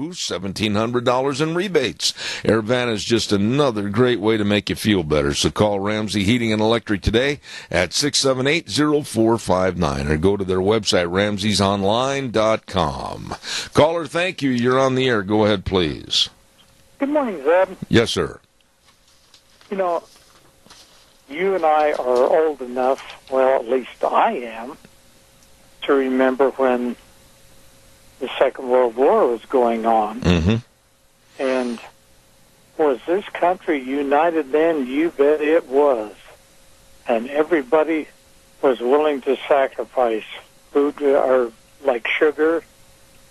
$1,700 in rebates. AirVan is just another great way to make you feel better. So call Ramsey Heating and Electric today at 678-0459 or go to their website, ramseysonline.com. Caller, thank you. You're on the air. Go ahead, please. Good morning, Zeb. Yes, sir. You know, you and I are old enough, well, at least I am, to remember when the Second World War was going on. Mm-hmm. And was this country united then? You bet it was. And everybody was willing to sacrifice food, or like sugar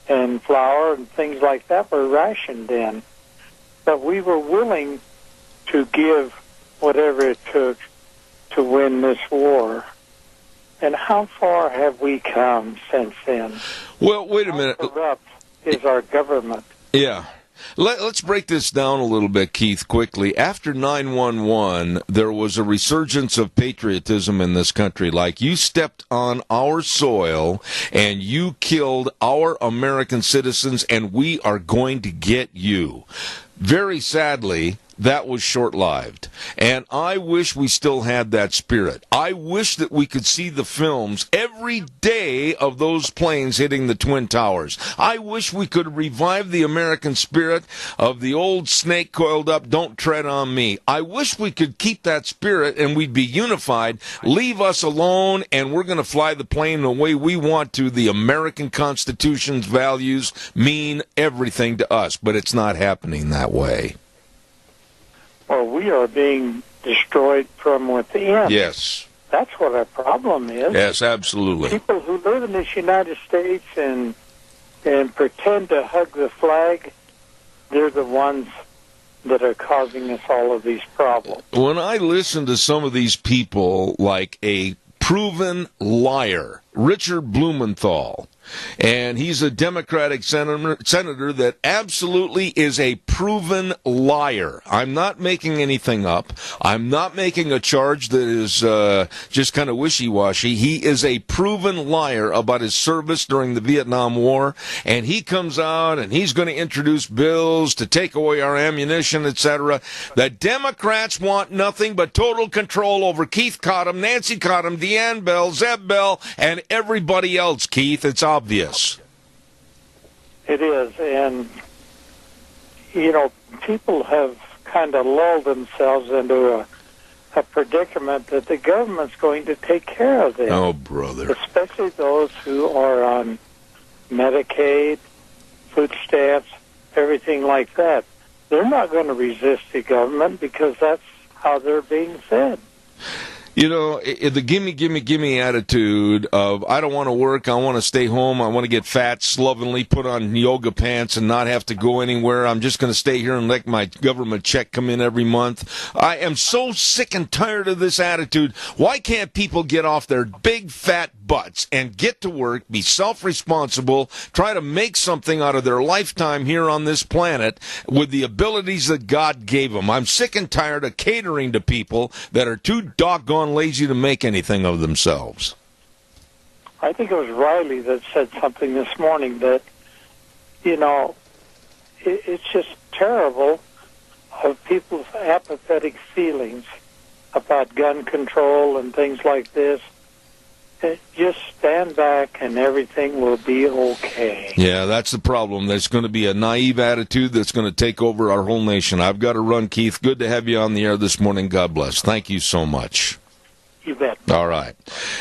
and flour and things like that were rationed then. But we were willing to give whatever it took to win this war. And how far have we come since then? Well, wait a minute. How corrupt is our government? Yeah. Let's break this down a little bit, Keith, quickly. After 9/11, there was a resurgence of patriotism in this country. Like, you stepped on our soil and you killed our American citizens, and we are going to get you. Very sadly, that was short-lived. And I wish we still had that spirit. I wish that we could see the films every day of those planes hitting the Twin Towers. I wish we could revive the American spirit of the old snake coiled up, don't tread on me. I wish we could keep that spirit and we'd be unified. Leave us alone and we're going to fly the plane the way we want to. The American Constitution's values mean everything to us, but it's not happening that way. Well, we are being destroyed from within. Yes. That's what our problem is. Yes, absolutely. People who live in this United States and pretend to hug the flag, they're the ones that are causing us all of these problems. When I listen to some of these people, like a proven liar, Richard Blumenthal, and he's a Democratic senator that absolutely is a proven liar. I'm not making anything up. I'm not making a charge that is just kind of wishy-washy. He is a proven liar about his service during the Vietnam War, and he comes out and he's going to introduce bills to take away our ammunition, etc. The Democrats want nothing but total control over Keith Cottom, Nancy Cottom, Deanne Bell, Zeb Bell, and everybody else, Keith. It's obvious. It is, and, you know, people have kind of lulled themselves into a predicament that the government's going to take care of them. Oh, brother. Especially those who are on Medicaid, food stamps, everything like that. They're not going to resist the government because that's how they're being fed. You know, the gimme attitude of, I don't want to work, I want to stay home, I want to get fat, slovenly, put on yoga pants and not have to go anywhere. I'm just going to stay here and let my government check come in every month. I am so sick and tired of this attitude. Why can't people get off their big fat butts and get to work, be self-responsible, try to make something out of their lifetime here on this planet with the abilities that God gave them? I'm sick and tired of catering to people that are too doggone lazy to make anything of themselves. I think it was Riley that said something this morning that, you know, it's just terrible of people's apathetic feelings about gun control and things like this. Just stand back and everything will be okay. Yeah, that's the problem. There's going to be a naive attitude that's going to take over our whole nation. I've got to run, Keith. Good to have you on the air this morning. God bless. Thank you so much. You bet. All right.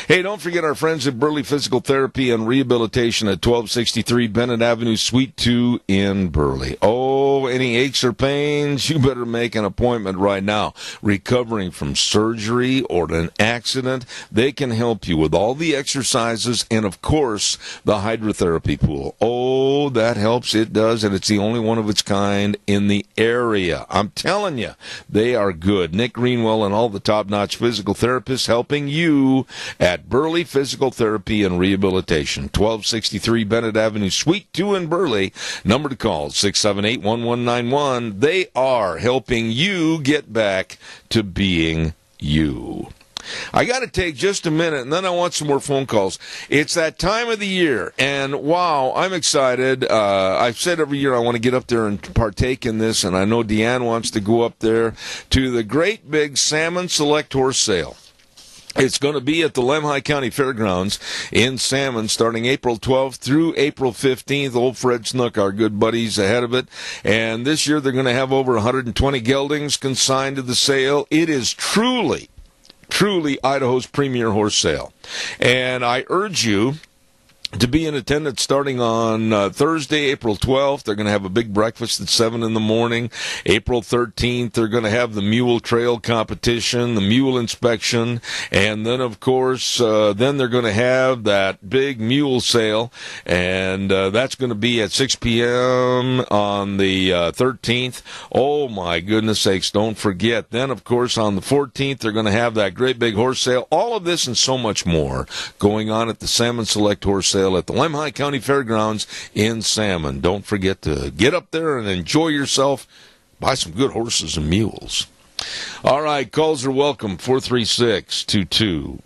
Hey, don't forget our friends at Burley Physical Therapy and Rehabilitation at 1263 Bennett Avenue, Suite 2 in Burley. Oh, any aches or pains? You better make an appointment right now. Recovering from surgery or an accident, they can help you with all the exercises and, of course, the hydrotherapy pool. Oh, that helps. It does, and it's the only one of its kind in the area. I'm telling you, they are good. Nick Greenwell and all the top-notch physical therapists helping you at Burley Physical Therapy and Rehabilitation, 1263 Bennett Avenue, Suite 2 in Burley. Number to call, 678-1191. They are helping you get back to being you. I got to take just a minute, and then I want some more phone calls. It's that time of the year, and wow, I'm excited. I've said every year I want to get up there and partake in this, and I know Deanne wants to go up there to the great big Salmon Select Horse Sale. It's going to be at the Lemhi County Fairgrounds in Salmon starting April 12th through April 15th. Old Fred Snook, our good buddies, ahead of it. And this year they're going to have over 120 geldings consigned to the sale. It is truly Idaho's premier horse sale. And I urge you to be in attendance starting on Thursday, April 12th. They're going to have a big breakfast at 7 in the morning. April 13th, they're going to have the mule trail competition, the mule inspection, and then, of course, then they're going to have that big mule sale, and that's going to be at 6 p.m. on the 13th. Oh, my goodness sakes, don't forget. Then, of course, on the 14th, they're going to have that great big horse sale. All of this and so much more going on at the Salmon Select Horse Sale at the Lemhi County Fairgrounds in Salmon. Don't forget to get up there and enjoy yourself. Buy some good horses and mules. All right, calls are welcome. 436-2244,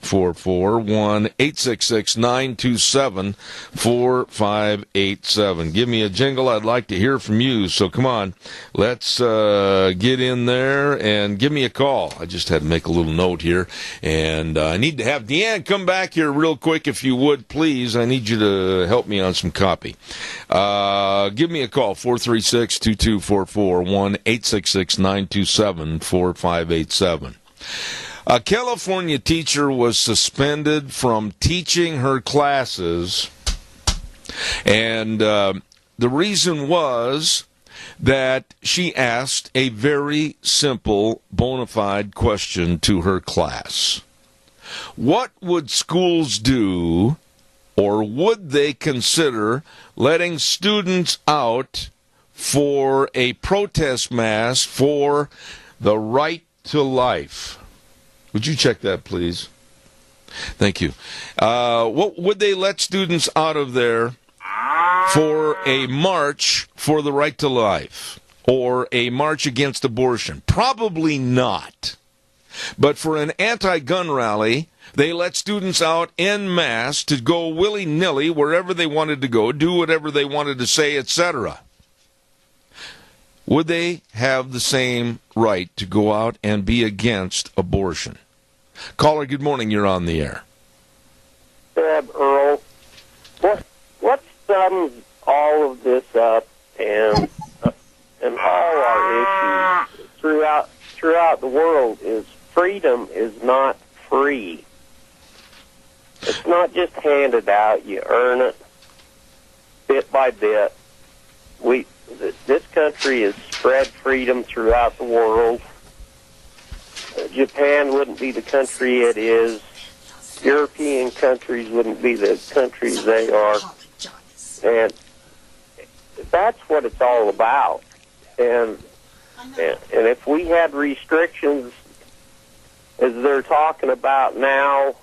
1-866-927-4587. Give me a jingle. I'd like to hear from you. So come on, let's get in there and give me a call. I just had to make a little note here. And I need to have Deanne come back here real quick, if you would, please. I need you to help me on some copy. Give me a call, 436-2244, 1-866-927-4587. A California teacher was suspended from teaching her classes, and the reason was that she asked a very simple, bona fide question to her class. What would schools do, or would they consider letting students out for a protest mass for the right to life? Would you check that, please? Thank you. What would they let students out of there for a march for the right to life or a march against abortion? Probably not. But for an anti-gun rally, they let students out en masse to go willy-nilly wherever they wanted to go, do whatever they wanted to say, etc. Would they have the same right to go out and be against abortion? Caller, good morning. You're on the air. Earl, what sums all of this up and all our issues throughout the world is freedom is not free. It's not just handed out. You earn it bit by bit. This country has spread freedom throughout the world. Japan wouldn't be the country it is. European countries wouldn't be the countries they are. And that's what it's all about. And if we had restrictions as they're talking about now,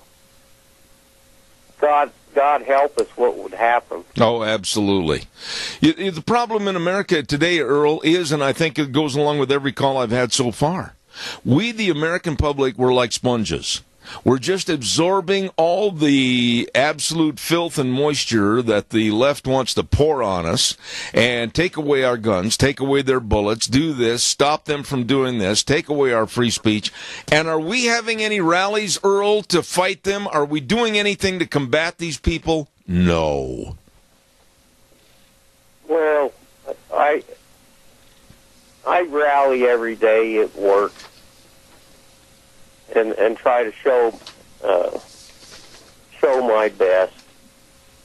God help us, what would happen? Oh, absolutely. The problem in America today, Earl, is, and I think it goes along with every call I've had so far, we, the American public, we're like sponges. We're just absorbing all the absolute filth and moisture that the left wants to pour on us and take away our guns, take away their bullets, do this, stop them from doing this, take away our free speech. And are we having any rallies, Earl, to fight them? Are we doing anything to combat these people? No. Well, I rally every day at work. And try to show my best,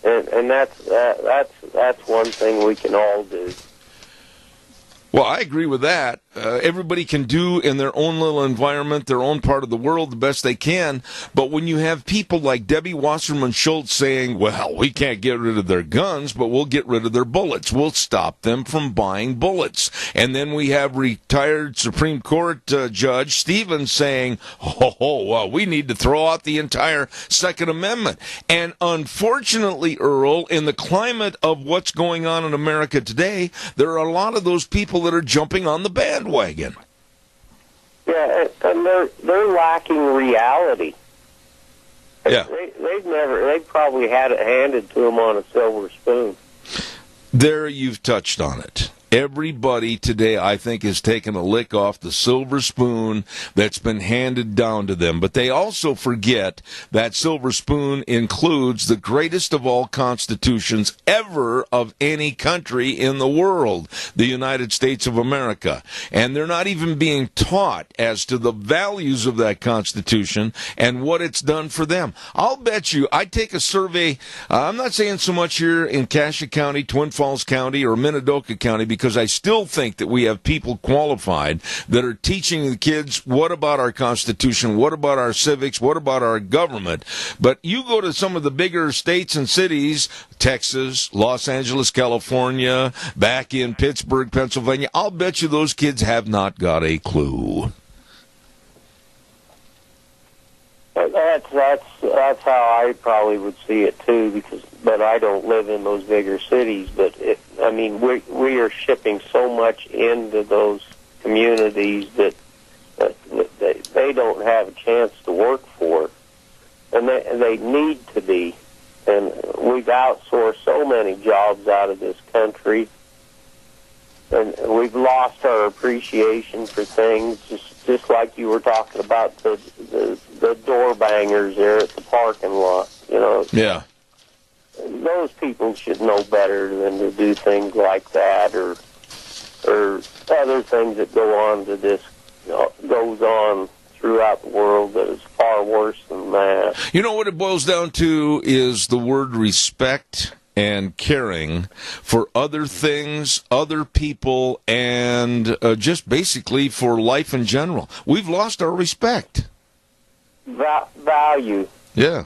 and that's one thing we can all do. Well, I agree with that. Everybody can do in their own little environment, their own part of the world, the best they can. But when you have people like Debbie Wasserman Schultz saying, well, we can't get rid of their guns, but we'll get rid of their bullets. We'll stop them from buying bullets. And then we have retired Supreme Court Judge Stevens saying, well, we need to throw out the entire Second Amendment. And unfortunately, Earl, in the climate of what's going on in America today, there are a lot of those people that are jumping on the bandwagon. Yeah, and they're lacking reality. Yeah. They've probably had it handed to them on a silver spoon. There, you've touched on it. Everybody today, I think, has taken a lick off the silver spoon that's been handed down to them. But they also forget that silver spoon includes the greatest of all constitutions ever of any country in the world, the United States of America. And they're not even being taught as to the values of that Constitution and what it's done for them. I'll bet you, I take a survey, I'm not saying so much here in Cassia County, Twin Falls County, or Minidoka County, because I still think that we have people qualified that are teaching the kids what about our Constitution, what about our civics, what about our government. But you go to some of the bigger states and cities, Texas, Los Angeles, California, back in Pittsburgh, Pennsylvania, I'll bet you those kids have not got a clue. That's how I probably would see it too. But I don't live in those bigger cities. But we are shipping so much into those communities that they don't have a chance to work for, and they need to be. And we've outsourced so many jobs out of this country, and we've lost our appreciation for things. Just like you were talking about the door bangers there at the parking lot, Yeah. Those people should know better than to do things like that, or other things that goes on throughout the world that is far worse than that. You know what it boils down to is the word respect and caring for other things, other people, and just basically for life in general. We've lost our respect. Value. Yeah.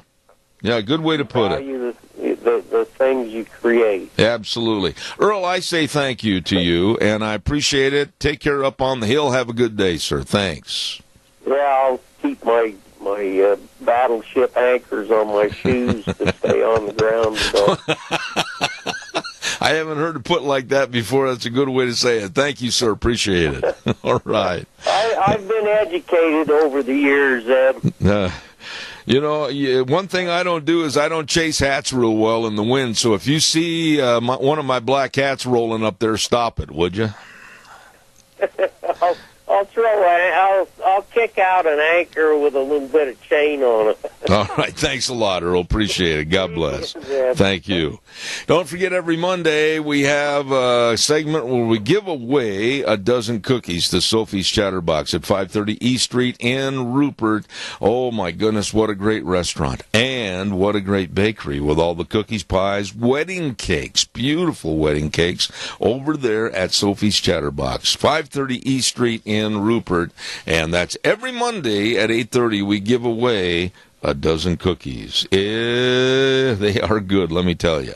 Yeah, good way to put it. Value the things you create. Absolutely. Earl, I say thank you to you, and I appreciate it. Take care up on the hill. Have a good day, sir. Thanks. Yeah, I'll keep my battleship anchors on my shoes to stay on the ground. So. I haven't heard it put like that before. That's a good way to say it. Thank you, sir. Appreciate it. All right. I've been educated over the years, Ed. One thing I don't do is I don't chase hats real well in the wind. So if you see one of my black hats rolling up there, stop it, would you? I'll kick out an anchor with a little bit of chain on it. All right. Thanks a lot, Earl. Appreciate it. God bless. Thank you. Don't forget, every Monday we have a segment where we give away a dozen cookies to Sophie's Chatterbox at 530 East Street in Rupert. Oh, my goodness, what a great restaurant. And what a great bakery with all the cookies, pies, wedding cakes, beautiful wedding cakes over there at Sophie's Chatterbox, 530 East Street in Rupert. And that's every Monday at 8:30 we give away a dozen cookies. They are good, let me tell you.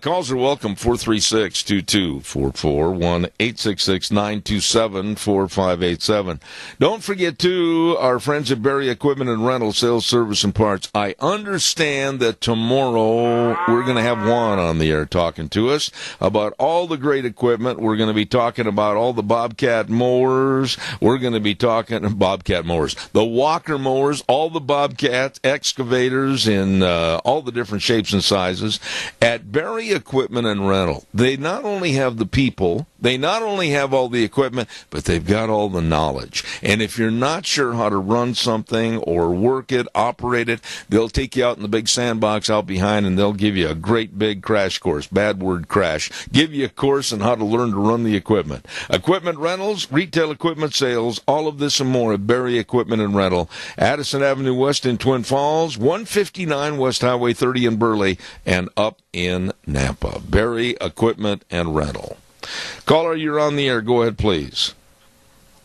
Calls are welcome, 436-2244, 1-866-927-4587. Don't forget, too, our friends at Berry Equipment and Rental, Sales, Service, and Parts. I understand that tomorrow we're going to have Juan on the air talking to us about all the great equipment. We're going to be talking about all the Bobcat mowers. We're going to be talking Bobcat mowers, the Walker mowers, all the Bobcat excavators in all the different shapes and sizes at Berry Equipment and Rental. They not only have the people, they not only have all the equipment, but they've got all the knowledge. And if you're not sure how to run something or work it, operate it, they'll take you out in the big sandbox out behind and they'll give you a great big crash course. Bad word, crash. Give you a course on how to learn to run the equipment. Equipment rentals, retail equipment sales, all of this and more at Berry Equipment and Rental. Addison Avenue West in Twin Falls, 159 West Highway 30 in Burley, and up in Nampa. Berry Equipment and Rental. Caller, you're on the air. Go ahead, please.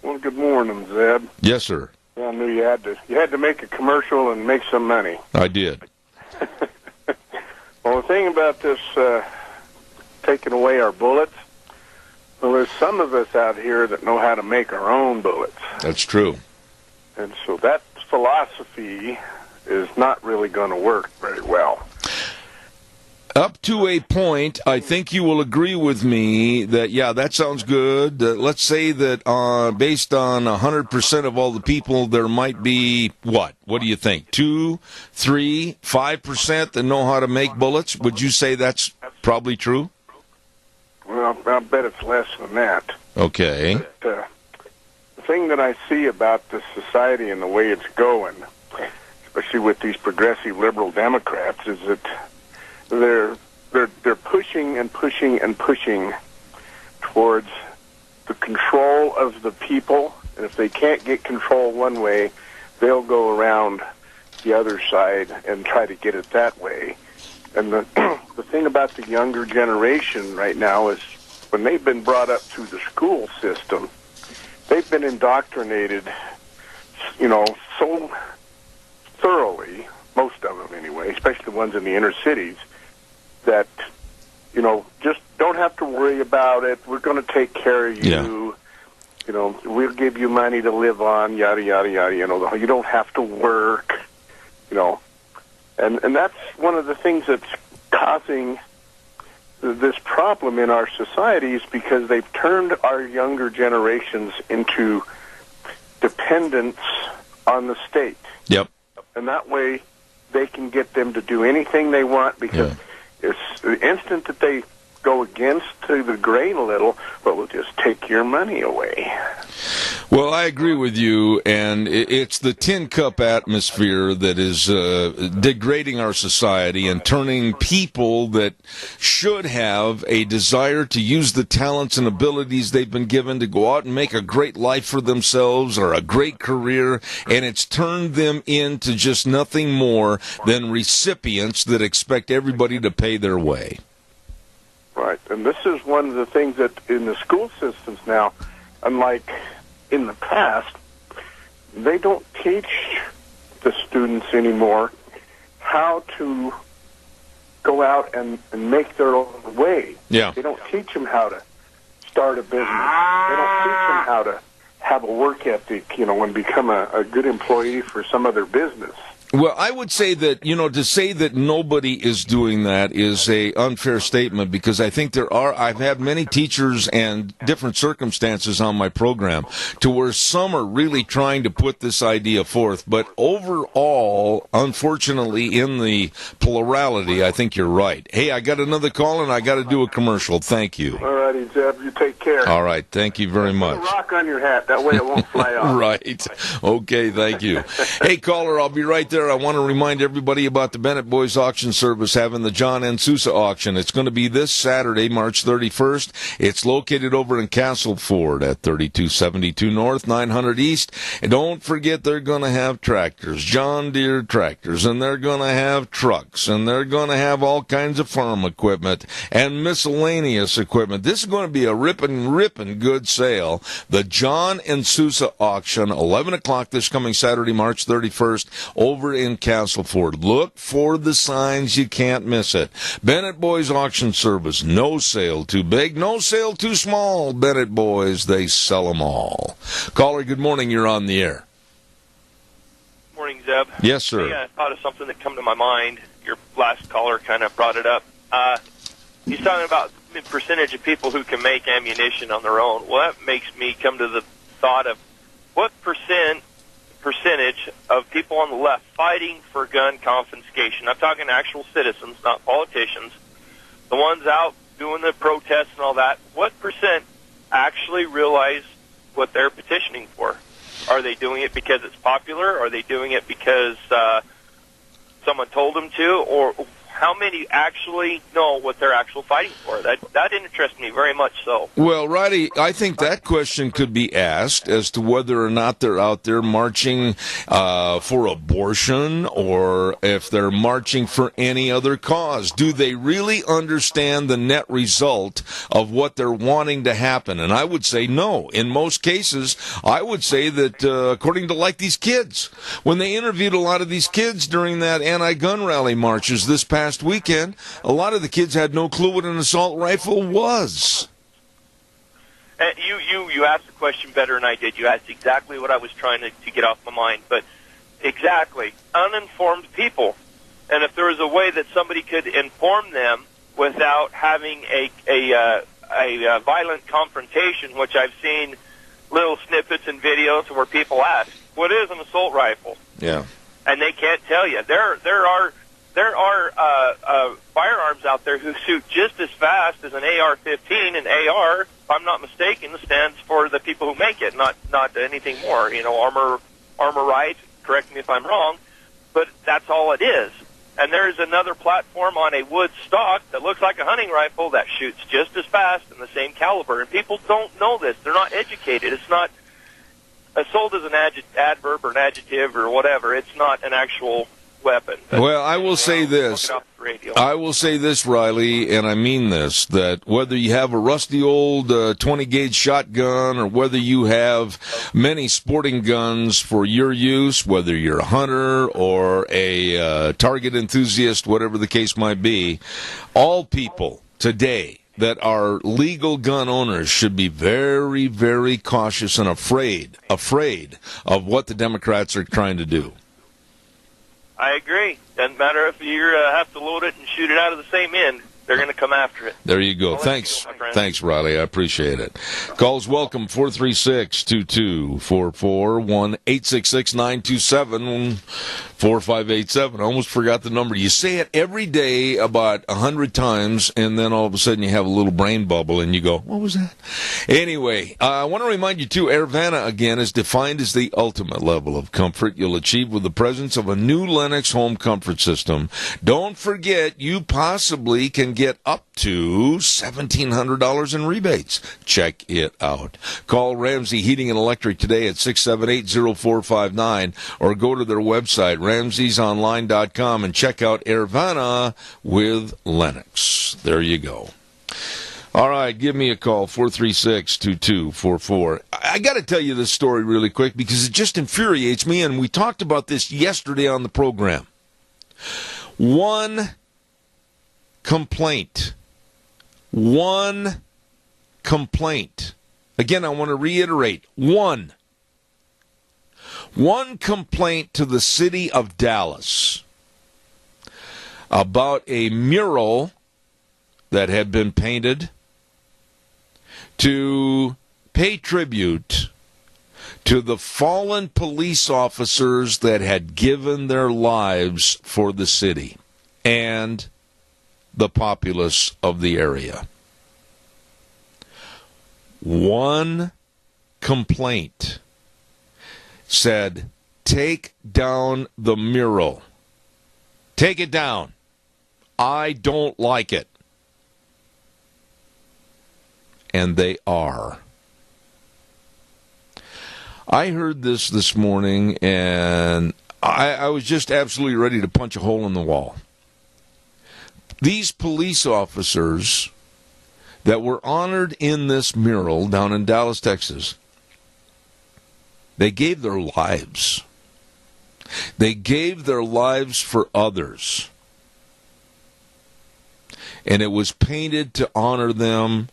Well, good morning, Zeb. Yes, sir. I knew you had to make a commercial and make some money. I did. Well, the thing about this taking away our bullets, well, there's some of us out here that know how to make our own bullets. That's true. And so that philosophy is not really going to work very well. Up to a point, I think you will agree with me that, yeah, that sounds good. Let's say that based on 100% of all the people, there might be, what? What do you think? 2, 3, 5% that know how to make bullets? Would you say that's probably true? Well, I bet it's less than that. Okay. But, the thing that I see about this society and the way it's going, especially with these progressive liberal Democrats, is that they're pushing and pushing and pushing towards the control of the people, and if they can't get control one way, they'll go around the other side and try to get it that way. And the the thing about the younger generation right now is when they've been brought up through the school system, they've been indoctrinated, so thoroughly, most of them anyway, especially the ones in the inner cities, that, just don't have to worry about it. We're going to take care of you. Yeah. We'll give you money to live on, yada, yada, yada. You don't have to work, And that's one of the things that's causing this problem in our society, is because they've turned our younger generations into dependents on the state. Yep. And that way they can get them to do anything they want, because it's the instant that they go against the grain a little, but we'll just take your money away. Well, I agree with you, and it's the tin cup atmosphere that is degrading our society and turning people that should have a desire to use the talents and abilities they've been given to go out and make a great life for themselves or a great career, and it's turned them into just nothing more than recipients that expect everybody to pay their way. Right, and this is one of the things that in the school systems now, unlike in the past, they don't teach the students anymore how to go out and make their own way. Yeah. They don't teach them how to start a business. They don't teach them how to have a work ethic, and become a good employee for some other business. Well, I would say that, to say that nobody is doing that is a unfair statement, because I think I've had many teachers and different circumstances on my program to where some are really trying to put this idea forth. But overall, unfortunately, in the plurality, I think you're right. Hey, I got another call and I got to do a commercial. Thank you. All righty, Zeb. You take care. All right. Thank you very much. Put a rock on your hat. That way it won't fly off. Right. Okay. Thank you. Hey, caller, I'll be right there. I want to remind everybody about the Bennett Boys Auction Service having the John N. Sousa auction. It's going to be this Saturday, March 31st. It's located over in Castleford at 3272 North, 900 East. And don't forget, they're going to have tractors, John Deere tractors, and they're going to have trucks, and they're going to have all kinds of farm equipment and miscellaneous equipment. This is going to be a ripping good sale. The John N. Sousa auction, 11 o'clock this coming Saturday, March 31st, over in Castleford. Look for the signs. You can't miss it. Bennett Boys Auction Service. No sale too big, no sale too small. Bennett Boys, they sell them all. Caller, good morning. You're on the air. Morning, Zeb. Yes, sir. Hey, I thought of something that come to my mind. Your last caller kind of brought it up. He's talking about the percentage of people who can make ammunition on their own. Well, that makes me come to the thought of what percentage of people on the left fighting for gun confiscation. I'm talking actual citizens, not politicians. The ones out doing the protests and all that. What percent actually realize what they're petitioning for? Are they doing it because it's popular? Are they doing it because someone told them to? Or how many actually know what they're actually fighting for? That interests me very much so. Well, Roddy, I think that question could be asked as to whether or not they're out there marching for abortion, or if they're marching for any other cause. Do they really understand the net result of what they're wanting to happen? And I would say no. In most cases, I would say that according to these kids, when they interviewed a lot of these kids during that anti-gun rally marches this past weekend, a lot of the kids had no clue what an assault rifle was. You asked the question better than I did. You asked exactly what I was trying to get off my mind. But exactly, uninformed people And if there was a way that somebody could inform them without having a violent confrontation, which I've seen little snippets and videos where people ask, "What is an assault rifle?" Yeah. And they can't tell you. There are firearms out there who shoot just as fast as an AR-15, and AR, if I'm not mistaken, stands for the people who make it, not anything more. You know, Armor Right. Correct me if I'm wrong, but that's all it is. And there's another platform on a wood stock that looks like a hunting rifle that shoots just as fast and the same caliber. And people don't know this. They're not educated. It's not assault is an adverb or an adjective or whatever. It's not an actual weapon. Well, I will say this. I will say this, Riley, and I mean this, that whether you have a rusty old 20-gauge shotgun or whether you have many sporting guns for your use, whether you're a hunter or a target enthusiast, whatever the case might be, all people today that are legal gun owners should be very, very cautious and afraid of what the Democrats are trying to do. I agree. Doesn't matter if you have to load it and shoot it out of the same end. They're going to come after it. There you go. Thanks. Thanks, Riley. I appreciate it. Calls welcome, 436-2244, 1-866-927-4587. I almost forgot the number. You say it every day about 100 times, and then all of a sudden you have a little brain bubble, and you go, what was that? Anyway, I want to remind you, too, Airvana, again, is defined as the ultimate level of comfort you'll achieve with the presence of a new Lennox home comfort system. Don't forget, you possibly can get up to $1,700 in rebates. Check it out. Call Ramsey Heating and Electric today at 678-0459 or go to their website, ramseysonline.com, and check out Airvana with Lennox. There you go. All right, give me a call, 436-2244. I got to tell you this story really quick because it just infuriates me, and we talked about this yesterday on the program. One complaint. Again, I want to reiterate, one complaint to the city of Dallas about a mural that had been painted to pay tribute to the fallen police officers that had given their lives for the city and the populace of the area. One complaint said, take down the mural. Take it down. I don't like it. And they are. I heard this morning, and I was just absolutely ready to punch a hole in the wall. These police officers that were honored in this mural down in Dallas, Texas, they gave their lives. They gave their lives for others. And it was painted to honor them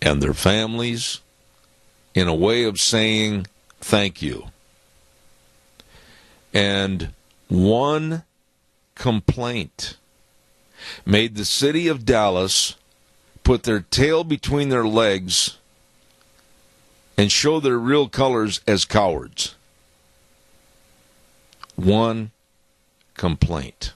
and their families in a way of saying thank you. And one complaint made the city of Dallas put their tail between their legs and show their real colors as cowards. One complaint.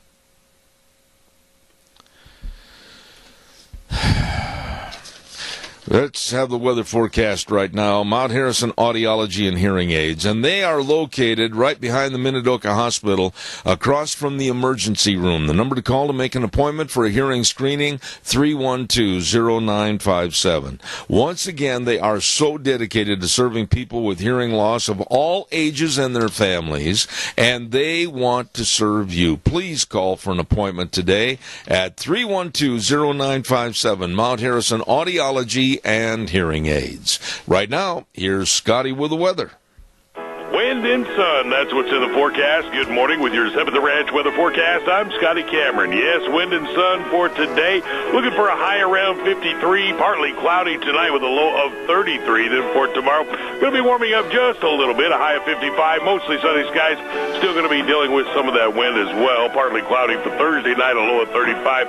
Let's have the weather forecast right now. Mount Harrison Audiology and Hearing Aids, and they are located right behind the Minidoka Hospital, across from the emergency room. The number to call to make an appointment for a hearing screening, 312-0957. Once again, they are so dedicated to serving people with hearing loss of all ages and their families, and they want to serve you. Please call for an appointment today at 312-0957, Mount Harrison Audiology and Hearing Aids. Right now, here's Scotty with the weather. When wind and sun. That's what's in the forecast. Good morning with your Zeb at the Ranch weather forecast. I'm Scotty Cameron. Yes, wind and sun for today. Looking for a high around 53, partly cloudy tonight with a low of 33. Then for tomorrow, going to be warming up just a little bit, a high of 55. Mostly sunny skies. Still going to be dealing with some of that wind as well. Partly cloudy for Thursday night, a low of 35.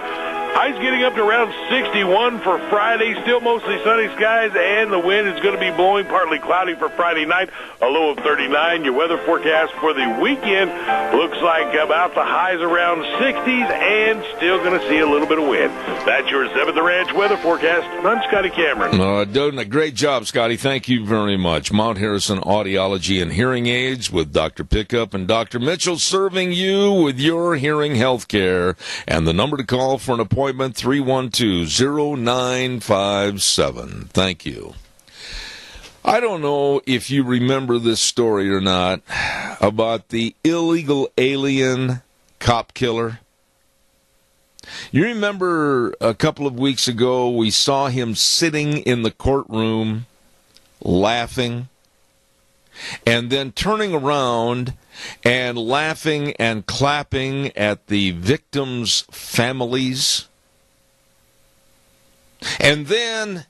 Highs getting up to around 61 for Friday. Still mostly sunny skies, and the wind is going to be blowing, partly cloudy for Friday night, a low of 39. Your weather forecast for the weekend looks like about the highs around 60s and still going to see a little bit of wind. That's your Zeb at the Ranch weather forecast. I'm Scotty Cameron. Doing a great job, Scotty. Thank you very much. Mount Harrison Audiology and Hearing Aids with Dr. Pickup and Dr. Mitchell serving you with your hearing health care. And the number to call for an appointment, 312-0957. Thank you. I don't know if you remember this story or not about the illegal alien cop killer. You remember a couple of weeks ago we saw him sitting in the courtroom laughing and then turning around and laughing and clapping at the victims' families. And then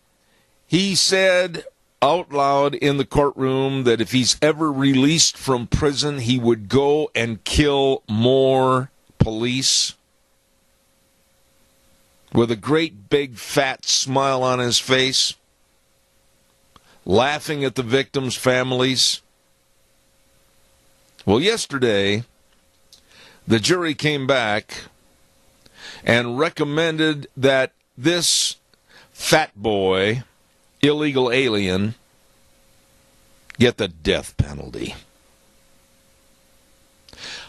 he said out loud in the courtroom that if he's ever released from prison, he would go and kill more police. With a great big fat smile on his face, laughing at the victims' families. Well, yesterday, the jury came back and recommended that this fat boy, illegal alien, get the death penalty.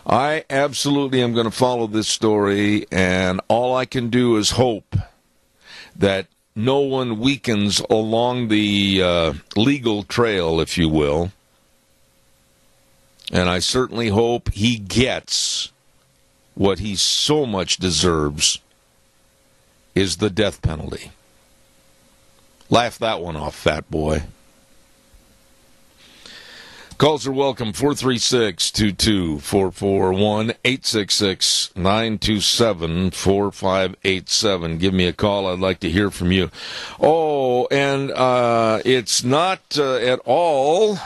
I absolutely am going to follow this story, and all I can do is hope that no one weakens along the legal trail, if you will. And I certainly hope he gets what he so much deserves, is the death penalty. Laugh that one off, fat boy. Calls are welcome, 436-2244, 1-866-927-4587. Give me a call. I'd like to hear from you. Oh, and it's not at all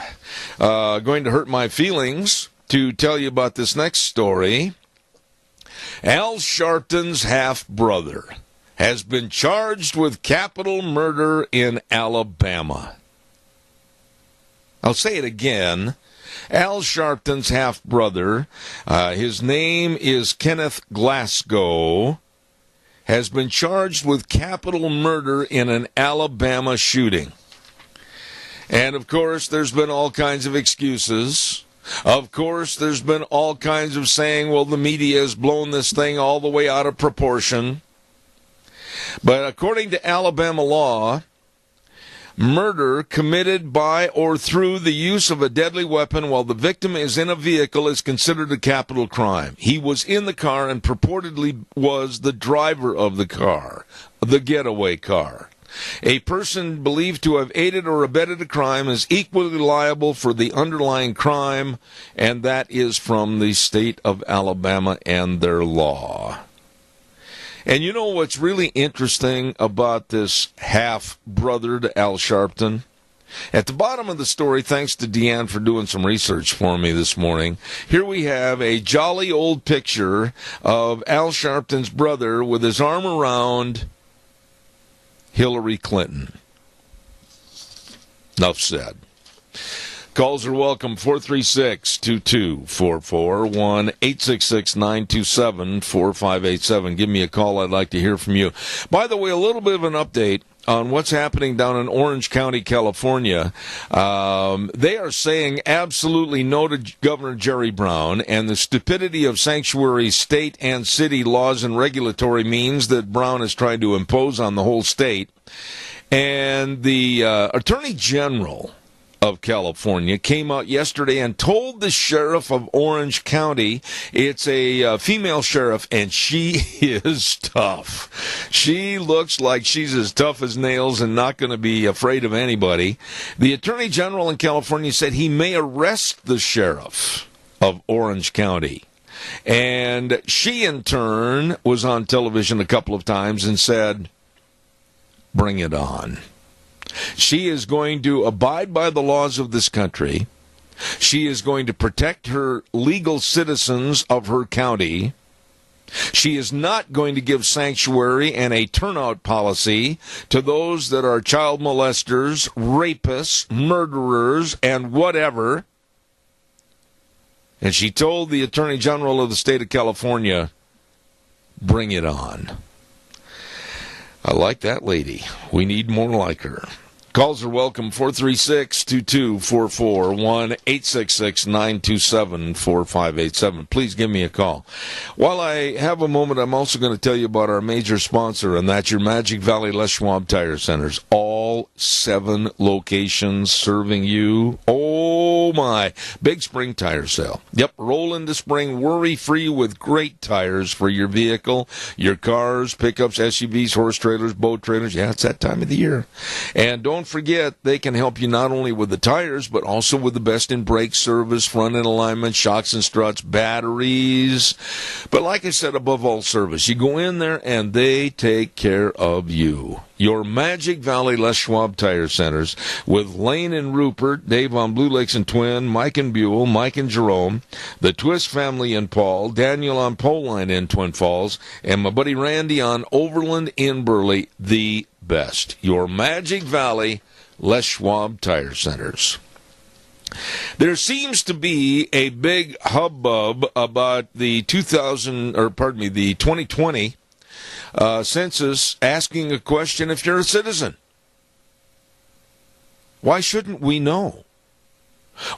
going to hurt my feelings to tell you about this next story. Al Sharpton's half-brother has been charged with capital murder in Alabama. I'll say it again. Al Sharpton's half-brother, his name is Kenneth Glasgow, has been charged with capital murder in an Alabama shooting. And, of course, there's been all kinds of excuses. Of course, there's been all kinds of saying, well, the media has blown this thing all the way out of proportion. But according to Alabama law, murder committed by or through the use of a deadly weapon while the victim is in a vehicle is considered a capital crime. He was in the car and purportedly was the driver of the car, the getaway car. A person believed to have aided or abetted a crime is equally liable for the underlying crime, and that is from the state of Alabama and their law. And you know what's really interesting about this half-brother to Al Sharpton? At the bottom of the story, thanks to Deanne for doing some research for me this morning, here we have a jolly old picture of Al Sharpton's brother with his arm around Hillary Clinton. Enough said. Calls are welcome, 436-2244, 1-866-927-4587. Give me a call. I'd like to hear from you. By the way, a little bit of an update on what's happening down in Orange County, California. They are saying absolutely no to Governor Jerry Brown, and the stupidity of sanctuary state and city laws and regulatory means that Brown is trying to impose on the whole state. And the Attorney General of California came out yesterday and told the sheriff of Orange County, it's a female sheriff, and she is tough. She looks like she's as tough as nails and not going to be afraid of anybody. The Attorney General in California said he may arrest the sheriff of Orange County. And she, in turn, was on television a couple of times and said, bring it on. She is going to abide by the laws of this country. She is going to protect her legal citizens of her county. She is not going to give sanctuary and a turnout policy to those that are child molesters, rapists, murderers, and whatever. And she told the Attorney General of the state of California, bring it on. I like that lady. We need more like her. Calls are welcome, 436-2244, 1-866-927-4587. Please give me a call. While I have a moment, I'm also going to tell you about our major sponsor, and that's your Magic Valley Les Schwab Tire Centers. All 7 locations serving you. Oh, my. Big spring tire sale. Yep, roll into spring worry-free with great tires for your vehicle, your cars, pickups, SUVs, horse trailers, boat trailers. Yeah, it's that time of the year. And don't forget, they can help you not only with the tires, but also with the best in brake service, front end alignment, shocks and struts, batteries. But like I said, above all service, you go in there and they take care of you. Your Magic Valley Les Schwab Tire Centers with Lane and Rupert, Dave on Blue Lakes and Twin, Mike and Buell, Mike and Jerome, the Twist family in Paul, Daniel on Pole Line in Twin Falls, and my buddy Randy on Overland in Burley, the best. Your Magic Valley Les Schwab Tire Centers. There seems to be a big hubbub about the 2020 census asking a question if you're a citizen. Why shouldn't we know?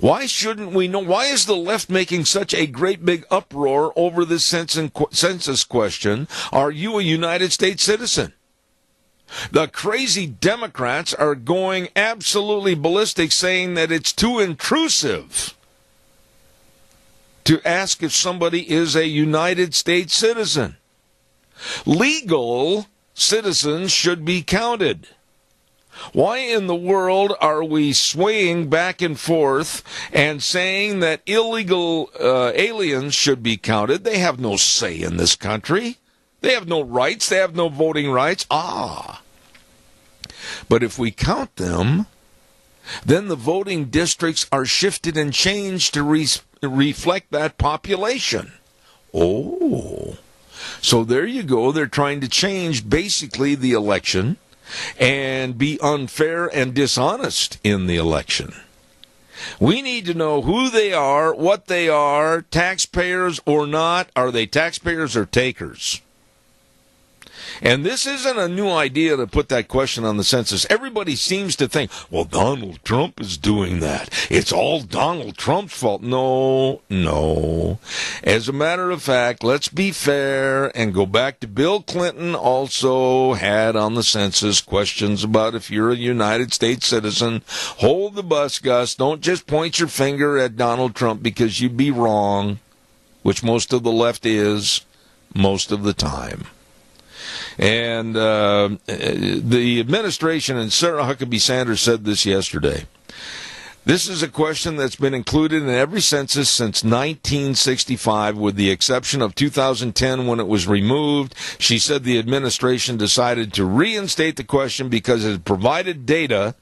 Why shouldn't we know? Why is the left making such a great big uproar over this census question? Are you a United States citizen? The crazy Democrats are going absolutely ballistic, saying that it's too intrusive to ask if somebody is a United States citizen. Legal citizens should be counted. Why in the world are we swaying back and forth and saying that illegal aliens should be counted? They have no say in this country. They have no rights. They have no voting rights. But if we count them, then the voting districts are shifted and changed to reflect that population. Oh, so there you go. They're trying to change basically the election and be unfair and dishonest in the election. We need to know who they are, what they are, taxpayers or not. Are they taxpayers or takers? And this isn't a new idea to put that question on the census. Everybody seems to think, well, Donald Trump is doing that. It's all Donald Trump's fault. No. As a matter of fact, let's be fair and go back to Bill Clinton also had on the census questions about if you're a United States citizen. Hold the bus, Gus. Don't just point your finger at Donald Trump because you'd be wrong, which most of the left is most of the time. And the administration and Sarah Huckabee Sanders said this yesterday. This is a question that's been included in every census since 1965, with the exception of 2010 when it was removed. She said the administration decided to reinstate the question because it provided data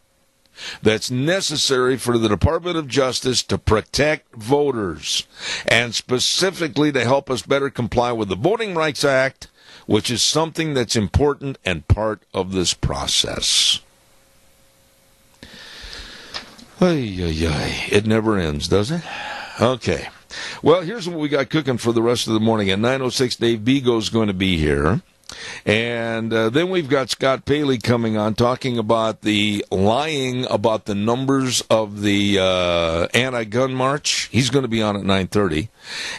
that's necessary for the Department of Justice to protect voters, and specifically to help us better comply with the Voting Rights Act, which is something that's important and part of this process. It never ends, does it? Okay. Well, here's what we got cooking for the rest of the morning. At 9:06, Dave Bego's going to be here. And then we've got Scott Paley coming on talking about the lying about the numbers of the anti-gun march. He's going to be on at 9:30.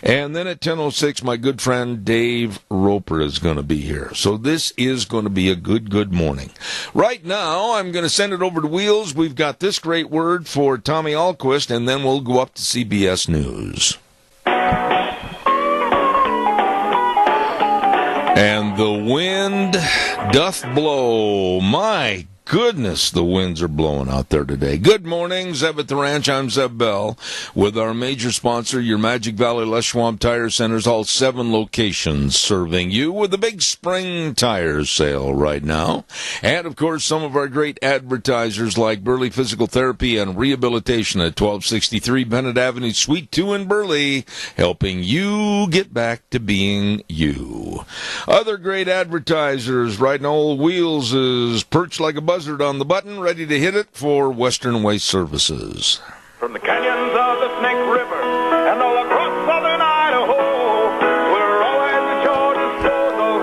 And then at 10:06, my good friend Dave Roper is going to be here. So this is going to be a good morning. Right now, I'm going to send it over to Wheels. We've got this great word for Tommy Ahlquist, and then we'll go up to CBS News. And the wind doth blow. My goodness, the winds are blowing out there today. Good morning, Zeb at the Ranch. I'm Zeb Bell with our major sponsor, your Magic Valley Les Schwab Tire Centers, all 7 locations serving you with a big spring tire sale right now. And, of course, some of our great advertisers like Burley Physical Therapy and Rehabilitation at 1263 Bennett Avenue, Suite 2 in Burley, helping you get back to being you. Other great advertisers, right now, Old Wheels is perched like a buzzard on the button, ready to hit it for Western Waste Services. From the canyons of the Snake River and all across southern Idaho, we're always at your disposal.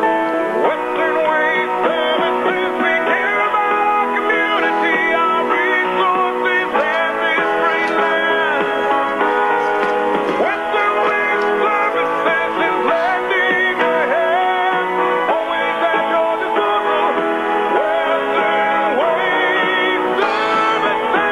Western Waste Services, we care about our community, our resources, and this great land. Western Waste Services is lending a hand, always at your disposal.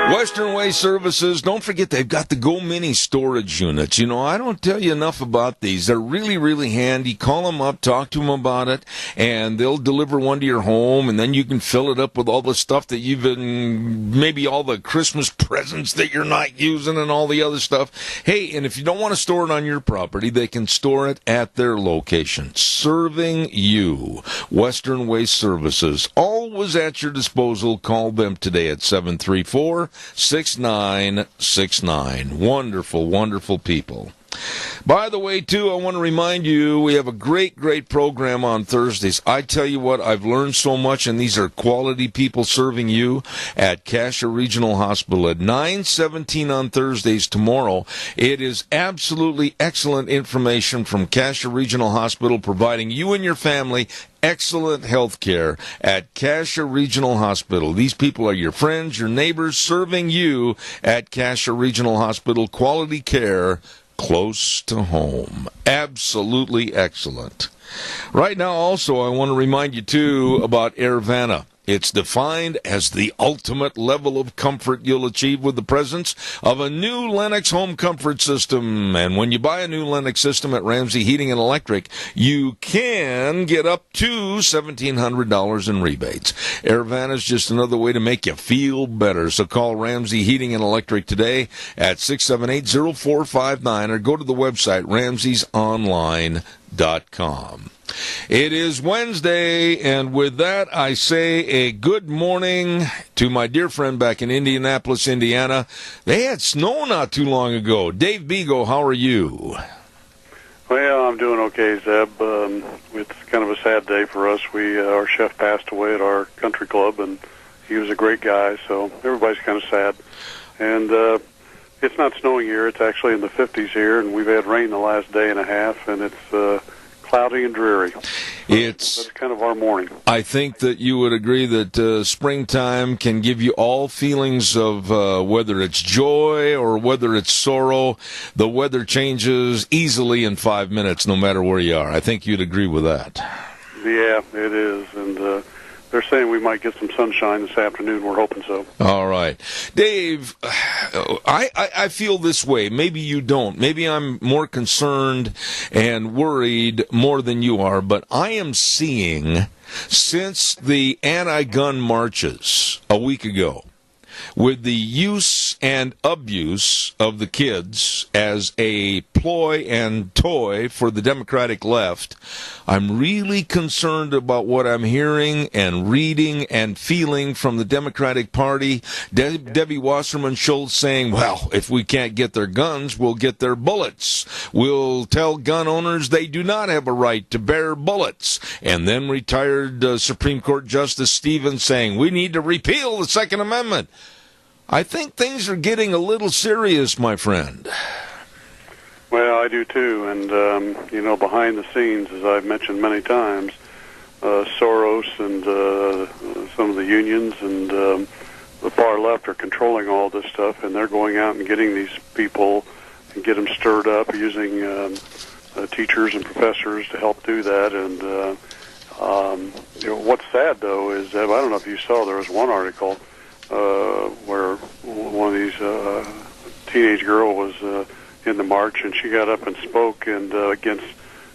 Western Waste Services, don't forget they've got the Go Mini storage units. You know, I don't tell you enough about these. They're really handy. Call them up, talk to them about it, and they'll deliver one to your home, and then you can fill it up with all the stuff that you've been, maybe all the Christmas presents that you're not using and all the other stuff. Hey, and if you don't want to store it on your property, they can store it at their location. Serving you. Western Waste Services, always at your disposal. Call them today at 734-6969. Wonderful people. By the way, too, I want to remind you, we have a great program on Thursdays. I tell you what, I've learned so much, and these are quality people serving you at Cassia Regional Hospital at 9:17 on Thursdays tomorrow. It is absolutely excellent information from Cassia Regional Hospital, providing you and your family excellent health care at Cassia Regional Hospital. These people are your friends, your neighbors, serving you at Cassia Regional Hospital. Quality care close to home. Absolutely excellent. Right now, also, I want to remind you, too, about Airvana. It's defined as the ultimate level of comfort you'll achieve with the presence of a new Lennox home comfort system. And when you buy a new Lennox system at Ramsey Heating and Electric, you can get up to $1,700 in rebates. Airvana is just another way to make you feel better. So call Ramsey Heating and Electric today at 678-0459 or go to the website ramseysonline.com. It is Wednesday, and with that, I say a good morning to my dear friend back in Indianapolis, Indiana. They had snow not too long ago. Dave Bego, how are you? Well, I'm doing okay, Zeb. It's kind of a sad day for us. Our chef passed away at our country club, and he was a great guy, so everybody's kind of sad. And it's not snowing here. It's actually in the 50s here, and we've had rain the last day and a half, and it's cloudy and dreary. That's kind of our morning. I think that you would agree that springtime can give you all feelings of whether it's joy or whether it's sorrow. The weather changes easily in 5 minutes, no matter where you are. I think you'd agree with that. Yeah, it is, and they're saying we might get some sunshine this afternoon. We're hoping so. All right. Dave, I feel this way. Maybe you don't. Maybe I'm more concerned and worried more than you are, but I am seeing, since the anti-gun marches a week ago, with the use and abuse of the kids as a ploy and toy for the Democratic left, I'm really concerned about what I'm hearing and reading and feeling from the Democratic Party. Debbie Wasserman Schultz saying, well, if we can't get their guns, we'll get their bullets. We'll tell gun owners they do not have a right to bear bullets. And then retired Supreme Court Justice Stevens saying, we need to repeal the Second Amendment. I think things are getting a little serious, my friend. Well, I do too, and behind the scenes, as I've mentioned many times, Soros and some of the unions and the far left are controlling all this stuff, and they're going out and getting these people and get them stirred up using teachers and professors to help do that. And what's sad though is that, I don't know if you saw, there was one article where one of these teenage girl was in the march, and she got up and spoke and against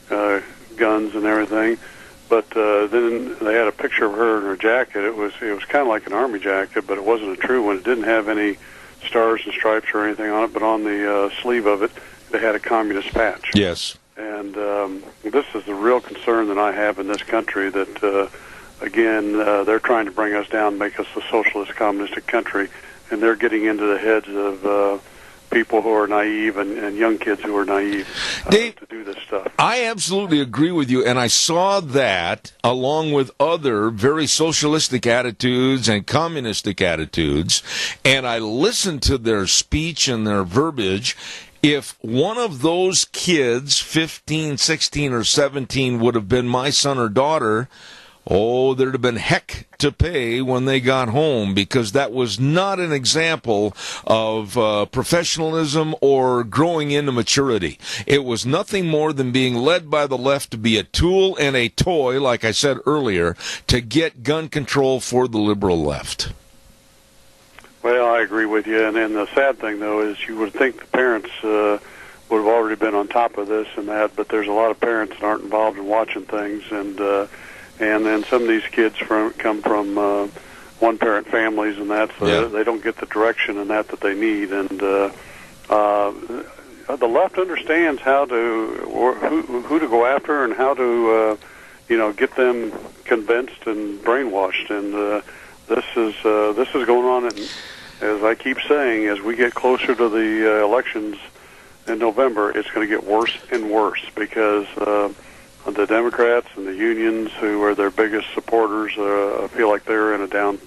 guns and everything. But then they had a picture of her in her jacket. It was kind of like an army jacket, but it wasn't a true one. It didn't have any stars and stripes or anything on it, but on the sleeve of it, they had a communist patch. Yes. And this is the real concern that I have in this country, that, again, they're trying to bring us down, make us a socialist, communistic country, and they're getting into the heads of people who are naive and young kids who are naive Dave, to do this stuff. I absolutely agree with you, and I saw that along with other very socialistic attitudes and communistic attitudes, and I listened to their speech and their verbiage. If one of those kids, 15, 16, or 17, would have been my son or daughter, there'd have been heck to pay when they got home, because that was not an example of professionalism or growing into maturity. It was nothing more than being led by the left to be a tool and a toy, like I said earlier, to get gun control for the liberal left. Well, I agree with you, and the sad thing, though, is you would think the parents would have already been on top of this and that, but there's a lot of parents that aren't involved in watching things, and then some of these kids come from one-parent families and that, so they don't get the direction and that they need, and the left understands how to, or who to go after and how to, get them convinced and brainwashed, and this is going on. And as I keep saying, as we get closer to the elections in November, it's going to get worse and worse, because the Democrats and the unions, who are their biggest supporters, feel like they're in a downdraft.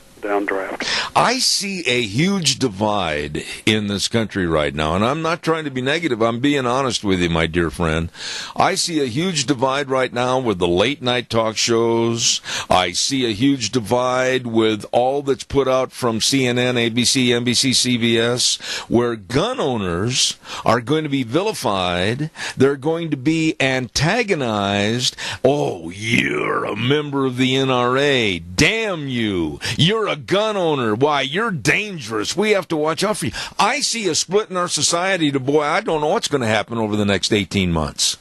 I see a huge divide in this country right now, and I'm not trying to be negative. I'm being honest with you, my dear friend. I see a huge divide right now with the late-night talk shows. I see a huge divide with all that's put out from CNN, ABC, NBC, CBS, where gun owners are going to be vilified. They're going to be antagonized. Oh, you're a member of the NRA. Damn you. You're a gun owner. Why, you're dangerous. We have to watch out for you. I see a split in our society to, boy, I don't know what's going to happen over the next 18 months.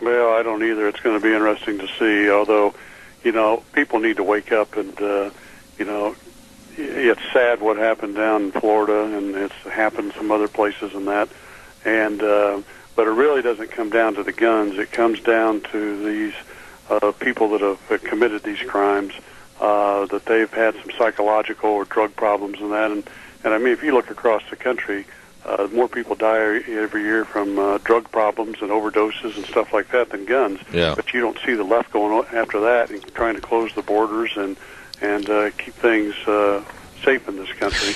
Well, I don't either. It's going to be interesting to see, although, people need to wake up, and, it's sad what happened down in Florida, and it's happened some other places and that, and but it really doesn't come down to the guns. It comes down to these people that have committed these crimes, that they've had some psychological or drug problems and that. And I mean, if you look across the country, more people die every year from drug problems and overdoses and stuff like that than guns. Yeah. But you don't see the left going after that and trying to close the borders and keep things safe in this country.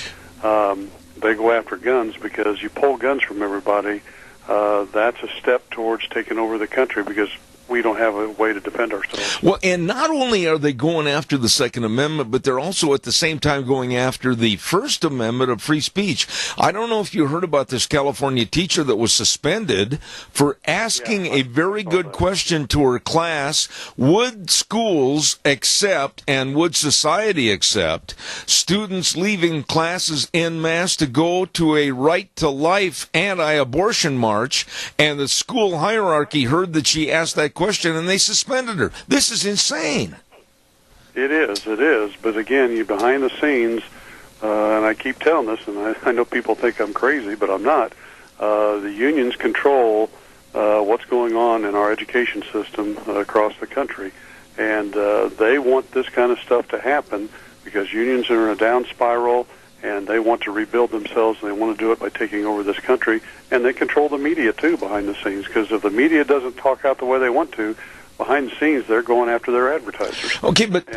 They go after guns because you pull guns from everybody. That's a step towards taking over the country, because we don't have a way to defend ourselves. Well, and not only are they going after the Second Amendment, but they're also at the same time going after the First Amendment of free speech. I don't know if you heard about this California teacher that was suspended for asking a very good question to her class. Would schools accept, and would society accept, students leaving classes en masse to go to a right to life anti-abortion march? And the school hierarchy heard that she asked that question, and they suspended her. This is insane. It is. But again, you behind the scenes, and I keep telling this, and I know people think I'm crazy, but I'm not. The unions control what's going on in our education system across the country, and they want this kind of stuff to happen because unions are in a down spiral, and they want to rebuild themselves, and they want to do it by taking over this country. And they control the media, too, behind the scenes, because if the media doesn't talk out the way they want to, behind the scenes, they're going after their advertisers. Okay, but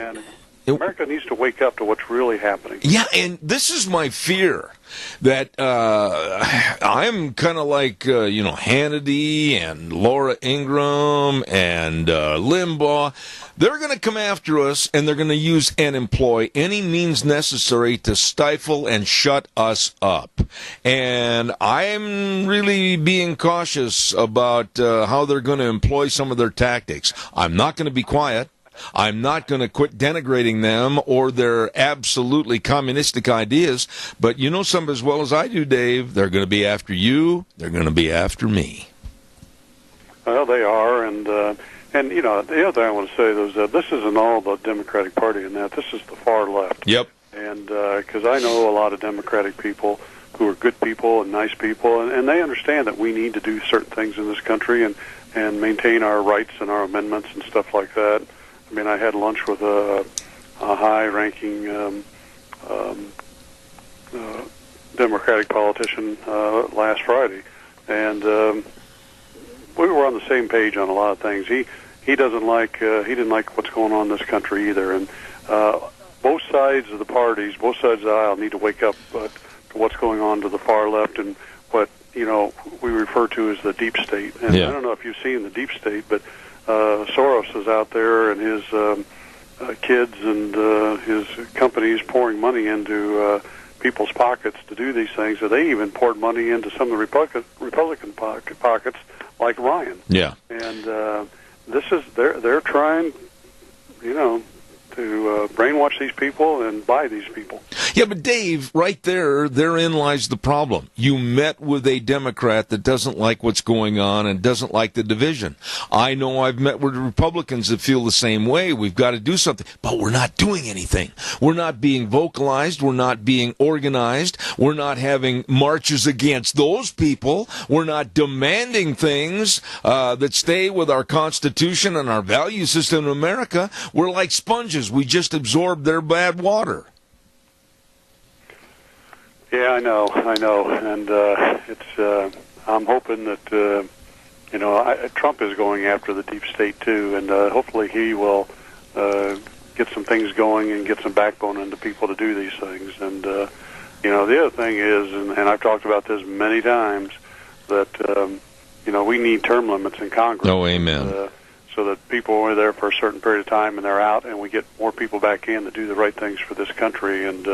America needs to wake up to what's really happening. Yeah, and this is my fear, that I'm kind of like, Hannity and Laura Ingraham and Limbaugh. They're going to come after us, and they're going to use and employ any means necessary to stifle and shut us up. And I'm really being cautious about how they're going to employ some of their tactics. I'm not going to be quiet. I'm not going to quit denigrating them or their absolutely communistic ideas, but you know some as well as I do, Dave. They're going to be after you. They're going to be after me. Well, they are, and the other thing I want to say is this isn't all the Democratic Party and that. This is the far left. Yep. And because I know a lot of Democratic people who are good people and nice people, and they understand that we need to do certain things in this country and maintain our rights and our amendments and stuff like that. I mean, I had lunch with a high-ranking Democratic politician last Friday, and we were on the same page on a lot of things. He didn't like what's going on in this country either, and both sides of the parties, both sides of the aisle, need to wake up to what's going on to the far left and what we refer to as the deep state. And I don't know if you've seen the deep state, but Soros is out there and his kids and his companies pouring money into people's pockets to do these things. So they even poured money into some of the Republican pockets, like Ryan. Yeah. And they're trying, to brainwash these people and buy these people. Yeah, but Dave, right therein lies the problem. You met with a Democrat that doesn't like what's going on and doesn't like the division. I know I've met with Republicans that feel the same way. We've got to do something, but we're not doing anything. We're not being vocalized. We're not being organized. We're not having marches against those people. We're not demanding things that stay with our Constitution and our value system in America. We're like sponges. We just absorb their bad water. Yeah, I know, and I'm hoping that Trump is going after the deep state too, and hopefully he will get some things going and get some backbone into people to do these things. And the other thing is, and I've talked about this many times, that we need term limits in Congress. Oh, amen. So that people are there for a certain period of time and they're out, and we get more people back in to do the right things for this country. And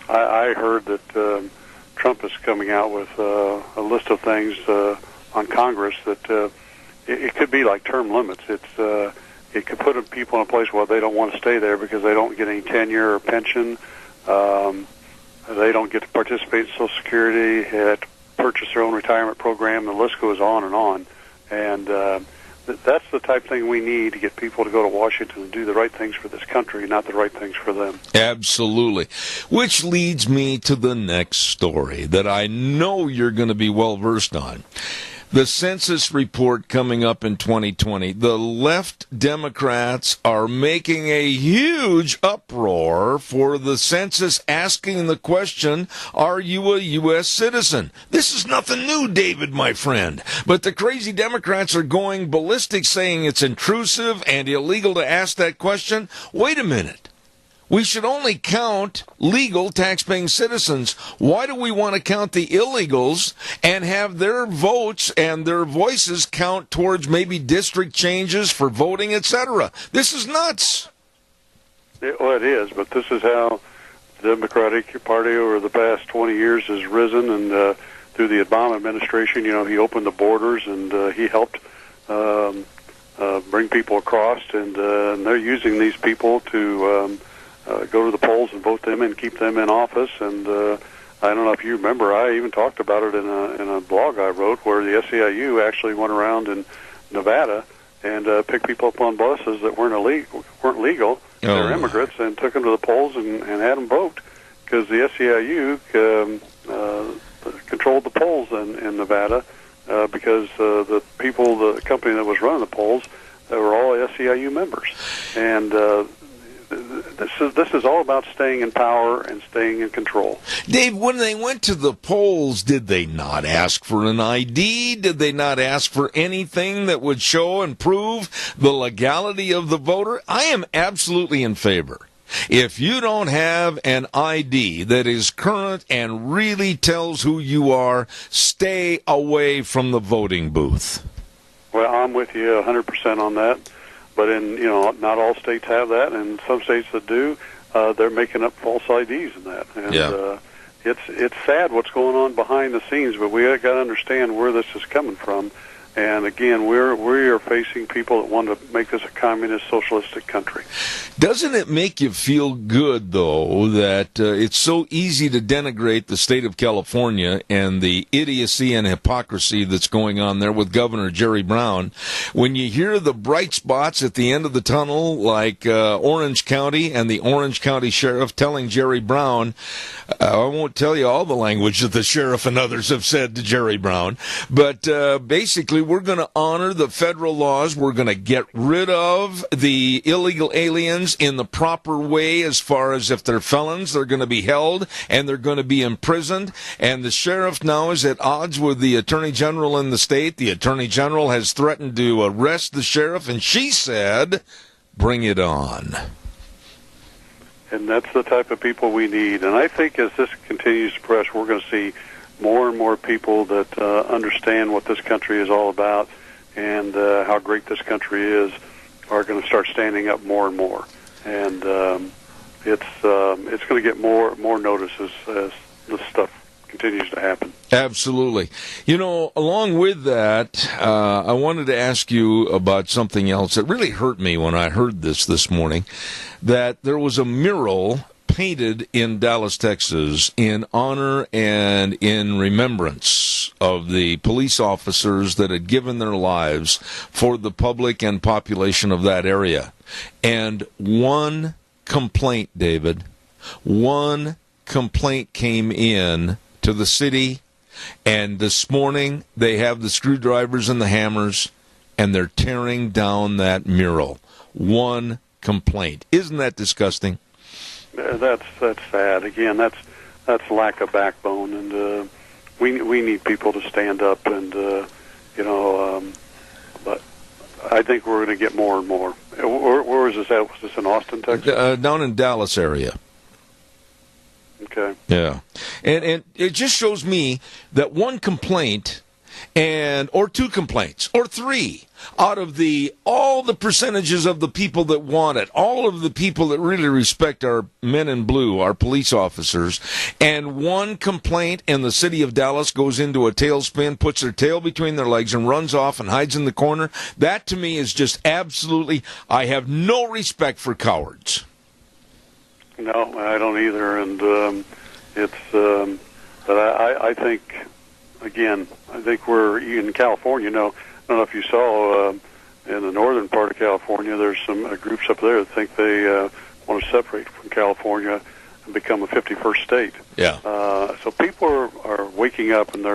I heard that Trump is coming out with a list of things on Congress that it could be like term limits. It could put people in a place where they don't want to stay there because they don't get any tenure or pension. They don't get to participate in Social Security, have to purchase their own retirement program. The list goes on and on. And that's the type of thing we need to get people to go to Washington and do the right things for this country, not the right things for them. Absolutely. Which leads me to the next story that I know you're going to be well versed on. The census report coming up in 2020. The left Democrats are making a huge uproar for the census asking the question, are you a U.S. citizen? This is nothing new, David, my friend. But the crazy Democrats are going ballistic, saying it's intrusive and illegal to ask that question. Wait a minute. We should only count legal tax-paying citizens. Why do we want to count the illegals and have their votes and their voices count towards maybe district changes for voting, etc.? This is nuts. Well, it is, but this is how the Democratic Party over the past 20 years has risen, and through the Obama administration, he opened the borders and he helped bring people across, and they're using these people to go to the polls and vote them and keep them in office. And I don't know if you remember, I even talked about it in a blog I wrote where the SEIU actually went around in Nevada and picked people up on buses that weren't legal. They're immigrants, and took them to the polls and had them vote, because the SEIU controlled the polls in Nevada because the company that was running the polls, they were all SEIU members. And this is all about about staying in power and staying in control. Dave, when they went to the polls, did they not ask for an ID? Did they not ask for anything that would show and prove the legality of the voter? I am absolutely in favor. If you don't have an ID that is current and really tells who you are, stay away from the voting booth. Well, I'm with you 100% on that. But not all states have that, and some states that do, they're making up false IDs in that. And it's sad what's going on behind the scenes, but we got to understand where this is coming from. And again, we are facing people that want to make this a communist, socialistic country. Doesn't it make you feel good, though, that it's so easy to denigrate the state of California and the idiocy and hypocrisy that's going on there with Governor Jerry Brown? When you hear the bright spots at the end of the tunnel, like Orange County and the Orange County Sheriff telling Jerry Brown, I won't tell you all the language that the sheriff and others have said to Jerry Brown, but basically, we're going to honor the federal laws. We're going to get rid of the illegal aliens in the proper way, as far as if they're felons, they're going to be held and they're going to be imprisoned. And the sheriff now is at odds with the attorney general in the state. The attorney general has threatened to arrest the sheriff, and she said, bring it on. And that's the type of people we need. And I think as this continues to progress, we're going to see more and more people that understand what this country is all about and how great this country is are going to start standing up more and more. And it's going to get more notice as this stuff continues to happen. Absolutely. Along with that, I wanted to ask you about something else that really hurt me when I heard this morning, that there was a mural painted in Dallas, Texas, in honor and in remembrance of the police officers that had given their lives for the public and population of that area. And one complaint, David, one complaint came in to the city, and this morning they have the screwdrivers and the hammers, and they're tearing down that mural. One complaint. Isn't that disgusting? That's sad. Again, that's lack of backbone, and we need people to stand up, and but I think we're going to get more and more. Where is this at? Was this in Austin, Texas? Down in Dallas area. Okay. Yeah, and it just shows me that one complaint, or two complaints, or three, out of all the percentages of the people that want it, all of the people that really respect our men in blue, our police officers, and one complaint in the city of Dallas goes into a tailspin, puts their tail between their legs and runs off and hides in the corner. That to me is just absolutely, I have no respect for cowards. No, I don't either, and but I think, again, I think we're in California. I don't know if you saw in the northern part of California, there's some groups up there that think they want to separate from California and become a 51st state. Yeah. So people are waking up, and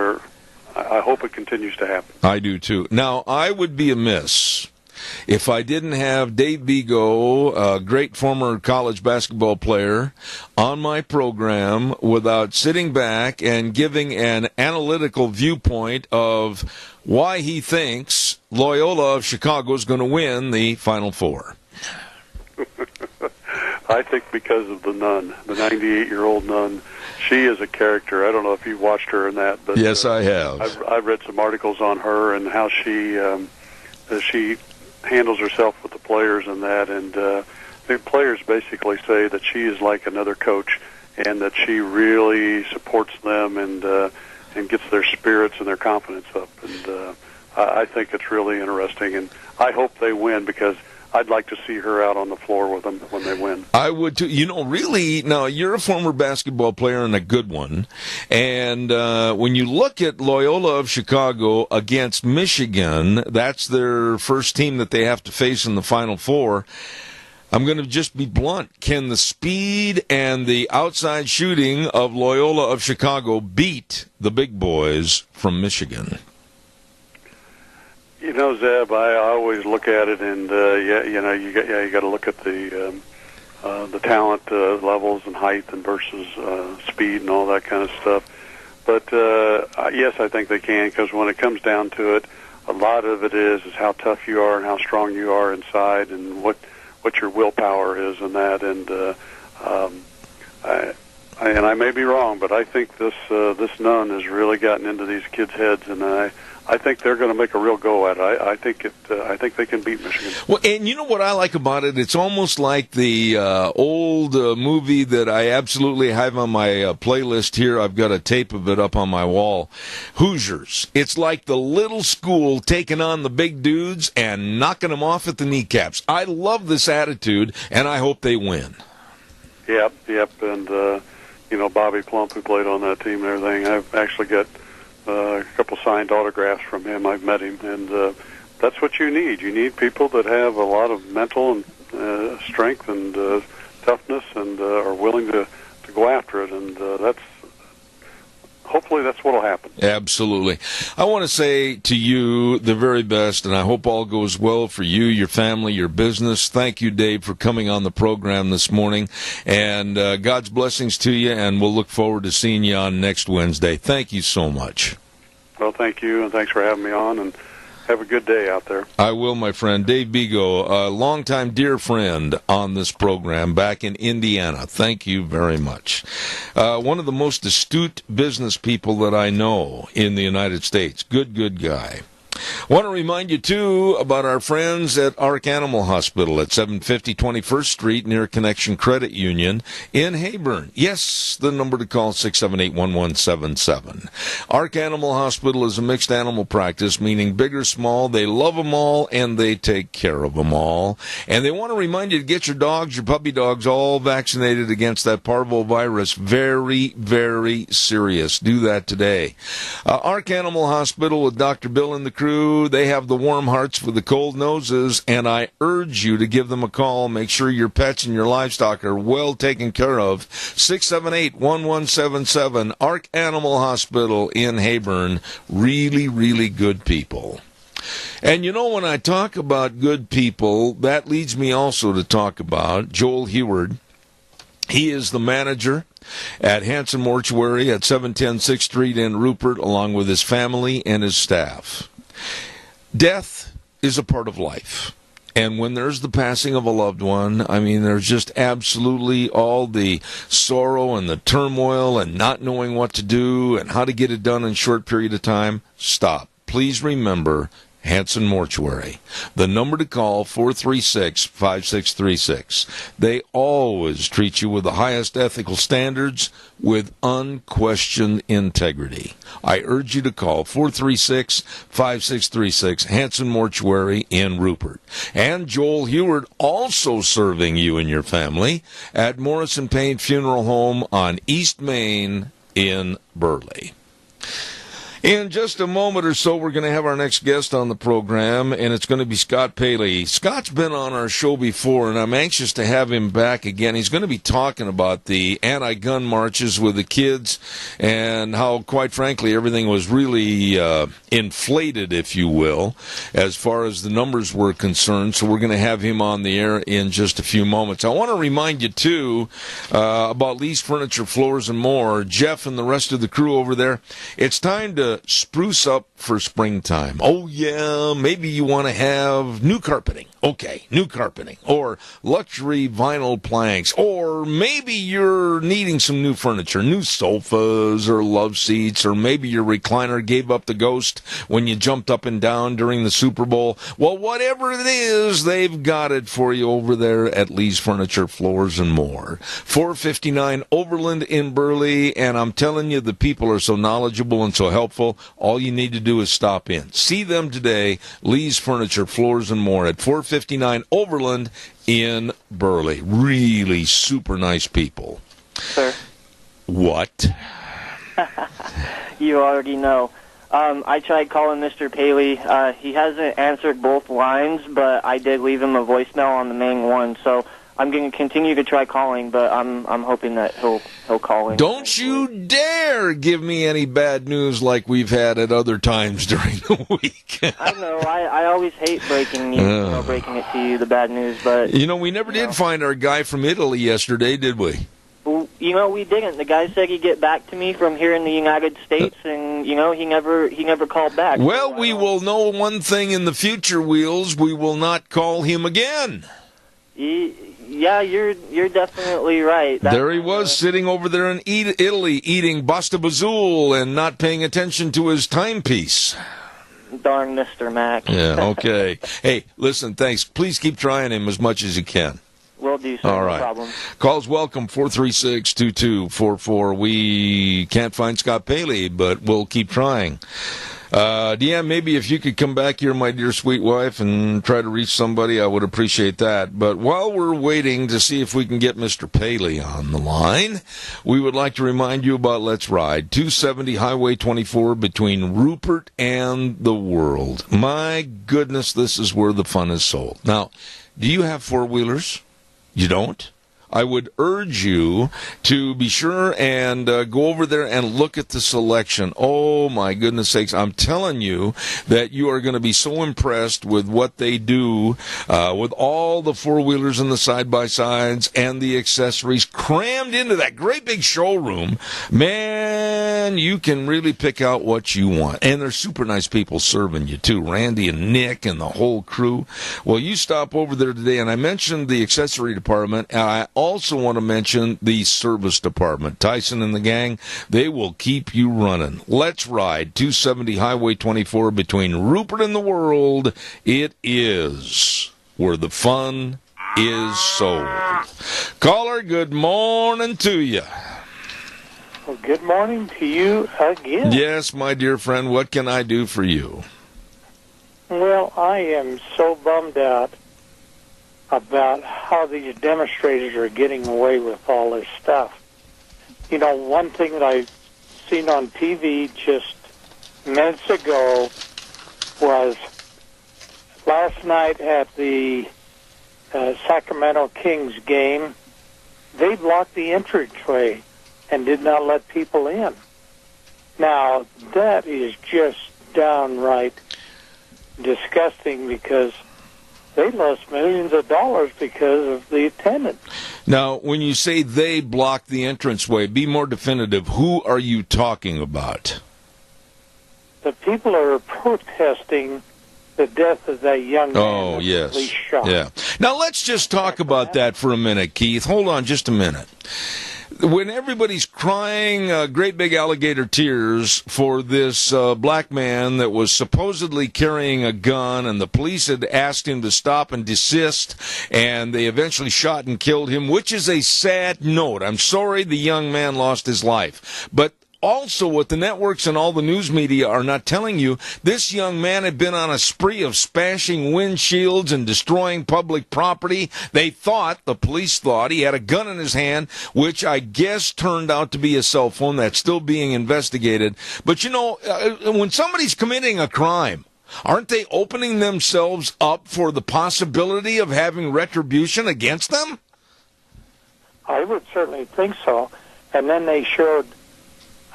I hope it continues to happen. I do too. Now, I would be amiss if I didn't have Dave Bego, a great former college basketball player, on my program without sitting back and giving an analytical viewpoint of why he thinks Loyola of Chicago is going to win the Final Four. I think because of the nun, the 98-year-old nun. She is a character. I don't know if you've watched her in that, but yes, I have. I've read some articles on her and how she handles herself with the players and that, and the players basically say that she is like another coach, and that she really supports them and gets their spirits and their confidence up. And I think it's really interesting, and I hope they win, because I'd like to see her out on the floor with them when they win. I would too. Really, now you're a former basketball player and a good one. And when you look at Loyola of Chicago against Michigan, that's their first team that they have to face in the Final Four. I'm going to just be blunt. Can the speed and the outside shooting of Loyola of Chicago beat the big boys from Michigan? Zeb, I always look at it, and you got to look at the the talent levels and height and versus speed and all that kind of stuff. But yes, I think they can, because when it comes down to it, a lot of it is how tough you are and how strong you are inside, and what your willpower is in that. And I may be wrong, but I think this nun has really gotten into these kids' heads, and I think they're going to make a real go at it. I think they can beat Michigan. Well, and you know what I like about it? It's almost like the old movie that I absolutely have on my playlist here. I've got a tape of it up on my wall. Hoosiers. It's like the little school taking on the big dudes and knocking them off at the kneecaps. I love this attitude, and I hope they win. Yep. And, Bobby Plump, who played on that team and everything, I've actually got a couple signed autographs from him. I've met him, and that's what you need. You need people that have a lot of mental and strength and toughness, and are willing to go after it. And hopefully that's what will happen. Absolutely. I want to say to you the very best, and I hope all goes well for you, your family, your business. Thank you, Dave, for coming on the program this morning, and God's blessings to you, and we'll look forward to seeing you on next Wednesday. Thank you so much. Well, thank you, and thanks for having me on, and have a good day out there. I will, my friend. Dave Bego, a longtime dear friend on this program back in Indiana. Thank you very much. One of the most astute business people that I know in the United States. Good guy. I want to remind you, too, about our friends at Ark Animal Hospital at 750 21st Street near Connection Credit Union in Heyburn. Yes, the number to call, 678-1177. Ark Animal Hospital is a mixed animal practice, meaning big or small. They love them all, and they take care of them all. And they want to remind you to get your dogs, your puppy dogs, all vaccinated against that parvovirus. Very, very serious. Do that today. Ark Animal Hospital with Dr. Bill and the crew. They have the warm hearts for the cold noses, and I urge you to give them a call. Make sure your pets and your livestock are well taken care of. 678-1177, Ark Animal Hospital in Heyburn. Really, really good people. And when I talk about good people, that leads me also to talk about Joel Heward. He is the manager at Hanson Mortuary at 710 6th Street in Rupert, along with his family and his staff. Death is a part of life. And when there's the passing of a loved one, there's just absolutely all the sorrow and the turmoil and not knowing what to do and how to get it done in a short period of time. Stop. Please remember Hanson Mortuary. The number to call, 436-5636. They always treat you with the highest ethical standards with unquestioned integrity. I urge you to call 436-5636, Hanson Mortuary in Rupert. And Joel Heward also serving you and your family at Morrison Payne Funeral Home on East Main in Burley. In just a moment or so, we're going to have our next guest on the program, and it's going to be Scott Paley. Scott's been on our show before, and I'm anxious to have him back again. He's going to be talking about the anti-gun marches with the kids and how, quite frankly, everything was really inflated, if you will, as far as the numbers were concerned. So we're going to have him on the air in just a few moments. I want to remind you, too, about Lee's Furniture, Floors, and More. Jeff and the rest of the crew over there, it's time to spruce up for springtime. Oh, yeah, maybe you want to have new carpeting. Okay, new carpeting. Or luxury vinyl planks. Or maybe you're needing some new furniture, new sofas or love seats. Or maybe your recliner gave up the ghost when you jumped up and down during the Super Bowl. Well, whatever it is, they've got it for you over there at Lee's Furniture, Floors, and More. 459 Overland in Burley, and I'm telling you, the people are so knowledgeable and so helpful. All you need to do is stop in. See them today, Lee's Furniture, Floors, and More at 459 Overland in Burley. Really super nice people. Sir. What? You already know. I tried calling Mr. Paley. He hasn't answered both lines, but I did leave him a voicemail on the main one. So I'm going to continue to try calling, but I'm hoping that he'll call in. Don't you dare give me any bad news like we've had at other times during the week. I know. I always hate breaking it to you, the bad news, but... we never did find our guy from Italy yesterday, did we? Well, we didn't. The guy said he'd get back to me from here in the United States, and, he never called back. Well, we will know one thing in the future, Wheels. We will not call him again. Yeah, you're definitely right. There he was, sitting over there in Italy, eating Basta Bazool and not paying attention to his timepiece. Darn Mr. Mac. Yeah, okay. Hey, listen, thanks. Please keep trying him as much as you can. Will do, sir. All right. No problem. Calls welcome, 436-2244. We can't find Scott Paley, but we'll keep trying. Deanne, maybe if you could come back here, my dear sweet wife, and try to reach somebody, I would appreciate that. But while we're waiting to see if we can get Mr. Paley on the line, we would like to remind you about Let's Ride, 270 Highway 24 between Rupert and the World. My goodness, this is where the fun is sold. Now, do you have four-wheelers? You don't? I would urge you to be sure and go over there and look at the selection. Oh, my goodness sakes. I'm telling you that you are going to be so impressed with what they do with all the four-wheelers and the side-by-sides and the accessories crammed into that great big showroom. Man, you can really pick out what you want. And they're super nice people serving you, too. Randy and Nick and the whole crew. Well, you stop over there today, and I mentioned the accessory department. I also want to mention the service department. Tyson and the gang, they will keep you running. Let's Ride, 270 Highway 24 between Rupert and the World. It is where the fun is sold. Caller, good morning to you. Well, good morning to you again. Yes, my dear friend, what can I do for you? Well, I am so bummed out about how these demonstrators are getting away with all this stuff. One thing that I've seen on TV just minutes ago was last night at the Sacramento Kings game, they blocked the entranceway and did not let people in. Now, that is just downright disgusting because they lost millions of dollars because of the attendance. Now, when you say they blocked the entranceway, be more definitive. Who are you talking about? The people are protesting the death of that young man. Oh, yes. Police shot. Yeah. Now, let's just talk about that for a minute, Keith. Hold on just a minute. When everybody's crying great big alligator tears for this black man that was supposedly carrying a gun, and the police had asked him to stop and desist, and they eventually shot and killed him, which is a sad note. I'm sorry the young man lost his life. But also, what the networks and all the news media are not telling you, this young man had been on a spree of smashing windshields and destroying public property. The police thought, he had a gun in his hand, which I guess turned out to be a cell phone. That's still being investigated. But, when somebody's committing a crime, aren't they opening themselves up for the possibility of having retribution against them? I would certainly think so. And then they showed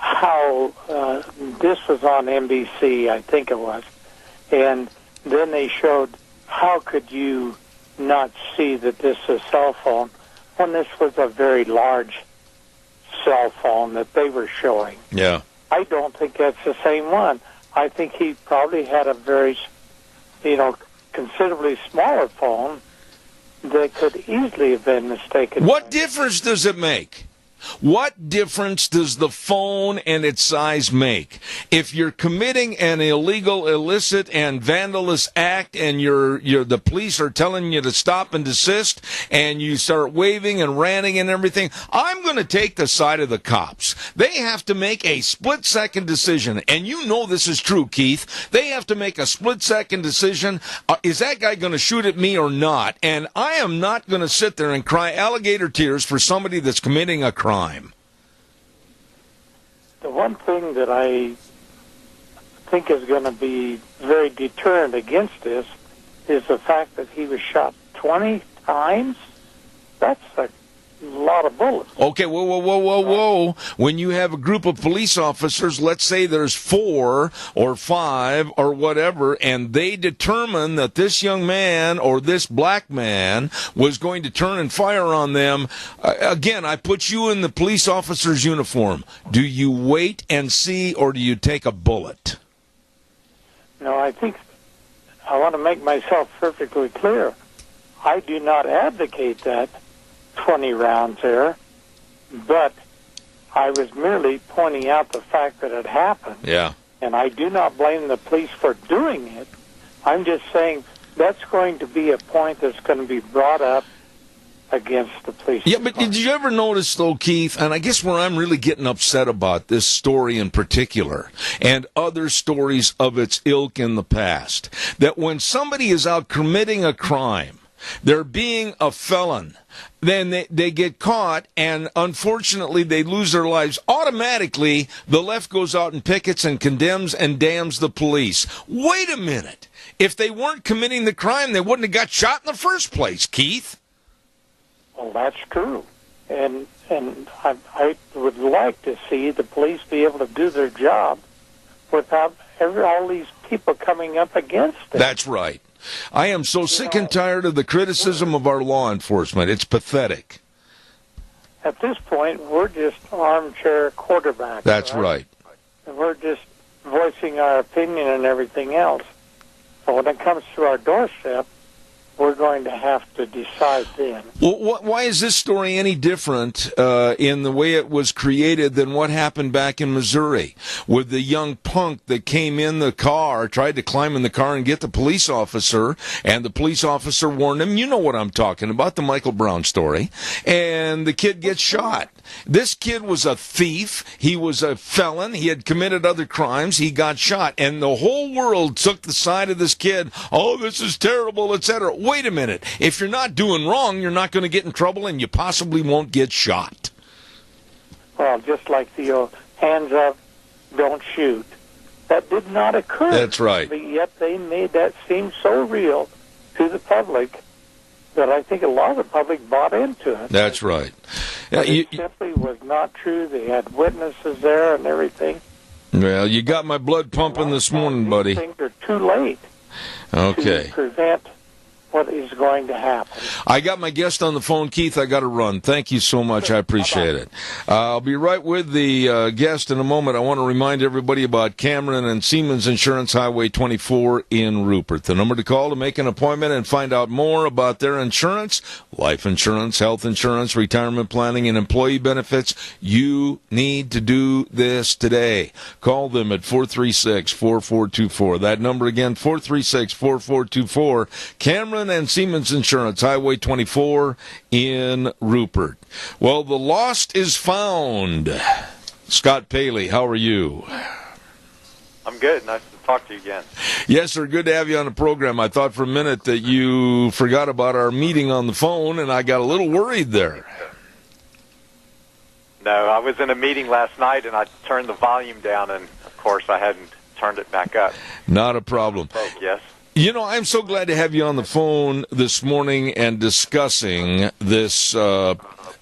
how this was on NBC, I think it was, and then they showed how could you not see that this is a cell phone when this was a very large cell phone that they were showing. Yeah. I don't think that's the same one. I think he probably had a very, considerably smaller phone that could easily have been mistaken. What difference does it make? What difference does the phone and its size make? If you're committing an illegal, illicit, and vandalous act, and the police are telling you to stop and desist, and you start waving and ranting and everything, I'm going to take the side of the cops. They have to make a split-second decision, and this is true, Keith. They have to make a split-second decision. Is that guy going to shoot at me or not? And I am not going to sit there and cry alligator tears for somebody that's committing a crime. The one thing that I think is going to be very deterrent against this is the fact that he was shot 20 times That's a lot of bullets. Okay, whoa. When you have a group of police officers, let's say there's 4 or 5 or whatever, and they determine that this young man or this black man was going to turn and fire on them, again, I put you in the police officer's uniform. Do you wait and see, or do you take a bullet? No, I think I want to make myself perfectly clear. I do not advocate that 20 rounds there, but I was merely pointing out the fact that it happened. Yeah. And I do not blame the police for doing it. I'm just saying that's going to be a point that's going to be brought up against the police. Yeah, but did you ever notice, though, Keith, and I guess where I'm really getting upset about this story in particular, and other stories of its ilk in the past, that when somebody is out committing a crime, they're being a felon, then they get caught, and unfortunately they lose their lives. Automatically, the left goes out and pickets and condemns and damns the police. Wait a minute. If they weren't committing the crime, they wouldn't have got shot in the first place, Keith. Well, that's true. And I would like to see the police be able to do their job without all these people coming up against it. That's right. I am so sick and tired of the criticism of our law enforcement. It's pathetic. At this point, we're just armchair quarterbacks. That's right. And we're just voicing our opinion and everything else. So when it comes to our doorstep, we're going to have to decide then. Well, why is this story any different in the way it was created than what happened back in Missouri with the young punk that came in the car, tried to climb in the car and get the police officer, and the police officer warned him? You know what I'm talking about, the Michael Brown story. And the kid gets shot. This kid was a thief. He was a felon. He had committed other crimes. He got shot. And the whole world took the side of this kid. Oh, this is terrible, etc. Wait a minute. If you're not doing wrong, you're not going to get in trouble, and you possibly won't get shot. Well, just like the hands up, don't shoot. That did not occur. That's right. But yet they made that seem so real to the public that I think a lot of the public bought into it. That's right. It simply was not true. They had witnesses there and everything. Well, you got my blood pumping this morning, buddy. Things are too late to prevent what is going to happen. I got my guest on the phone, Keith. I got to run. Thank you so much. I appreciate it. I'll be right with the guest in a moment. I want to remind everybody about Cameron and Siemens Insurance, Highway 24 in Rupert. The number to call to make an appointment and find out more about their insurance, life insurance, health insurance, retirement planning, and employee benefits. You need to do this today. Call them at 436-4424. That number again, 436-4424. Cameron and Siemens Insurance, Highway 24 in Rupert. Well, the lost is found. Scott Paley, how are you? I'm good. Nice to talk to you again. Yes, sir. Good to have you on the program. I thought for a minute that you forgot about our meeting on the phone, and I got a little worried there. No, I was in a meeting last night, and I turned the volume down, and, of course, I hadn't turned it back up. Not a problem. Yes. You know, I'm so glad to have you on the phone this morning and discussing this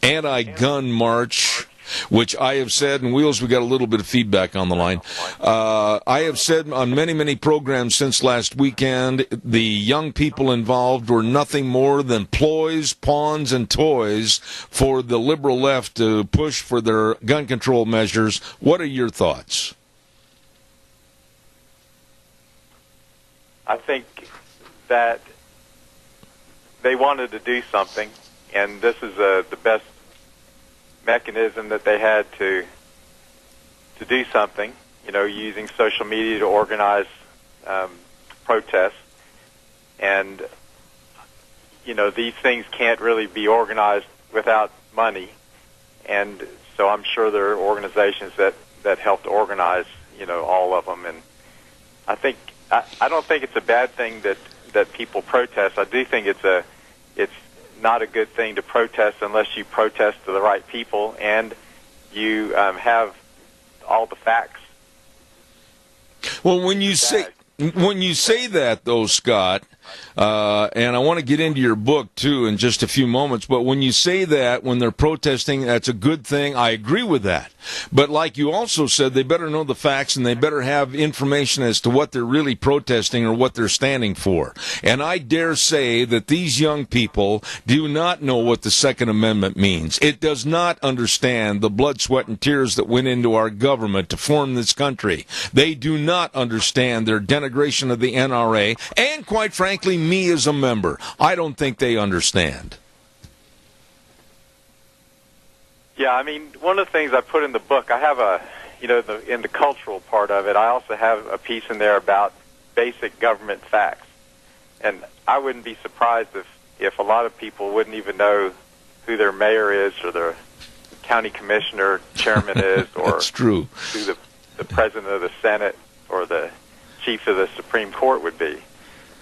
anti-gun march, which I have said, and Wheels, we got a little bit of feedback on the line. I have said on many, many programs since last weekend, the young people involved were nothing more than ploys, pawns, and toys for the liberal left to push for their gun control measures. What are your thoughts? I think that they wanted to do something, and this is the best mechanism that they had to do something, you know, using social media to organize protests. And, you know, these things can't really be organized without money. And so I'm sure there are organizations that helped organize, you know, all of them. And I think I don't think it's a bad thing that people protest. I do think it's not a good thing to protest unless you protest to the right people and you have all the facts. Well, when you say that, though, Scott, and I want to get into your book, too, in just a few moments. But when you say that, when they're protesting, that's a good thing. I agree with that. But like you also said, they better know the facts, and they better have information as to what they're really protesting or what they're standing for. And I dare say that these young people do not know what the Second Amendment means. It does not understand the blood, sweat, and tears that went into our government to form this country. They do not understand their denigration of the NRA, and quite frankly, me as a member. I don't think they understand. Yeah, I mean, one of the things I put in the book, I have in the cultural part of it, I also have a piece in there about basic government facts. And I wouldn't be surprised if a lot of people wouldn't even know who their mayor is or their county commissioner chairman is, or That's true. who the president of the Senate or the chief of the Supreme Court would be.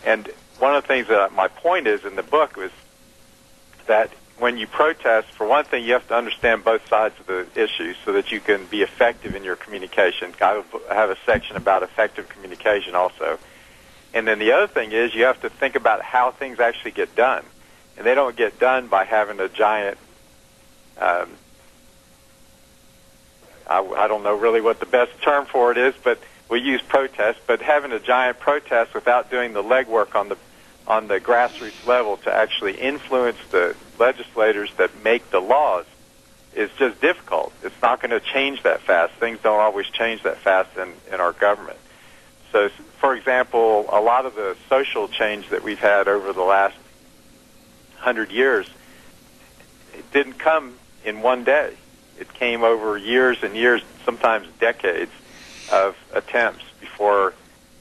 And one of the things that my point is in the book was that when you protest, for one thing, you have to understand both sides of the issue so that you can be effective in your communication. I have a section about effective communication also. And then the other thing is you have to think about how things actually get done. And they don't get done by having a giant, I don't know really what the best term for it is, but we use protest, but having a giant protest without doing the legwork on the grassroots level to actually influence the legislators that make the laws is just difficult. It's not going to change that fast. Things don't always change that fast in our government. So, for example, a lot of the social change that we've had over the last 100 years, it didn't come in one day. It came over years and years, sometimes decades, of attempts before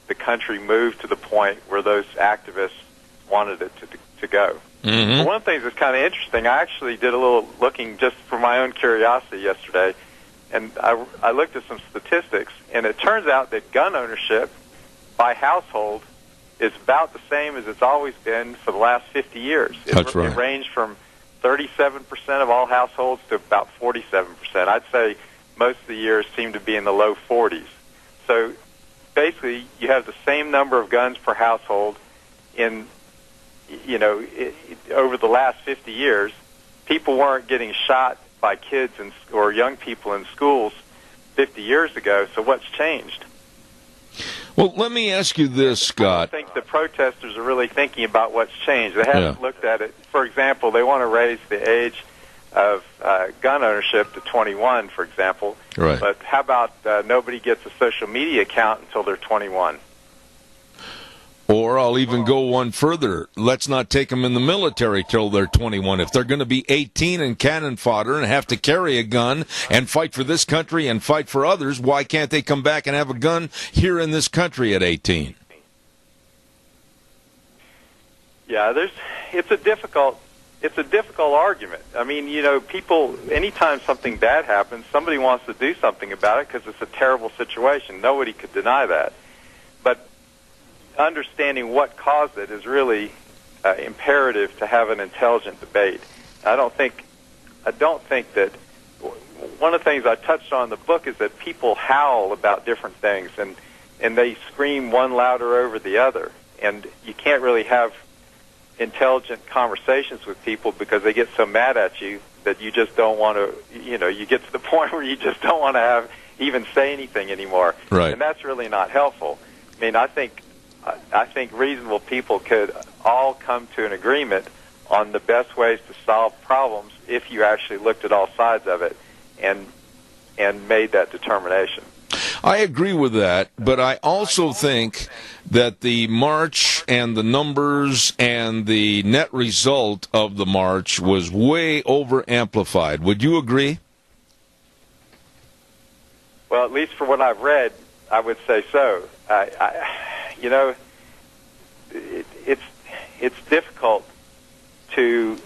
the country moved to the point where those activists wanted it to go. Mm-hmm. But one of the things that's kind of interesting, I actually did a little looking just for my own curiosity yesterday, and I looked at some statistics, and it turns out that gun ownership by household is about the same as it's always been for the last 50 years. That's right. It ranged from 37% of all households to about 47%. I'd say most of the years seem to be in the low 40s. So basically, you have the same number of guns per household in, over the last 50 years. People weren't getting shot by kids or young people in schools 50 years ago, so what's changed? Well, let me ask you this, Scott. I think the protesters are really thinking about what's changed. They haven't looked at it. For example, they want to raise the age of gun ownership to 21, for example. Right. But how about nobody gets a social media account until they're 21? Or I'll even go one further. Let's not take them in the military till they're 21. If they're going to be 18 and cannon fodder and have to carry a gun and fight for this country and fight for others, why can't they come back and have a gun here in this country at 18? Yeah, it's a difficult argument. I mean, people, anytime something bad happens, somebody wants to do something about it because it's a terrible situation. Nobody could deny that. But understanding what caused it is really imperative to have an intelligent debate. I don't think that one of the things I touched on in the book is that people howl about different things and they scream one louder over the other, and you can't really have intelligent conversations with people because they get so mad at you that you just don't want to, you get to the point where you just don't want to even say anything anymore. Right. And that's really not helpful. I mean, I think reasonable people could all come to an agreement on the best ways to solve problems if you actually looked at all sides of it and made that determination. I agree with that, but I also think that the march and the numbers and the net result of the march was way over-amplified. Would you agree? Well, at least for what I've read, I would say so. It's difficult to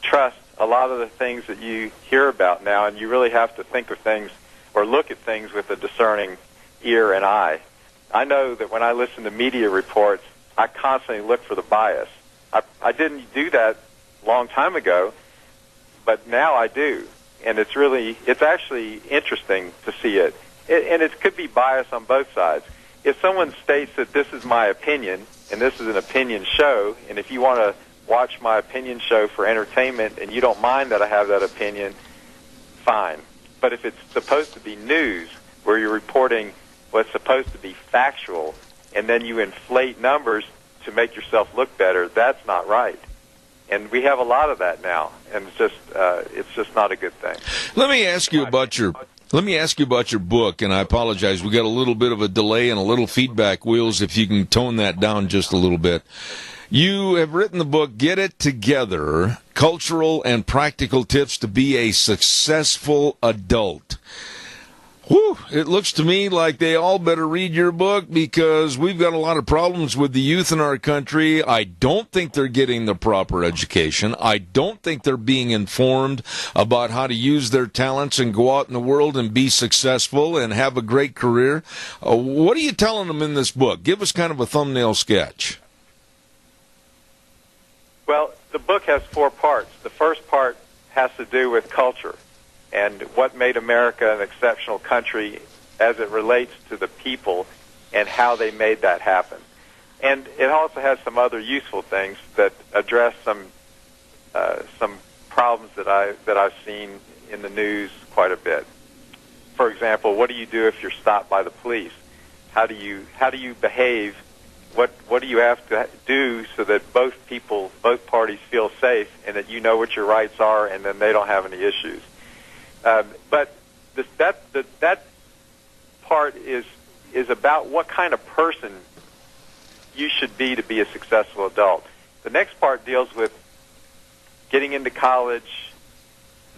trust a lot of the things that you hear about now, and you really have to think of things or look at things with a discerning ear and eye. I know that when I listen to media reports, I constantly look for the bias. I didn't do that a long time ago, but now I do, and it's actually interesting to see it. And it could be bias on both sides. if someone states that this is my opinion and this is an opinion show, and if you want to watch my opinion show for entertainment and you don't mind that I have that opinion, fine. But if it's supposed to be news where you're reporting what's supposed to be factual and then you inflate numbers to make yourself look better, that's not right. And we have a lot of that now, and it's just not a good thing. Let me ask you about your book, and I apologize. We got a little bit of a delay and a little feedback, Wheels, if you can tone that down just a little bit. You have written the book, Get It Together, Cultural and Practical Tips to Be a Successful Adult. Whew, it looks to me like they all better read your book because we've got a lot of problems with the youth in our country. I don't think they're getting the proper education. I don't think they're being informed about how to use their talents and go out in the world and be successful and have a great career. What are you telling them in this book? Give us kind of a thumbnail sketch. Well, the book has 4 parts. The first part has to do with culture and what made America an exceptional country as it relates to the people and how they made that happen. And it also has some other useful things that address some problems that I've seen in the news quite a bit. For example, what do you do if you're stopped by the police? How do you behave? What do you have to do so that both parties feel safe and that you know what your rights are and then they don't have any issues? But that part is about what kind of person you should be to be a successful adult. The next part deals with getting into college,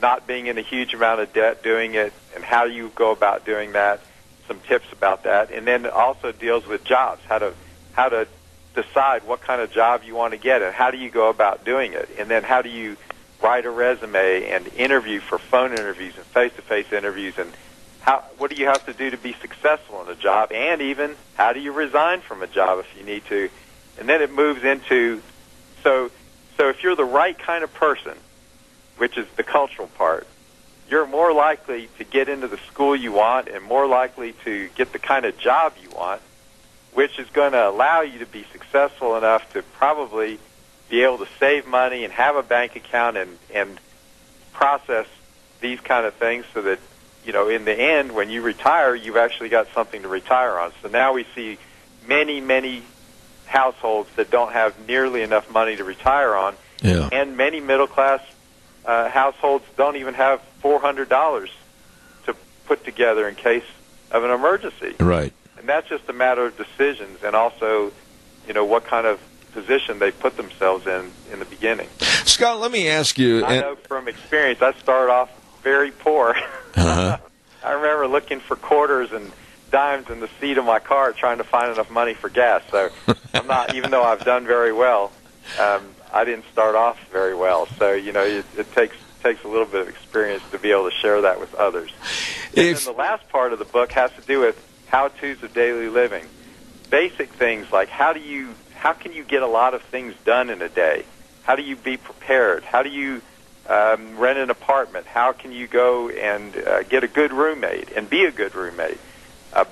not being in a huge amount of debt doing it, and how you go about doing that, some tips about that. And then it also deals with jobs, how to decide what kind of job you want to get and how do you go about doing it. And then how do you write a resume and interview for phone interviews and face-to-face interviews, and what do you have to do to be successful in a job, and even how do you resign from a job if you need to. And then it moves into, so if you're the right kind of person, which is the cultural part, you're more likely to get into the school you want and more likely to get the kind of job you want, which is going to allow you to be successful enough to probably be able to save money and have a bank account and process these kind of things so that, in the end, when you retire, you've actually got something to retire on. So now we see many, many households that don't have nearly enough money to retire on, and many middle-class households don't even have $400 to put together in case of an emergency. Right. And that's just a matter of decisions and also, what kind of position they put themselves in the beginning. Scott, let me ask you. I know from experience, I started off very poor. Uh-huh. I remember looking for quarters and dimes in the seat of my car trying to find enough money for gas. So I'm not, even though I've done very well, I didn't start off very well. So, it takes a little bit of experience to be able to share that with others. And then the last part of the book has to do with how-tos of daily living. Basic things like how can you get a lot of things done in a day? How do you be prepared? How do you rent an apartment? How can you go and get a good roommate and be a good roommate?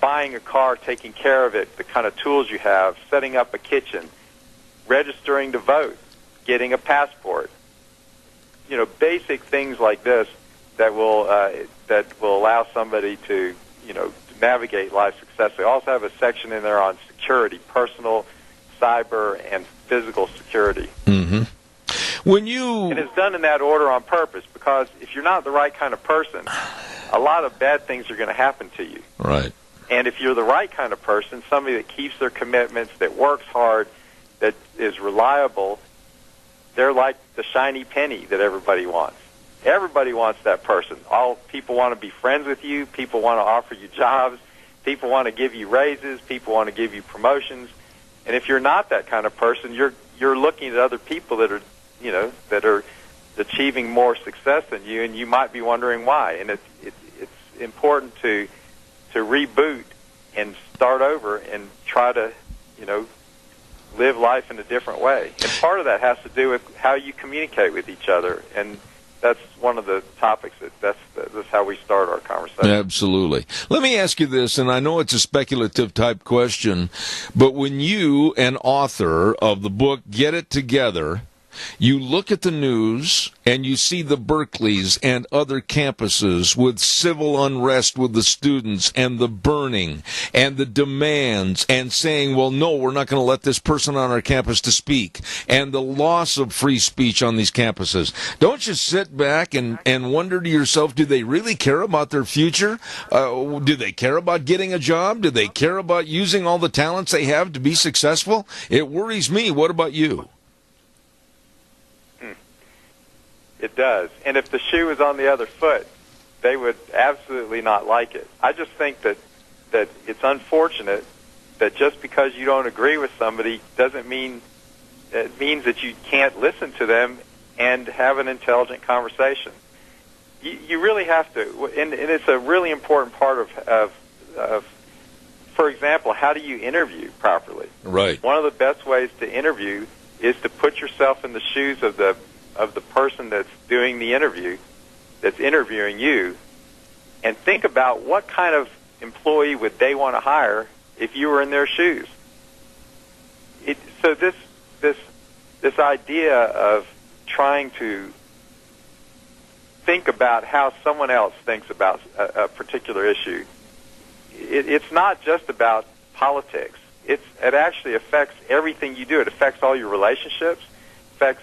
Buying a car, taking care of it, the kind of tools you have, setting up a kitchen, registering to vote, getting a passport. Basic things like this that will allow somebody to, to navigate life successfully. I also have a section in there on security, personal, cyber, and physical security. Mm-hmm. And it's done in that order on purpose, because if you're not the right kind of person, a lot of bad things are going to happen to you. Right. And if you're the right kind of person, somebody that keeps their commitments, that works hard, that is reliable, they're like the shiny penny that everybody wants. Everybody wants that person. All people want to be friends with you. People want to offer you jobs. People want to give you raises. People want to give you promotions. And if you're not that kind of person, you're looking at other people that are, that are achieving more success than you, and you might be wondering why. And it's important to reboot and start over and try to, live life in a different way. And part of that has to do with how you communicate with each other. And that's one of the topics that's how we start our conversation. Absolutely. Let me ask you this, and I know it's a speculative type question, but when you, an author of the book Get It Together, you look at the news and you see the Berkeleys and other campuses with civil unrest with the students and the burning and the demands and saying, well, no, we're not going to let this person on our campus to speak, and the loss of free speech on these campuses. Don't you sit back and wonder to yourself, do they really care about their future? Do they care about getting a job? Do they care about using all the talents they have to be successful? It worries me. What about you? It does. And if the shoe was on the other foot, they would absolutely not like it. I just think that it's unfortunate that just because you don't agree with somebody doesn't mean it means that you can't listen to them and have an intelligent conversation. You really have to, and it's a really important part of, for example, how do you interview properly? Right. One of the best ways to interview is to put yourself in the shoes of the person that's doing the interview, that's interviewing you, and think about what kind of employee would they want to hire if you were in their shoes. So this idea of trying to think about how someone else thinks about a particular issue, it's not just about politics. It actually affects everything you do. It affects all your relationships, affects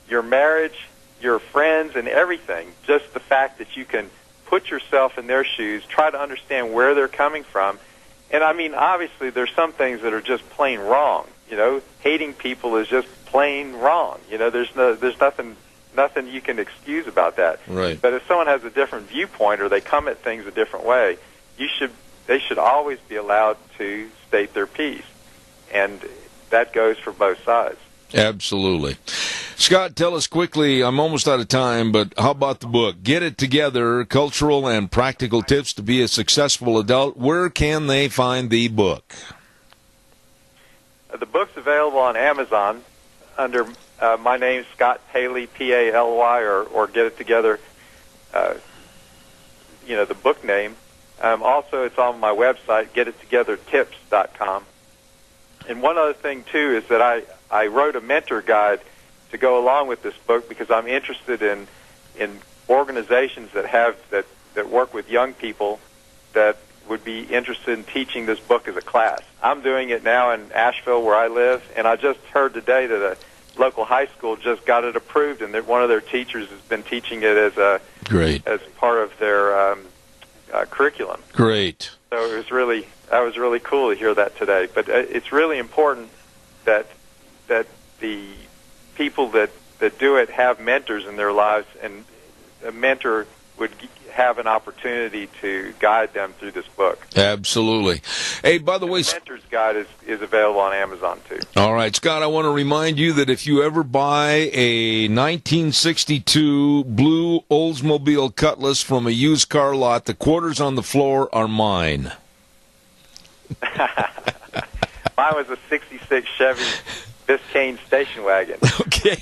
your marriage, your friends, and everything. Just the fact that you can put yourself in their shoes, try to understand where they're coming from. And I mean, obviously, there's some things that are just plain wrong. You know, hating people is just plain wrong. You know, there's nothing you can excuse about that. Right. But if someone has a different viewpoint or they come at things a different way, they should always be allowed to state their piece. And that goes for both sides. Absolutely. Scott, tell us quickly, I'm almost out of time, but how about the book? Get It Together, Cultural and Practical Tips to be a Successful Adult. Where can they find the book? The book's available on Amazon under my name, Scott Paley, P-A-L-Y, or Get It Together, the book name. Also, it's on my website, getittogethertips.com. And one other thing, too, is that I wrote a mentor guide to go along with this book because I'm interested in organizations that work with young people that would be interested in teaching this book as a class. I'm doing it now in Asheville where I live, and I just heard today that a local high school just got it approved, and that one of their teachers has been teaching it as part of their curriculum. Great. So that was really cool to hear that today. But it's really important that the people that do it have mentors in their lives, and a mentor would have an opportunity to guide them through this book. Absolutely. Hey, by the way, the mentor's guide is available on Amazon, too. All right, Scott, I want to remind you that if you ever buy a 1962 blue Oldsmobile Cutlass from a used car lot, the quarters on the floor are mine. Mine was a 66 Chevy Biscayne station wagon. Okay.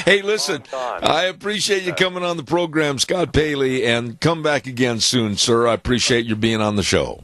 Hey, listen, I appreciate you coming on the program, Scott Paley, and come back again soon, sir. I appreciate you being on the show.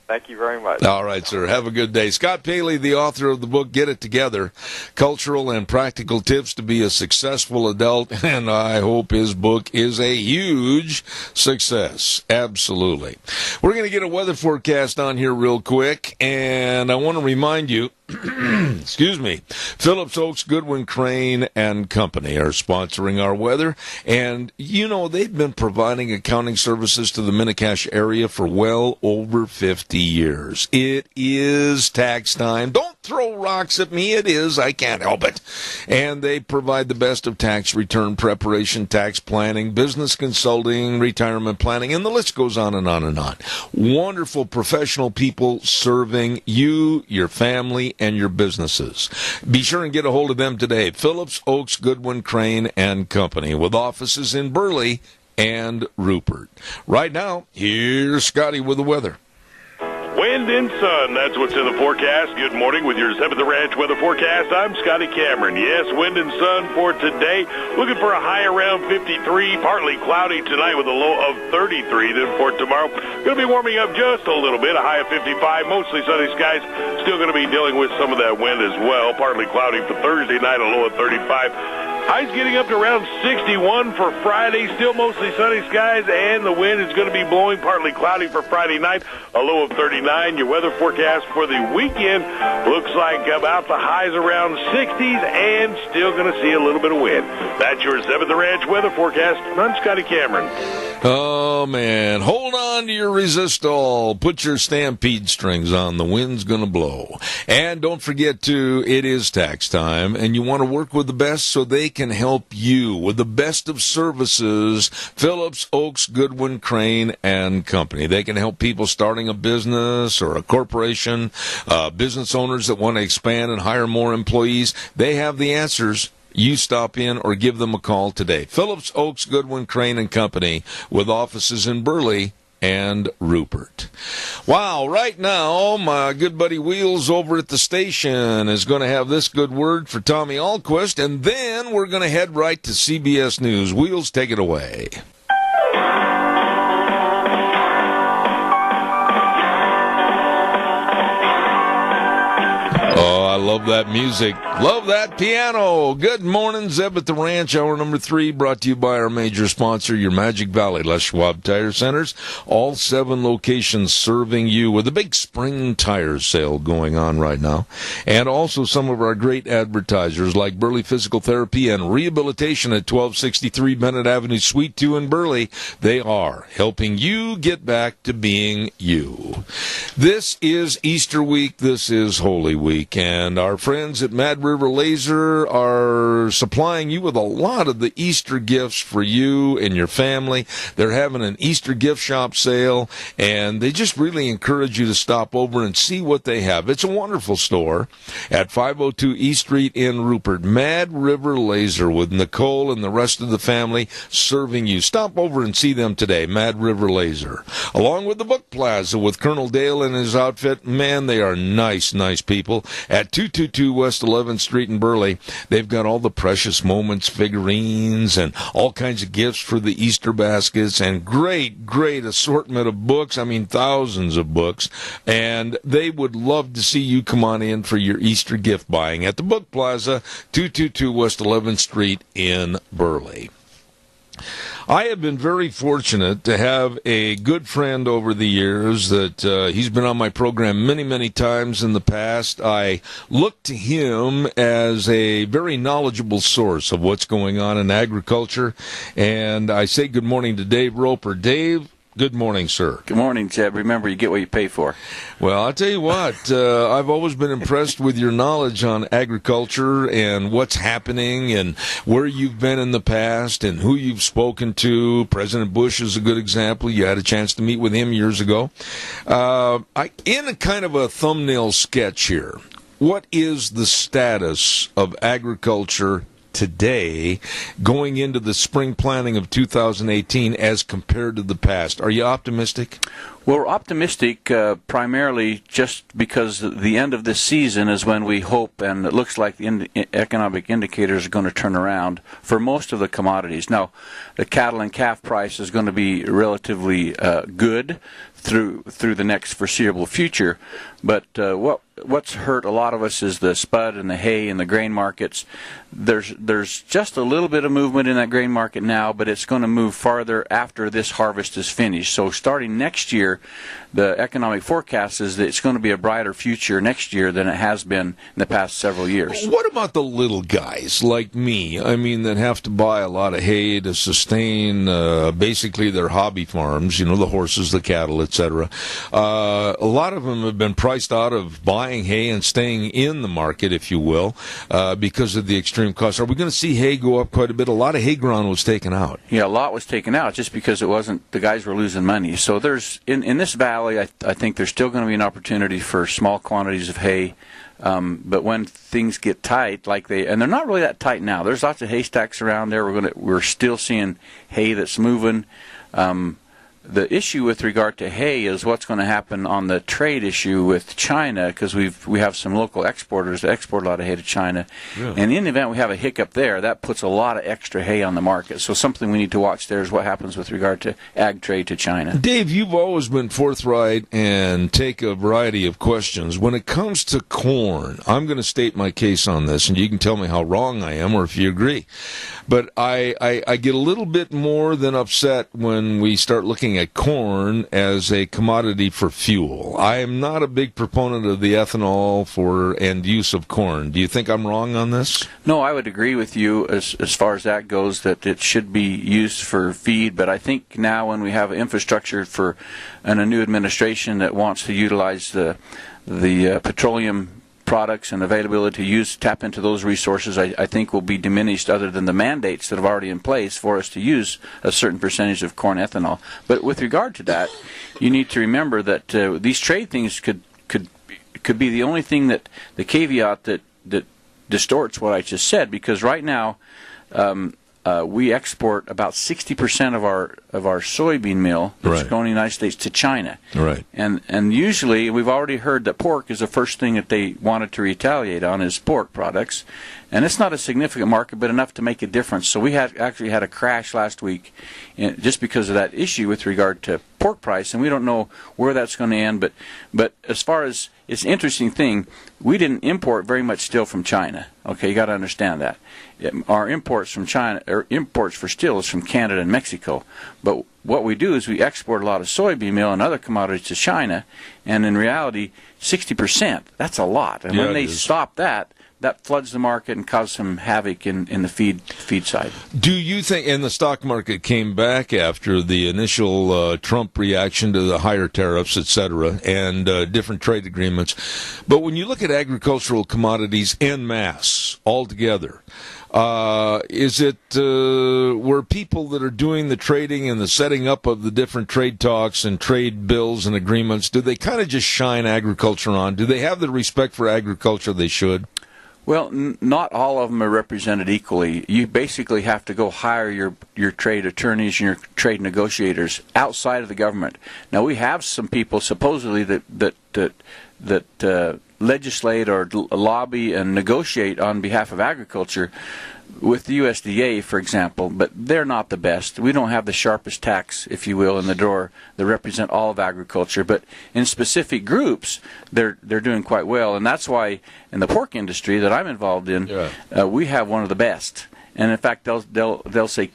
Thank you very much. All right, sir. Have a good day. Scott Paley, the author of the book Get It Together, Cultural and Practical Tips to be a Successful Adult, and I hope his book is a huge success. Absolutely. We're going to get a weather forecast on here real quick, and I want to remind you, excuse me, Phillips Oaks, Goodwin, Crane, and Company are sponsoring our weather. And, they've been providing accounting services to the Mini-Cash area for well over 50 years. It is tax time. Don't throw rocks at me. It is. I can't help it. And they provide the best of tax return preparation, tax planning, business consulting, retirement planning, and the list goes on and on and on. Wonderful professional people serving you, your family, and your businesses. Be sure and get a hold of them today. Phillips Oaks, Goodwin, Crane, and Company, with offices in Burley and Rupert. Right now, here's Scotty with the weather. wind and sun. That's what's in the forecast. Good morning with your Zeb at the Ranch weather forecast. I'm Scotty Cameron. Yes, wind and sun for today. Looking for a high around 53, partly cloudy tonight with a low of 33. Then for tomorrow, going to be warming up just a little bit, a high of 55. Mostly sunny skies. Still going to be dealing with some of that wind as well. Partly cloudy for Thursday night, a low of 35. Highs getting up to around 61 for Friday. Still mostly sunny skies, and the wind is going to be blowing, partly cloudy for Friday night, a low of 39. Your weather forecast for the weekend looks like about the highs around 60s, and still going to see a little bit of wind. That's your 7th Ranch weather forecast. I'm Scotty Cameron. Oh, man. Hold on to your resistol. Put your Stampede strings on. The wind's going to blow. And don't forget, too, it is tax time, and you want to work with the best so they can help you with the best of services. Phillips, Oaks, Goodwin, Crane, and Company. They can help people starting a business or a corporation, business owners that want to expand and hire more employees. They have the answers. You stop in or give them a call today. Phillips, Oaks, Goodwin, Crane, and Company with offices in Burley and Rupert. Wow, right now, my good buddy Wheels over at the station is going to have this good word for Tommy Ahlquist, and then we're going to head right to CBS News. Wheels, take it away. Oh, I love that music. Love that piano. Good morning, Zeb at the Ranch. Hour number 3 brought to you by our major sponsor, your Magic Valley Les Schwab Tire Centers. All 7 locations serving you with a big spring tire sale going on right now. And also some of our great advertisers like Burley Physical Therapy and Rehabilitation at 1263 Bennett Avenue, Suite 2 in Burley. They are helping you get back to being you. This is Easter week. This is Holy Week. And our friends at Mad River Laser are supplying you with a lot of the Easter gifts for you and your family. They're having an Easter gift shop sale, and they just really encourage you to stop over and see what they have. It's a wonderful store at 502 East Street in Rupert. Mad River Laser with Nicole and the rest of the family serving you. Stop over and see them today, Mad River Laser. Along with the Book Plaza with Colonel Dale and his outfit. Man, they are nice, nice people. At 222 West 11th Street in Burley, they've got all the Precious Moments figurines and all kinds of gifts for the Easter baskets and great, great assortment of books. I mean, thousands of books. And they would love to see you come on in for your Easter gift buying at the Book Plaza, 222 West 11th Street in Burley. I have been very fortunate to have a good friend over the years that he's been on my program many, many times in the past. I look to him as a very knowledgeable source of what's going on in agriculture. And I say good morning to Dave Roper. Dave, good morning, sir. Good morning, Jeb. Remember, you get what you pay for. Well, I'll tell you what, I've always been impressed with your knowledge on agriculture and what's happening and where you've been in the past and who you've spoken to. President Bush is a good example. You had a chance to meet with him years ago. In a kind of a thumbnail sketch here, what is the status of agriculture today going into the spring planting of 2018 as compared to the past? Are you optimistic? Well, we're optimistic primarily just because the end of this season is when we hope, and it looks like the economic indicators are going to turn around for most of the commodities. Now, the cattle and calf price is going to be relatively good through the next foreseeable future, but what's hurt a lot of us is the spud and the hay and the grain markets. There's just a little bit of movement in that grain market now, but it's going to move farther after this harvest is finished. So starting next year, the economic forecast is that it's going to be a brighter future next year than it has been in the past several years. What about the little guys like me, I mean, that have to buy a lot of hay to sustain basically their hobby farms, you know, the horses, the cattle, etc. A lot of them have been priced out of buying hay and staying in the market, if you will, because of the extreme cost. Are we going to see hay go up quite a bit? A lot of hay ground was taken out. Yeah, a lot was taken out just because it wasn't, the guys were losing money. So there's, in this valley, I think there's still going to be an opportunity for small quantities of hay. But when things get tight, and they're not really that tight now. There's lots of haystacks around there. We're still seeing hay that's moving. The issue with regard to hay is what's going to happen on the trade issue with China, because we have some local exporters that export a lot of hay to China. Really? And in the event we have a hiccup there, that puts a lot of extra hay on the market. So something we need to watch there is what happens with regard to ag trade to China. Dave, you've always been forthright and take a variety of questions. When it comes to corn, I'm going to state my case on this, and you can tell me how wrong I am or if you agree. But I get a little bit more than upset when we start looking at corn as a commodity for fuel. I am not a big proponent of the ethanol for and use of corn. Do you think I'm wrong on this? No, I would agree with you as far as that goes, that it should be used for feed. But I think now when we have infrastructure for and a new administration that wants to utilize the petroleum products and availability to tap into those resources, I think will be diminished, other than the mandates that are already in place for us to use a certain percentage of corn ethanol. But with regard to that, you need to remember that these trade things could be the only thing, that the caveat that distorts what I just said, because right now we export about 60% of our soybean meal that's grown in the United States to China. Right. And usually we've already heard that pork is the first thing that they wanted to retaliate on, is pork products. And it's not a significant market, but enough to make a difference. So we actually had a crash last week just because of that issue with regard to pork price, and we don't know where that's going to end. But as far as, it's an interesting thing, we didn't import very much steel from China. Okay, you got to understand that. Our imports from China, or imports for steel, is from Canada and Mexico. But what we do is we export a lot of soybean meal and other commodities to China, and in reality, 60%, that's a lot. And when they stop that floods the market and causes some havoc in the feed side. Do you think, and the stock market came back after the initial Trump reaction to the higher tariffs, et cetera, and different trade agreements, but when you look at agricultural commodities en masse, altogether, is it where people that are doing the trading and the setting up of the different trade talks and trade bills and agreements, do they kind of just shine agriculture on? Do they have the respect for agriculture they should? Well, not all of them are represented equally. You basically have to go hire your trade attorneys and your trade negotiators outside of the government. Now, we have some people supposedly that legislate or lobby and negotiate on behalf of agriculture with the USDA, for example, but they're not the best. We don't have the sharpest tacks, if you will, in the drawer that represent all of agriculture. But in specific groups, they're doing quite well, and that's why in the pork industry that I'm involved in, we have one of the best. And in fact, they'll say,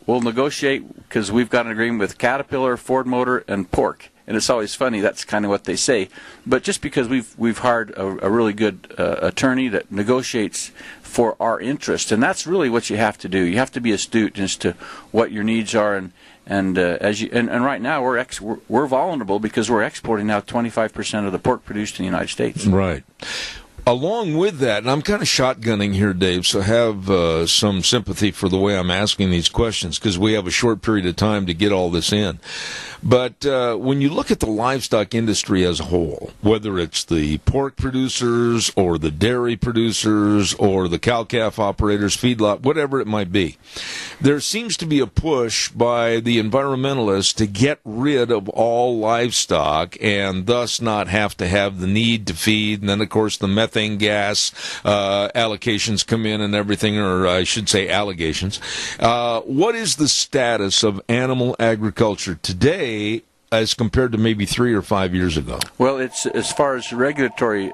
we'll negotiate because we've got an agreement with Caterpillar, Ford Motor, and pork. And it's always funny, that's kind of what they say. But just because we've hired a really good attorney that negotiates for our interest, and that's really what you have to do. You have to be astute as to what your needs are, and right now we're vulnerable because we're exporting now 25% of the pork produced in the United States. Right. Along with that, and I'm kind of shotgunning here, Dave, so have some sympathy for the way I'm asking these questions, because we have a short period of time to get all this in. But when you look at the livestock industry as a whole, whether it's the pork producers or the dairy producers or the cow-calf operators, feedlot, whatever it might be, there seems to be a push by the environmentalists to get rid of all livestock and thus not have to have the need to feed. And then, of course, the methane gas allocations come in and everything, or I should say allegations. What is the status of animal agriculture today as compared to maybe 3 or 5 years ago? Well, it's, as far as the regulatory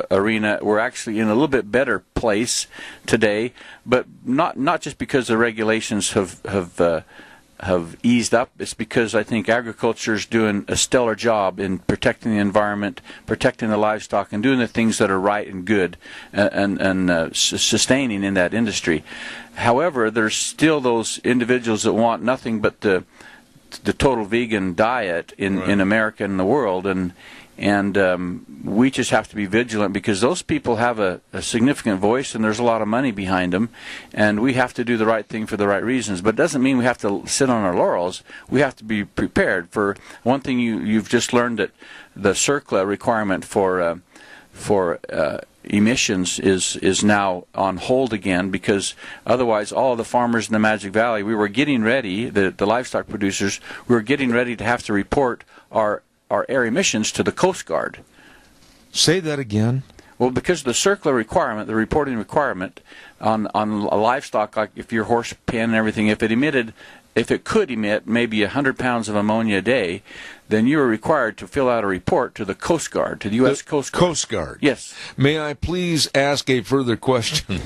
arena, we're actually in a little bit better place today, but not just because the regulations have eased up. It's because I think agriculture is doing a stellar job in protecting the environment, protecting the livestock, and doing the things that are right and good, and sustaining in that industry. However, there's still those individuals that want nothing but the total vegan diet in America and the world, and we just have to be vigilant, because those people have a significant voice and there's a lot of money behind them, and we have to do the right thing for the right reasons. But it doesn't mean we have to sit on our laurels. We have to be prepared. For one thing, you've just learned that the CERCLA requirement for emissions is now on hold again, because otherwise all of the farmers in the Magic Valley, we were getting ready, the livestock producers, we were getting ready to have to report our air emissions to the Coast Guard. Say that again. Well, because of the circular requirement, the reporting requirement on a livestock, like if your horse pen and everything, if it could emit maybe 100 pounds of ammonia a day, then you are required to fill out a report to the Coast Guard, to the U.S. Coast Guard. Coast Guard. Yes. May I please ask a further question?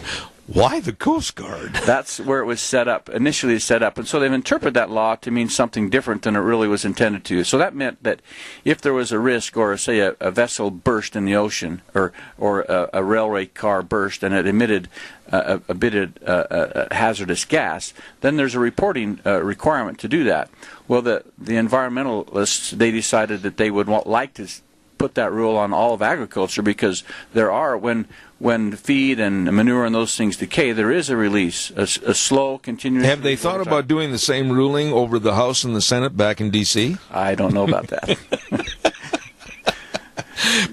Why the Coast Guard? That's where it was set up, initially set up. And so they've interpreted that law to mean something different than it really was intended to. So that meant that if there was a risk, or say a vessel burst in the ocean, or a railway car burst and it emitted a hazardous gas, then there's a reporting requirement to do that. Well, the environmentalists, they decided that they would like to put that rule on all of agriculture, because there are, when feed and manure and those things decay, there is a release, a slow, continuous. Have they thought about doing the same ruling over the House and the Senate back in D.C.? I don't know about that.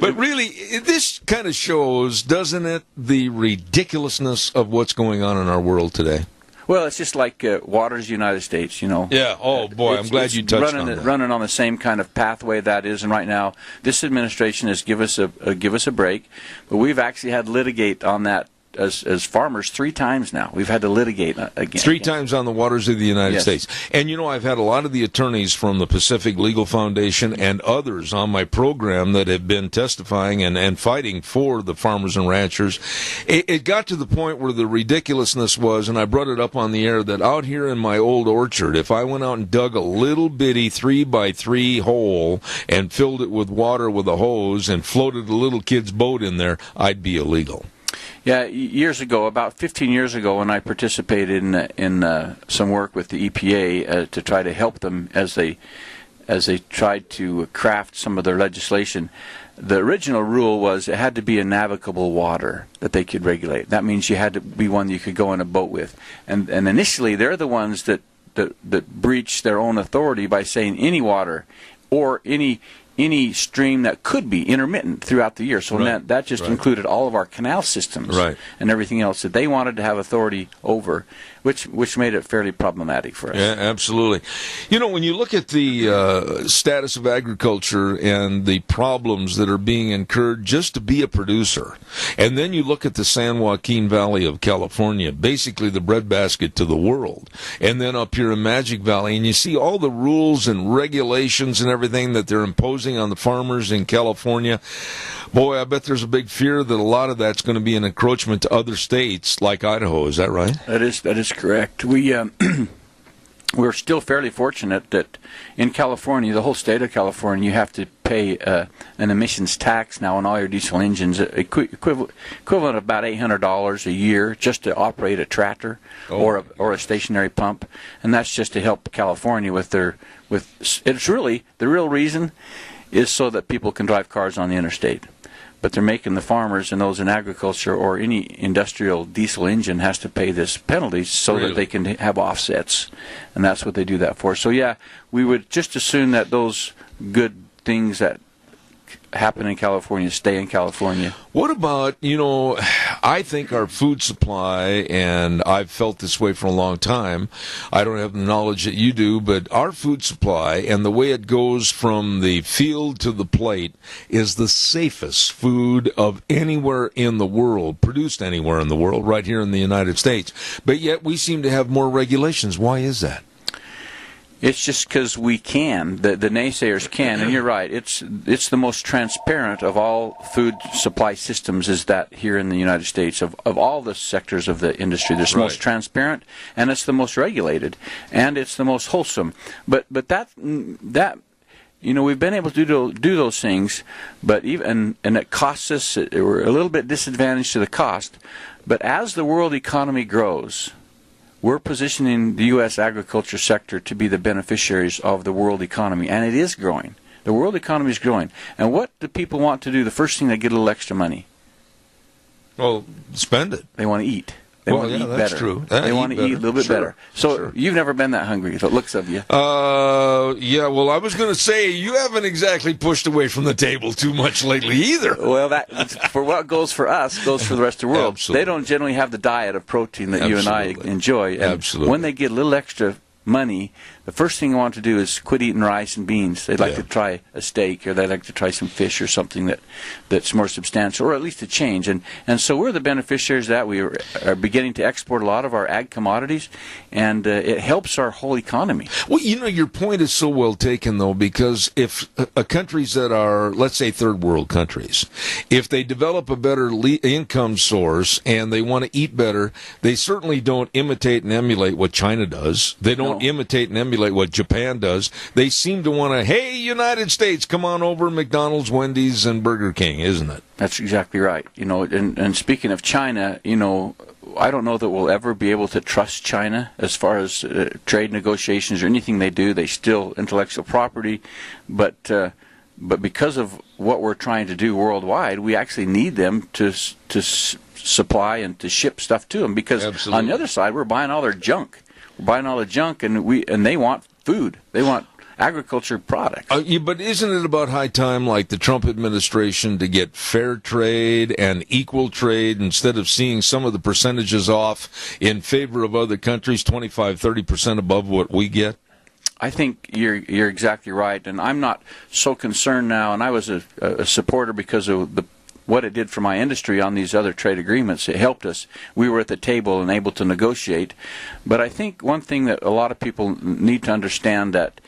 But really, this kind of shows, doesn't it, the ridiculousness of what's going on in our world today? Well, it's just like Waters United States, you know. Yeah. Oh boy, I'm glad you touched on that. Running on the same kind of pathway that is, and right now, this administration has give us a break, but we've actually had to litigate on that as farmers 3 times now. We've had to litigate again. 3 times on the waters of the United States. And you know, I've had a lot of the attorneys from the Pacific Legal Foundation and others on my program that have been testifying and fighting for the farmers and ranchers. It got to the point where the ridiculousness was, and I brought it up on the air, that out here in my old orchard, if I went out and dug a little bitty 3x3 hole and filled it with water with a hose and floated a little kid's boat in there, I'd be illegal. Yeah, years ago, about 15 years ago, when I participated in some work with the EPA to try to help them as they tried to craft some of their legislation, the original rule was it had to be a navigable water that they could regulate. That means you had to be one you could go in a boat with. And initially, they're the ones that breach their own authority by saying any water or any stream that could be intermittent throughout the year. So that just included all of our canal systems and everything else that they wanted to have authority over, which made it fairly problematic for us. Yeah, absolutely. You know, when you look at the status of agriculture and the problems that are being incurred just to be a producer, and then you look at the San Joaquin Valley of California, basically the breadbasket to the world, and then up here in Magic Valley, and you see all the rules and regulations and everything that they're imposing on the farmers in California, boy, I bet there's a big fear that a lot of that's going to be an encroachment to other states like Idaho. Is that right? That is correct. We're still fairly fortunate that in California, the whole state of California, you have to pay an emissions tax now on all your diesel engines, equivalent of about $800 a year just to operate a tractor or a stationary pump, and that's just to help California with it's really the real reason is so that people can drive cars on the interstate. But they're making the farmers and those in agriculture or any industrial diesel engine has to pay this penalty so that they can have offsets. And that's what they do that for. So, yeah, we would just assume that those good things that happen in California stay in California. What about, I think our food supply, and I've felt this way for a long time, I don't have the knowledge that you do, but our food supply and the way it goes from the field to the plate is the safest food of anywhere in the world, produced anywhere in the world, right here in the United States. But yet we seem to have more regulations. Why is that? It's just because we can. The naysayers can, and you're right. It's the most transparent of all food supply systems. Is that here in the United States of all the sectors of the industry, it's the most transparent, and it's the most regulated, and it's the most wholesome. But that we've been able to do those things, but and it costs us. We're a little bit disadvantaged to the cost. But as the world economy grows, we're positioning the U.S. agriculture sector to be the beneficiaries of the world economy, and it is growing. The world economy is growing. And what do people want to do? The first thing, they get a little extra money. Well, spend it. They want to eat. They Well, want to yeah, eat that's better. true. They Eat want to eat a better. little bit Sure. better. So Sure. you've never been that hungry, the looks of you. Yeah, well, I was going to say, you haven't exactly pushed away from the table too much lately either. Well, that for what goes for us goes for the rest of the world. Absolutely. They don't generally have the diet of protein that you and I Absolutely. enjoy. And Absolutely. when they get a little extra money, the first thing they want to do is quit eating rice and beans. They'd like Yeah. to try a steak, or they'd like to try some fish or something that's more substantial, or at least a change. And so we're the beneficiaries of that. We are beginning to export a lot of our ag commodities, and it helps our whole economy. Well, your point is so well taken, though, because if countries that are, let's say, third world countries, if they develop a better income source and they want to eat better, they certainly don't imitate and emulate what China does. They don't imitate and emulate what Japan does. They seem to want to, hey, United States, come on over, McDonald's, Wendy's, and Burger King, isn't it? That's exactly right. And speaking of China, I don't know that we'll ever be able to trust China as far as trade negotiations or anything they do. They steal intellectual property, but because of what we're trying to do worldwide, we actually need them to supply and to ship stuff to them. Because Absolutely. on the other side, we're buying all their junk. We're buying all the junk, and they want food. They want agriculture products. But isn't it about high time, like the Trump administration, to get fair trade and equal trade instead of seeing some of the percentages off in favor of other countries, 25, 30% above what we get? I think you're exactly right, and I'm not so concerned now. And I was a supporter because of what it did for my industry on these other trade agreements. It helped us. We were at the table and able to negotiate. But I think one thing that a lot of people need to understand that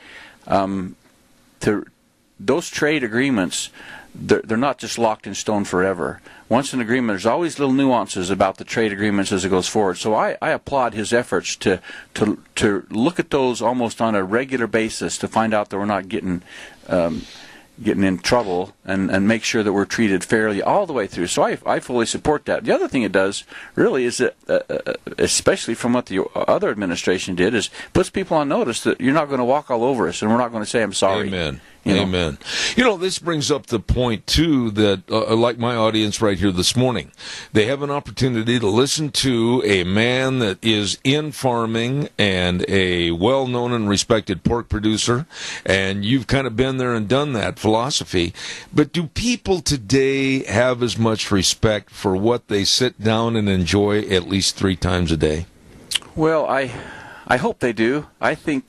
those trade agreements, they're not just locked in stone forever. Once an agreement, there's always little nuances about the trade agreements as it goes forward. So I applaud his efforts to look at those almost on a regular basis to find out that we're not getting in trouble and make sure that we're treated fairly all the way through. So I fully support that. The other thing it does really is that, especially from what the other administration did, is puts people on notice that you're not going to walk all over us and we're not going to say I'm sorry. Amen. Amen. This brings up the point, too, that, like my audience right here this morning, they have an opportunity to listen to a man that is in farming and a well-known and respected pork producer, and you've kind of been there and done that philosophy. But do people today have as much respect for what they sit down and enjoy at least 3 times a day? Well, I hope they do. I think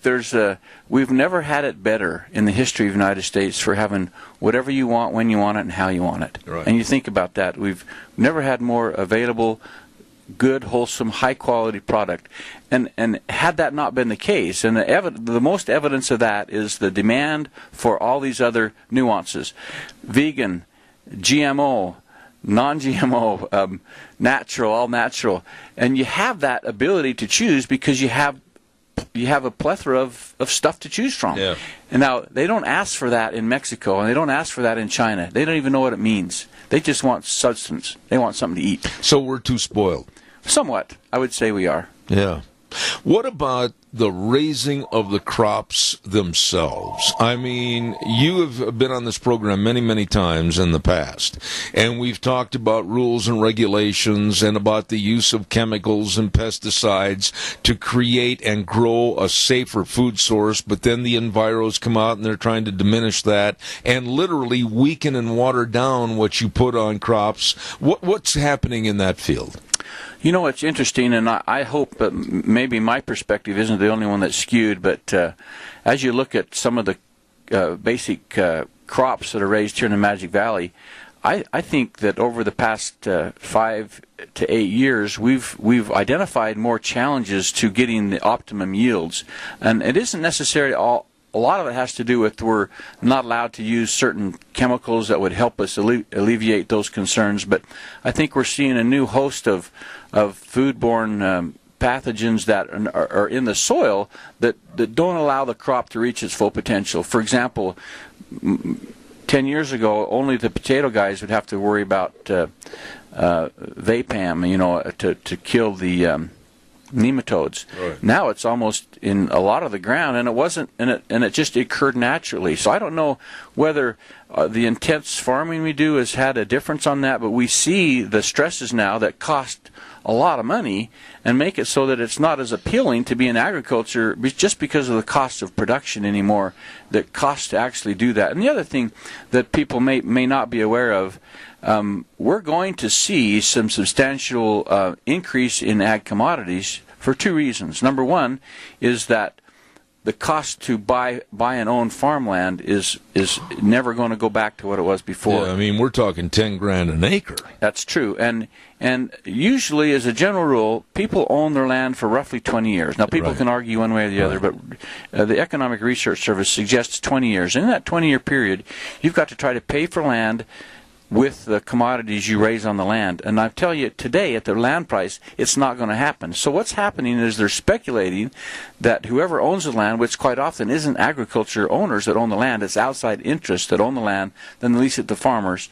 we've never had it better in the history of the United States for having whatever you want, when you want it, and how you want it. Right. And you think about that. We've never had more available, good, wholesome, high-quality product. And had that not been the case, and the most evidence of that is the demand for all these other nuances. Vegan, GMO, non-GMO, natural, all natural. And you have that ability to choose because you have a plethora of stuff to choose from. Yeah. And now, they don't ask for that in Mexico, and they don't ask for that in China. They don't even know what it means. They just want substance. They want something to eat. So we're too spoiled. Somewhat. I would say we are. Yeah. What about the raising of the crops themselves? I mean, you have been on this program many, many times in the past, and we've talked about rules and regulations and about the use of chemicals and pesticides to create and grow a safer food source, but then the enviros come out and they're trying to diminish that and literally weaken and water down what you put on crops. What's happening in that field? It's interesting, and I hope that maybe my perspective isn't the only one that's skewed, but as you look at some of the basic crops that are raised here in the Magic Valley, I think that over the past 5 to 8 years, we've identified more challenges to getting the optimum yields, and it isn't necessarily a lot of it has to do with we're not allowed to use certain chemicals that would help us alleviate those concerns. But I think we're seeing a new host of foodborne pathogens that are in the soil that don't allow the crop to reach its full potential. For example, 10 years ago, only the potato guys would have to worry about Vapam, to kill the nematodes. Right. Now it's almost in a lot of the ground, and it wasn't, and it just occurred naturally. So I don't know whether the intense farming we do has had a difference on that, but we see the stresses now that cost a lot of money and make it so that it's not as appealing to be in agriculture just because of the cost of production anymore, the cost to actually do that. And the other thing that people may not be aware of, we're going to see some substantial increase in ag commodities for two reasons. Number one is that the cost to buy and own farmland is never going to go back to what it was before. Yeah, I mean, we're talking $10,000 an acre. That's true, and usually, as a general rule, people own their land for roughly 20 years. Now, people can argue one way or the other, but the Economic Research Service suggests 20 years. In that 20-year period, you've got to try to pay for land with the commodities you raise on the land. And I tell you, today, at the land price, it's not going to happen. So what's happening is they're speculating that whoever owns the land, which quite often isn't agriculture owners that own the land, it's outside interests that own the land, then lease it to farmers,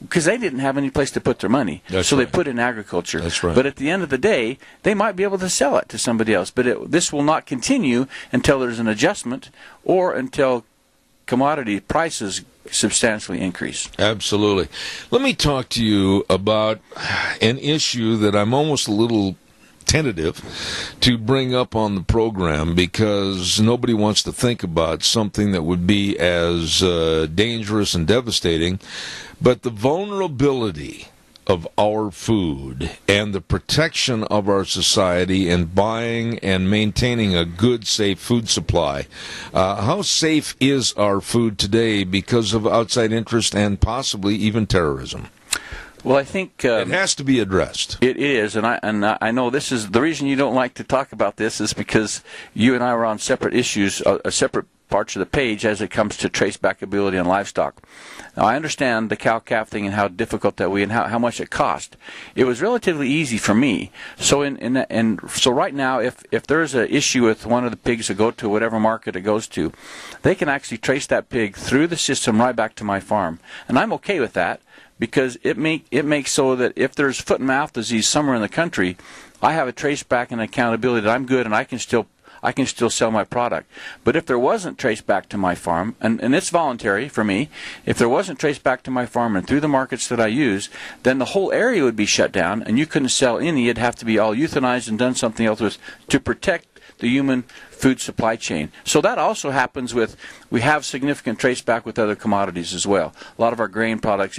because they didn't have any place to put their money. So they put it in agriculture. That's right. But at the end of the day, they might be able to sell it to somebody else. But this will not continue until there's an adjustment or until commodity prices substantially increase. Absolutely. Let me talk to you about an issue that I'm almost a little tentative to bring up on the program, because nobody wants to think about something that would be as dangerous and devastating, but the vulnerability of our food and the protection of our society in buying and maintaining a good, safe food supply. How safe is our food today because of outside interest and possibly even terrorism? Well, I think it has to be addressed. It is, and I know this is the reason you don't like to talk about this is because you and I were on separate issues, separate parts of the page as it comes to tracebackability on livestock. Now, I understand the cow-calf thing and how difficult that and how much it cost. It was relatively easy for me. So so right now, if there's an issue with one of the pigs that go to whatever market it goes to, they can actually trace that pig through the system right back to my farm, and I'm okay with that because it makes so that if there's foot and mouth disease somewhere in the country, I have a trace back and accountability that I'm good and I can still sell my product. But if there wasn't traced back to my farm, and it's voluntary for me, if there wasn't traced back to my farm and through the markets that I use, then the whole area would be shut down and you couldn't sell any. It'd have to be all euthanized and done something else with to protect the human food supply chain. So that also happens we have significant trace back with other commodities as well. A lot of our grain products,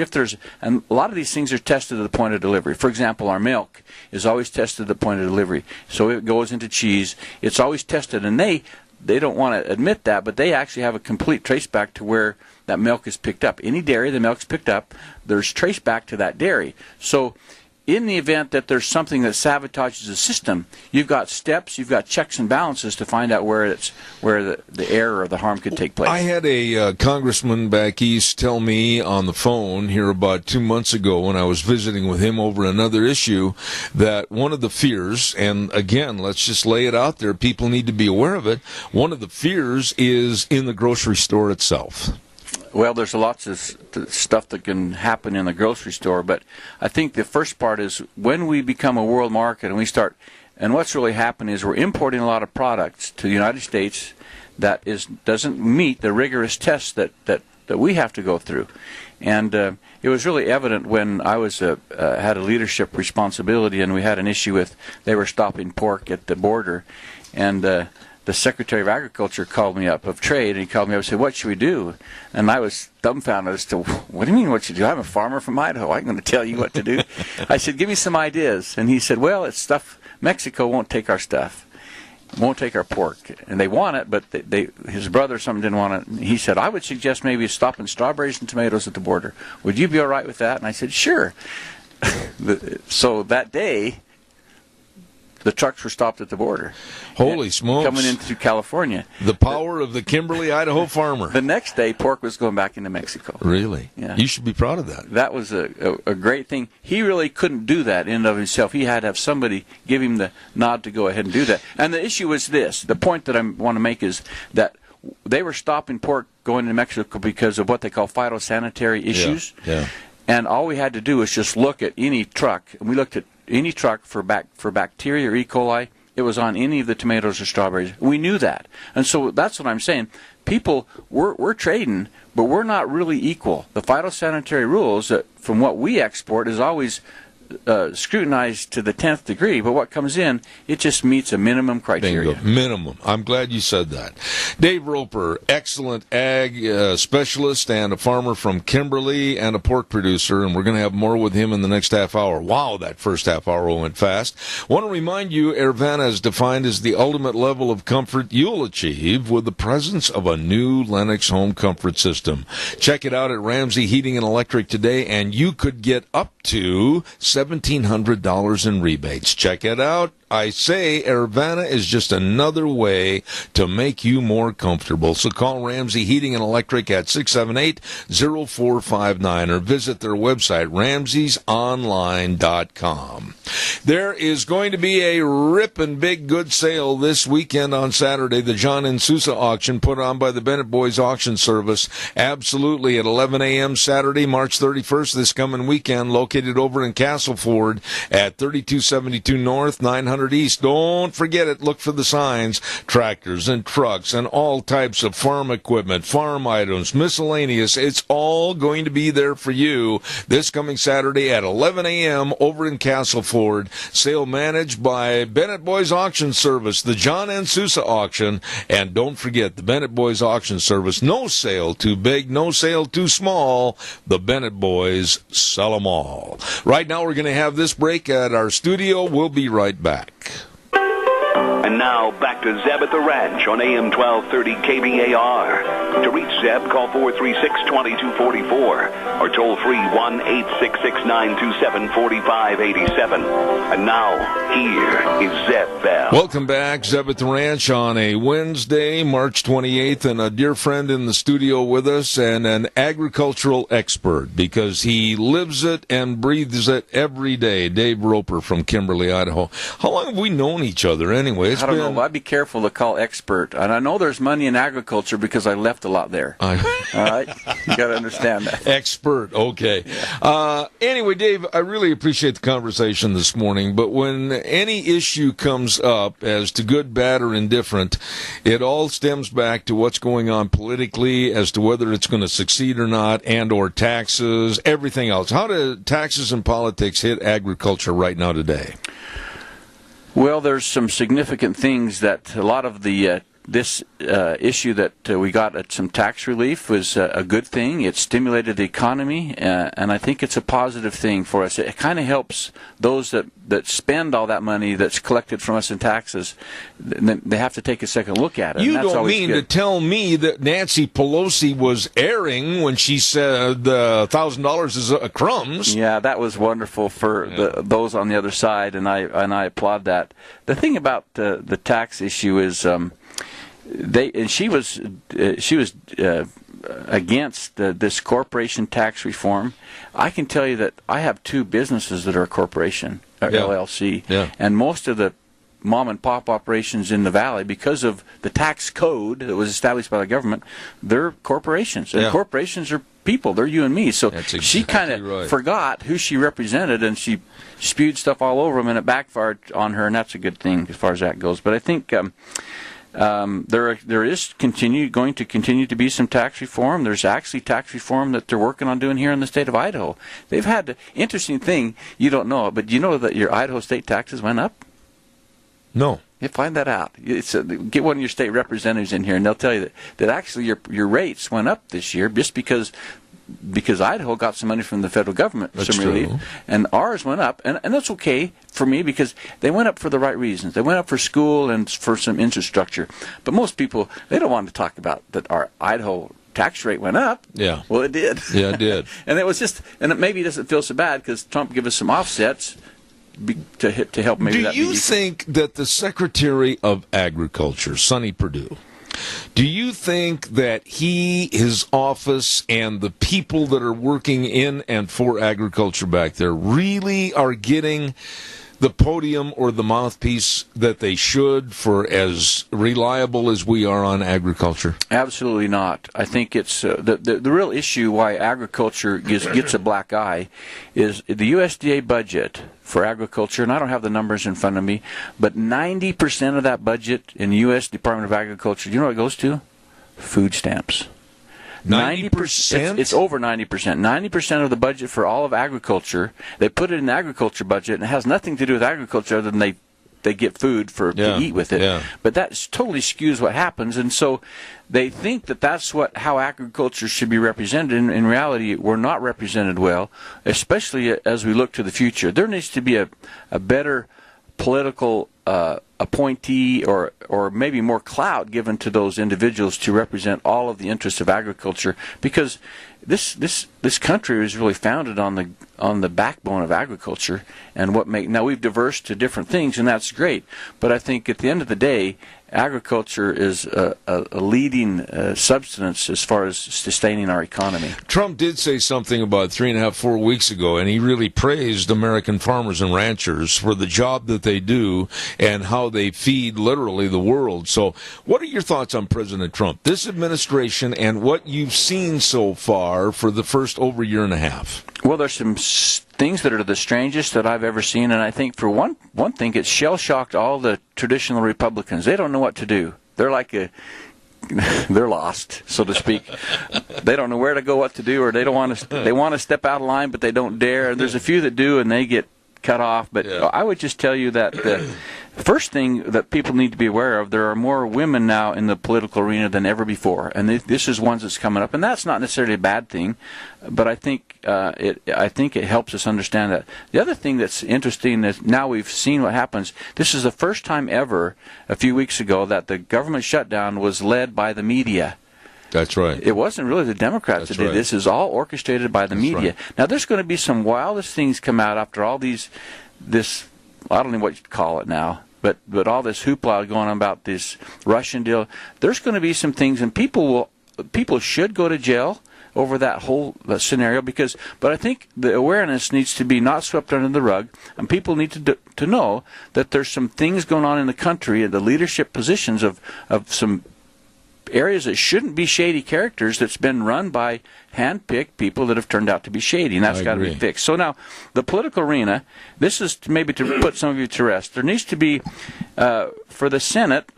and a lot of these things are tested at the point of delivery. For example, our milk is always tested at the point of delivery. So it goes into cheese. It's always tested, and they don't want to admit that, but they actually have a complete trace back to where that milk is picked up. Any dairy the milk's picked up, there's trace back to that dairy. So in the event that there's something that sabotages the system, you've got steps, you've got checks and balances to find out where the error or the harm could take place. I had a congressman back east tell me on the phone here about 2 months ago when I was visiting with him over another issue that one of the fears, and again, let's just lay it out there, people need to be aware of it, one of the fears is in the grocery store itself. Well, there's lots of stuff that can happen in the grocery store, but I think the first part is when we become a world market and we start, and what's really happening is we're importing a lot of products to the United States that doesn't meet the rigorous tests that we have to go through. And it was really evident when I had a leadership responsibility and we had an issue with, they were stopping pork at the border, and the Secretary of Agriculture called me up, of Trade, and he called me up and said, "What should we do?" And I was dumbfounded as to, "What do you mean what you do? I'm a farmer from Idaho. I'm going to tell you what to do." I said, "Give me some ideas." And he said, "Well, it's stuff, Mexico won't take our stuff, won't take our pork. And they want it, but his brother or something didn't want it." He said, "I would suggest maybe stopping strawberries and tomatoes at the border. Would you be all right with that?" And I said, "Sure." So that day, the trucks were stopped at the border. Holy smokes. Coming into California. The power of the Kimberly, Idaho farmer. The next day, pork was going back into Mexico. Really? Yeah. You should be proud of that. That was a great thing. He really couldn't do that in and of himself. He had to have somebody give him the nod to go ahead and do that. And the issue was this. The point that I want to make is that they were stopping pork going to Mexico because of what they call phytosanitary issues. Yeah. And all we had to do was just look at any truck, and we looked at any truck for bacteria or E. coli. It was on any of the tomatoes or strawberries. We knew that. And so that's what I'm saying. People, we're trading, but we're not really equal. The phytosanitary rules, from what we export, is always scrutinized to the 10th degree, but what comes in, it just meets a minimum criteria. Bingo. Minimum. I'm glad you said that. Dave Roper, excellent ag specialist and a farmer from Kimberly and a pork producer, and we're going to have more with him in the next half hour. Wow, that first half hour went fast. Want to remind you, Airvana is defined as the ultimate level of comfort you'll achieve with the presence of a new Lennox home comfort system. Check it out at Ramsey Heating and Electric today, and you could get up to $1,700 in rebates. Check it out. I say Airvana is just another way to make you more comfortable. So call Ramsey Heating and Electric at 678-0459 or visit their website, ramseysonline.com. There is going to be a ripping big good sale this weekend on Saturday, the John and Sousa auction put on by the Bennett Boys Auction Service. Absolutely at 11 a.m. Saturday, March 31st, this coming weekend, located over in Castleford at 3272 North, 900 East. Don't forget it. Look for the signs. Tractors and trucks and all types of farm equipment, farm items, miscellaneous. It's all going to be there for you this coming Saturday at 11 a.m. over in Castleford. Sale managed by Bennett Boys Auction Service, the John and Sousa auction. And don't forget the Bennett Boys Auction Service. No sale too big, no sale too small. The Bennett Boys sell them all. Right now we're going to have this break at our studio. We'll be right back. And now, back to Zeb at the Ranch on AM 1230 KBAR. To reach Zeb, call 436-2244 or toll free 1-866-927-4587. And now, here is Zeb Bell. Welcome back, Zeb at the Ranch on a Wednesday, March 28th, and a dear friend in the studio with us and an agricultural expert because he lives it and breathes it every day. Dave Roper from Kimberly, Idaho. How long have we known each other anyway? I don't know. I'd be careful to call expert. And I know there's money in agriculture because I left a lot there. All right? You got to understand that. Expert. Okay. Yeah. Anyway, Dave, I really appreciate the conversation this morning. But when any issue comes up as to good, bad, or indifferent, it all stems back to what's going on politically as to whether it's going to succeed or not, and or taxes, everything else. How do taxes and politics hit agriculture right now today? Well, there's some significant things that a lot of the this issue that we got at some tax relief was a good thing. It stimulated the economy, and I think it's a positive thing for us. It kind of helps those that spend all that money that's collected from us in taxes. They have to take a second look at it. You and that's don't mean to tell me that Nancy Pelosi was erring when she said $1,000 is crumbs? Yeah, that was wonderful for those on the other side, and I applaud that. The thing about the tax issue is she was against this corporation tax reform. I can tell you that I have two businesses that are a corporation, LLC, and most of the mom and pop operations in the valley, because of the tax code that was established by the government, they're corporations, and corporations are people. They're you and me. So she kind of forgot who she represented, and she spewed stuff all over them, and it backfired on her, and that's a good thing as far as that goes. But I think there is going to continue to be some tax reform. There's actually tax reform that they're working on doing here in the state of Idaho. They've had the interesting thing, you don't know it, but you know that your Idaho state taxes went up? No. You find that out. Get one of your state representatives in here, and they'll tell you that actually your rates went up this year just because Idaho got some money from the federal government, some relief, and ours went up, and that's okay for me because they went up for the right reasons. They went up for school and for some infrastructure. But most people, they don't want to talk about that our Idaho tax rate went up. Yeah. Well, it did. Yeah, it did. And it was just, and it maybe doesn't feel so bad because Trump gave us some offsets to help maybe that. Do you think that the Secretary of Agriculture, Sonny Perdue, do you think that his office, and the people that are working in and for agriculture back there really are getting the podium or the mouthpiece that they should for as reliable as we are on agriculture? Absolutely not. I think it's the real issue why agriculture gets a black eye is the USDA budget for agriculture, and I don't have the numbers in front of me, but 90% of that budget in the U.S. Department of Agriculture, you know what it goes to? Food stamps. 90%? It's over 90%. 90% of the budget for all of agriculture, they put it in the agriculture budget, and it has nothing to do with agriculture other than they get food to eat with it. Yeah. But that totally skews what happens, and so they think that that's how agriculture should be represented. In reality, we're not represented well, especially as we look to the future. There needs to be a better political appointee or maybe more clout given to those individuals to represent all of the interests of agriculture, because this country is really founded on the backbone of agriculture and now we've diversed to different things, and that's great, but I think at the end of the day agriculture is a leading substance as far as sustaining our economy. Trump did say something about 3.5, 4 weeks ago, and he really praised American farmers and ranchers for the job that they do and how they feed literally the world. So what are your thoughts on President Trump, this administration, and what you've seen so far for the first over year and a half? Well, there's some things that are the strangest that I've ever seen, and I think for one thing, it's shell-shocked all the traditional Republicans. They don't know what to do. They're like they're lost, so to speak. They don't know where to go, what to do, or they want to step out of line, but they don't dare. And there's a few that do, and they get cut off. But I would just tell you that the first thing that people need to be aware of, there are more women now in the political arena than ever before, and this is one that's coming up, and that's not necessarily a bad thing, but I think it helps us understand that. The other thing that's interesting is now we've seen what happens. This is the first time ever, a few weeks ago, that the government shutdown was led by the media. That's right. It wasn't really the Democrats that did this. This is all orchestrated by the media. Right. Now, there's going to be some wildest things come out after all this, I don't know what you'd call it now, but all this hoopla going on about this Russian deal. There's going to be some things, and people should go to jail over that whole scenario, but I think the awareness needs to be not swept under the rug, and people need to know that there's some things going on in the country, the leadership positions of some areas that shouldn't be shady characters, that's been run by hand-picked people that have turned out to be shady, and that's got to be fixed. So now, the political arena, this is maybe to put some of you to rest. There needs to be, for the Senate,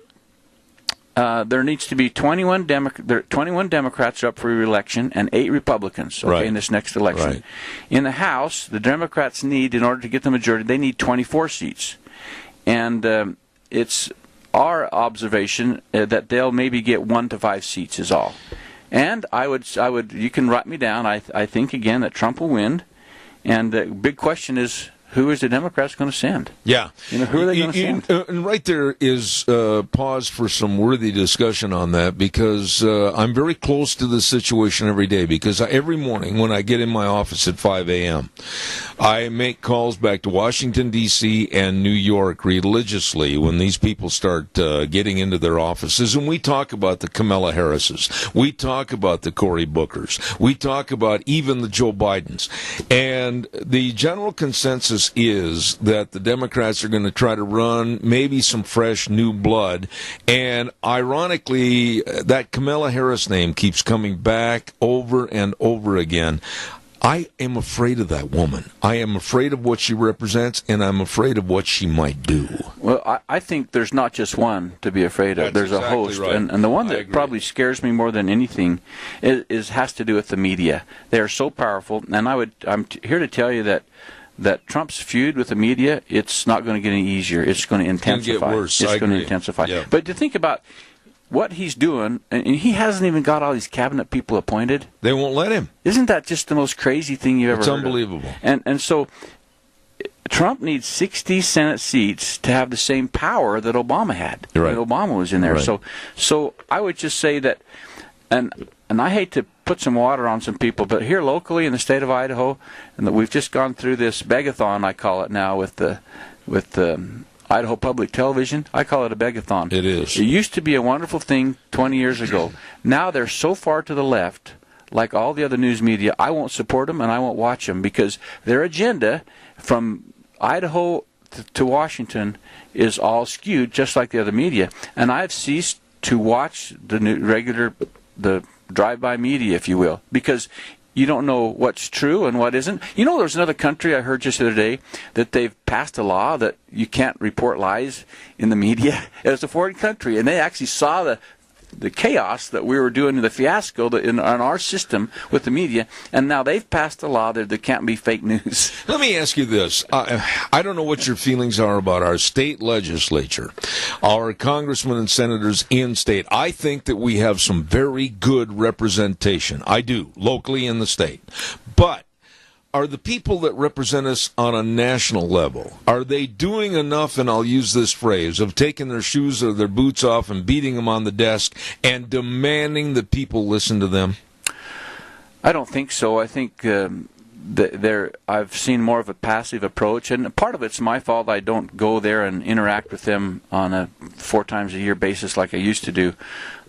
there needs to be 21 Democrats up for re-election and 8 Republicans in this next election. Right. In the House, the Democrats need, in order to get the majority, they need 24 seats. And it's our observation that they'll maybe get 1 to 5 seats is all. And I would, you can write me down, I think again that Trump will win. And the big question is, who is the Democrats going to send? Yeah. Who are they going to send? And right there is pause for some worthy discussion on that, because I'm very close to the situation every day, because every morning when I get in my office at 5 a.m., I make calls back to Washington, D.C. and New York religiously when these people start getting into their offices, and we talk about the Kamala Harrises. We talk about the Cory Bookers. We talk about even the Joe Bidens. And the general consensus is that the Democrats are going to try to run maybe some fresh new blood, and ironically that Kamala Harris name keeps coming back over and over again. I am afraid of that woman. I am afraid of what she represents, and I'm afraid of what she might do. Well, I think there's not just one to be afraid of. There's exactly a host. Right. And the one that probably scares me more than anything has to do with the media. They are so powerful, and I'm here to tell you that Trump's feud with the media, it's not going to get any easier. It's going to intensify. It's going to get worse. It's going to intensify. Yeah. But to think about what he's doing, and he hasn't even got all these cabinet people appointed. They won't let him. Isn't that just the most crazy thing you've ever heard? It's unbelievable. And so Trump needs 60 Senate seats to have the same power that Obama had. Right. When Obama was in there. Right. So I would just say that, and I hate to put some water on some people, but here locally in the state of Idaho, and we've just gone through this begathon, I call it now, with the Idaho Public Television. I call it a begathon. It is. It used to be a wonderful thing 20 years ago. Now they're so far to the left, like all the other news media, I won't support them and I won't watch them, because their agenda from Idaho to Washington is all skewed, just like the other media. And I've ceased to watch the drive-by media, if you will, because you don't know what's true and what isn't. You know, there's another country I heard just the other day that they've passed a law that you can't report lies in the media. It's a foreign country, and they actually saw the chaos that we were doing, the fiasco on our system with the media, and now they've passed a law that there can't be fake news. Let me ask you this. I don't know what your feelings are about our state legislature, our congressmen and senators in state. I think that we have some very good representation. I do, locally in the state. But are the people that represent us on a national level, are they doing enough, and I'll use this phrase, of taking their shoes or their boots off and beating them on the desk and demanding that people listen to them? I don't think so. I think I've seen more of a passive approach, and part of it's my fault. I don't go there and interact with them on a 4 times a year basis like I used to do.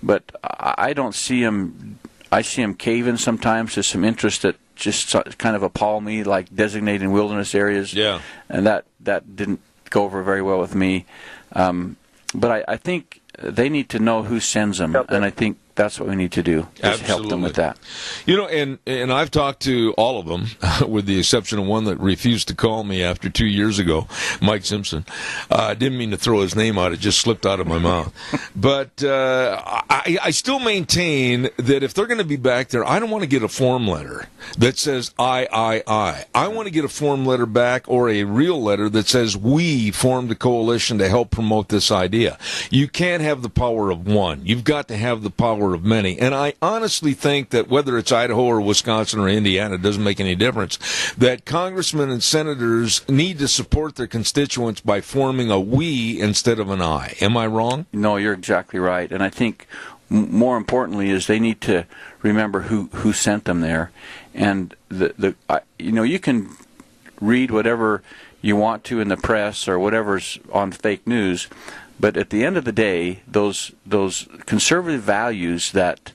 But I don't see them. I see them caving sometimes to some interest that just kind of appall me, like designating wilderness areas. Yeah. And that didn't go over very well with me. But I think they need to know who sends them, and I think that's what we need to do, is help them with that. You know, and I've talked to all of them, with the exception of one that refused to call me after 2 years ago, Mike Simpson. I didn't mean to throw his name out. It just slipped out of my mouth. But I still maintain that if they're going to be back there, I don't want to get a form letter that says I want to get a form letter back, or a real letter that says we formed a coalition to help promote this idea. You can't have the power of one. You've got to have the power of many. And I honestly think that whether it's Idaho or Wisconsin or Indiana, it doesn't make any difference, that congressmen and senators need to support their constituents by forming a we instead of an I. Am I wrong? No, you're exactly right. And I think more importantly is they need to remember who sent them there. And you can read whatever you want to in the press or whatever's on fake news, but at the end of the day, those conservative values that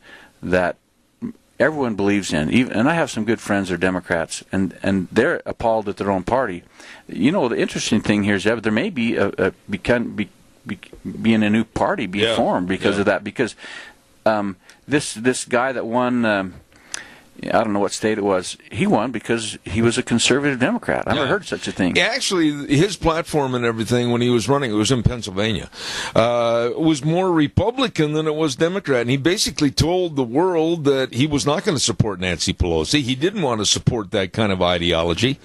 everyone believes in, and I have some good friends who are Democrats, and they're appalled at their own party. You know, the interesting thing here is that there may be being a new party formed because of that. Because this guy that won. I don't know what state it was. He won because he was a conservative Democrat. I never heard such a thing. Actually, his platform and everything when he was running, it was in Pennsylvania, was more Republican than it was Democrat. And he basically told the world that he was not going to support Nancy Pelosi. He didn't want to support that kind of ideology.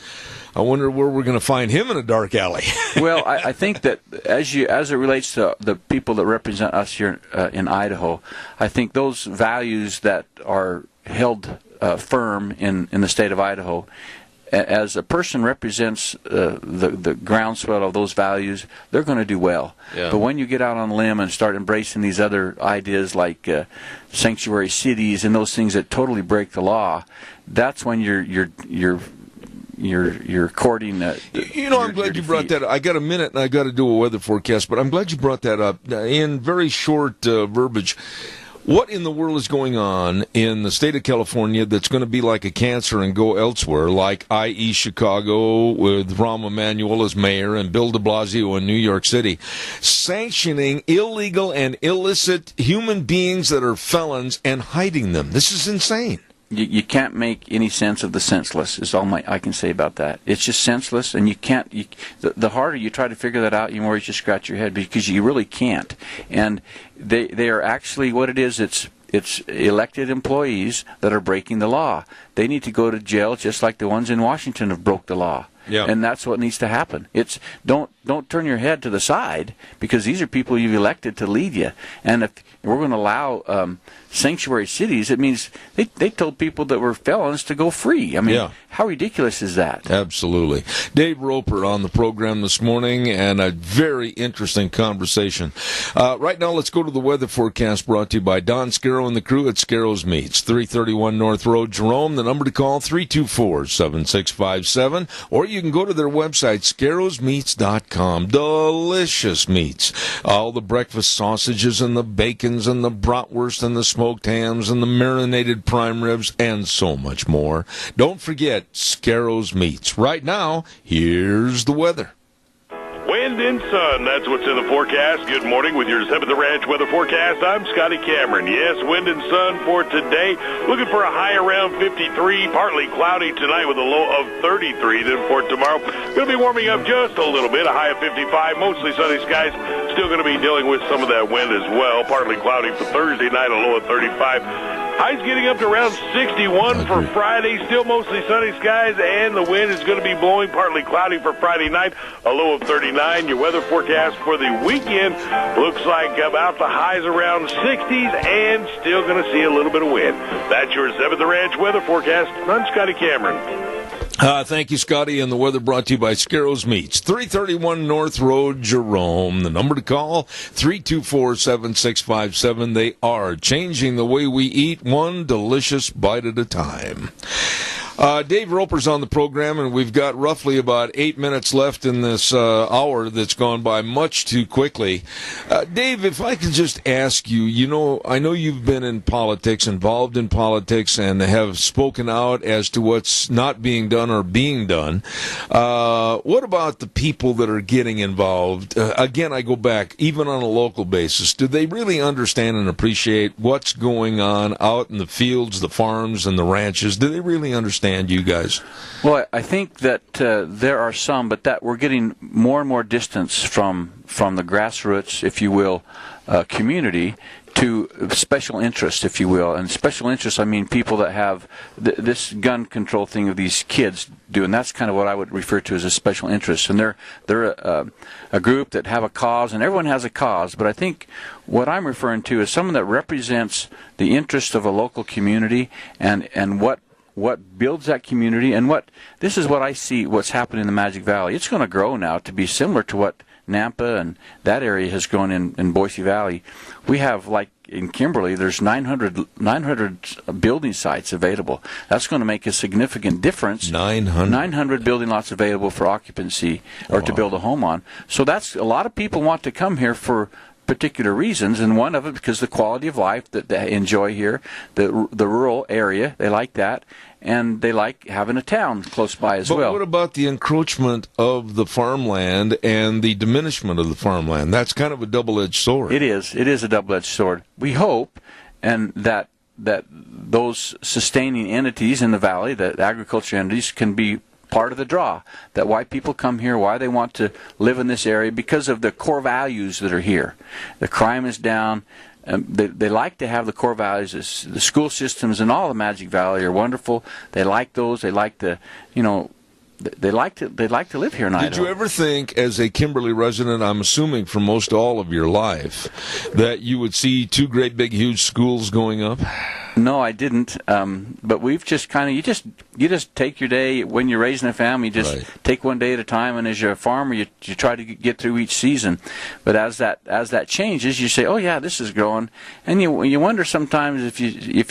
I wonder where we're going to find him in a dark alley. Well, I think that as it relates to the people that represent us here in Idaho, I think those values that are held firm in the state of Idaho, as a person represents the groundswell of those values, they're going to do well. Yeah. But when you get out on a limb and start embracing these other ideas like sanctuary cities and those things that totally break the law, that's when you're courting I'm glad you brought that up. I got a minute and I got to do a weather forecast, but I'm glad you brought that up in very short verbiage. What in the world is going on in the state of California that's going to be like a cancer and go elsewhere, like i.e. Chicago with Rahm Emanuel as mayor and Bill de Blasio in New York City, sanctioning illegal and illicit human beings that are felons and hiding them? This is insane. You can't make any sense of the senseless, is all I can say about that. It's just senseless, and you can't. The harder you try to figure that out, the more you just scratch your head, because you really can't. And they are actually what it is. It's elected employees that are breaking the law. They need to go to jail just like the ones in Washington have broke the law. Yeah. And that's what needs to happen. It's don't turn your head to the side, because these are people you've elected to lead you. And if we're going to allow sanctuary cities, it means they told people that were felons to go free. I mean, how ridiculous is that? Absolutely. Dave Roper on the program this morning, and a very interesting conversation. Right now, let's go to the weather forecast brought to you by Don Scarrow and the crew at Scarrow's Meats, 331 North Road, Jerome. The number to call, 324-7657, or you can go to their website, scarrowsmeats.com. Delicious meats. All the breakfast sausages and the bacons and the bratwurst and the smoked hams and the marinated prime ribs and so much more. Don't forget Scarrow's Meats. Right now, here's the weather. Winds wind and sun. That's what's in the forecast. Good morning with your Zeb at the Ranch weather forecast. I'm Scotty Cameron. Yes, wind and sun for today. Looking for a high around 53, partly cloudy tonight with a low of 33. Then for tomorrow, going to be warming up just a little bit, a high of 55, mostly sunny skies. Still going to be dealing with some of that wind as well. Partly cloudy for Thursday night, a low of 35. Highs getting up to around 61 for Friday. Still mostly sunny skies, and the wind is going to be blowing, partly cloudy for Friday night, a low of 39. Your weather forecast for the weekend looks like about the highs around 60s, and still going to see a little bit of wind. That's your Zeb at the Ranch weather forecast. I'm Scotty Cameron. Thank you, Scotty, and the weather brought to you by Scarrows Meats, 331 North Road, Jerome. The number to call, 324-7657. They are changing the way we eat, one delicious bite at a time. Dave Roper's on the program, and we've got roughly about 8 minutes left in this hour that's gone by much too quickly. Dave, if I could just ask you, I know you've been in politics, involved in politics, and have spoken out as to what's not being done or being done. What about the people that are getting involved? Again, I go back, even on a local basis, do they really understand and appreciate what's going on out in the fields, the farms, and the ranches? Do they really understand you guys? Well, I think that there are some, but that we're getting more and more distance from the grassroots, if you will, community to special interest, if you will. And special interest, I mean people that have this gun control thing of these kids do, and that's kind of what I would refer to as a special interest. And they're a group that have a cause, and everyone has a cause, but I think what I'm referring to is someone that represents the interest of a local community and what builds that community, and this is what I see what's happening in the Magic Valley. It's going to grow now to be similar to what Nampa and that area has grown in Boise Valley. We have, like in Kimberly, there's 900 building sites available. That's going to make a significant difference. 900 building lots available for occupancy or to build a home on. So that's a lot of people want to come here for particular reasons, and one of it because the quality of life that they enjoy here, the rural area, they like that, and they like having a town close by as well. But what about the encroachment of the farmland and the diminishment of the farmland? That's kind of a double-edged sword. It is a double-edged sword. We hope and that those sustaining entities in the valley, the agriculture entities, can be part of the draw, that why people come here, why they want to live in this area, because of the core values that are here. The crime is down. They like to have the core values. The school systems in all the Magic Valley are wonderful. They like those. They like to, they like to live here in Idaho. Did you ever think, as a Kimberly resident, I'm assuming for most all of your life, that you would see two great big huge schools going up? No, I didn't. But we've just kind of you just take your day when you're raising a family. You just take one day at a time, and as you're a farmer, you try to get through each season. But as that changes, you say, "Oh yeah, this is growing," and you wonder sometimes if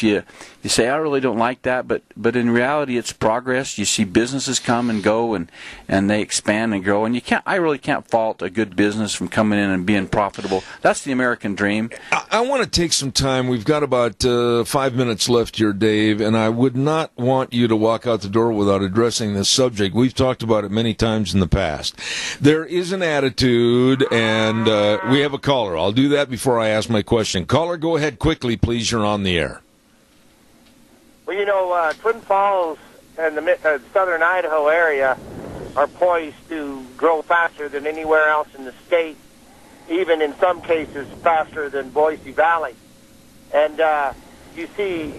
you say, "I really don't like that," but in reality, it's progress. You see businesses come and go, and they expand and grow, and I really can't fault a good business from coming in and being profitable. That's the American dream. I want to take some time. We've got about 5 minutes left here, Dave, and I would not want you to walk out the door without addressing this subject. We've talked about it many times in the past. There is an attitude, and we have a caller. I'll do that before I ask my question. Caller, go ahead quickly, please. You're on the air. Well, Twin Falls and the southern Idaho area are poised to grow faster than anywhere else in the state, even in some cases faster than Boise Valley. And you see,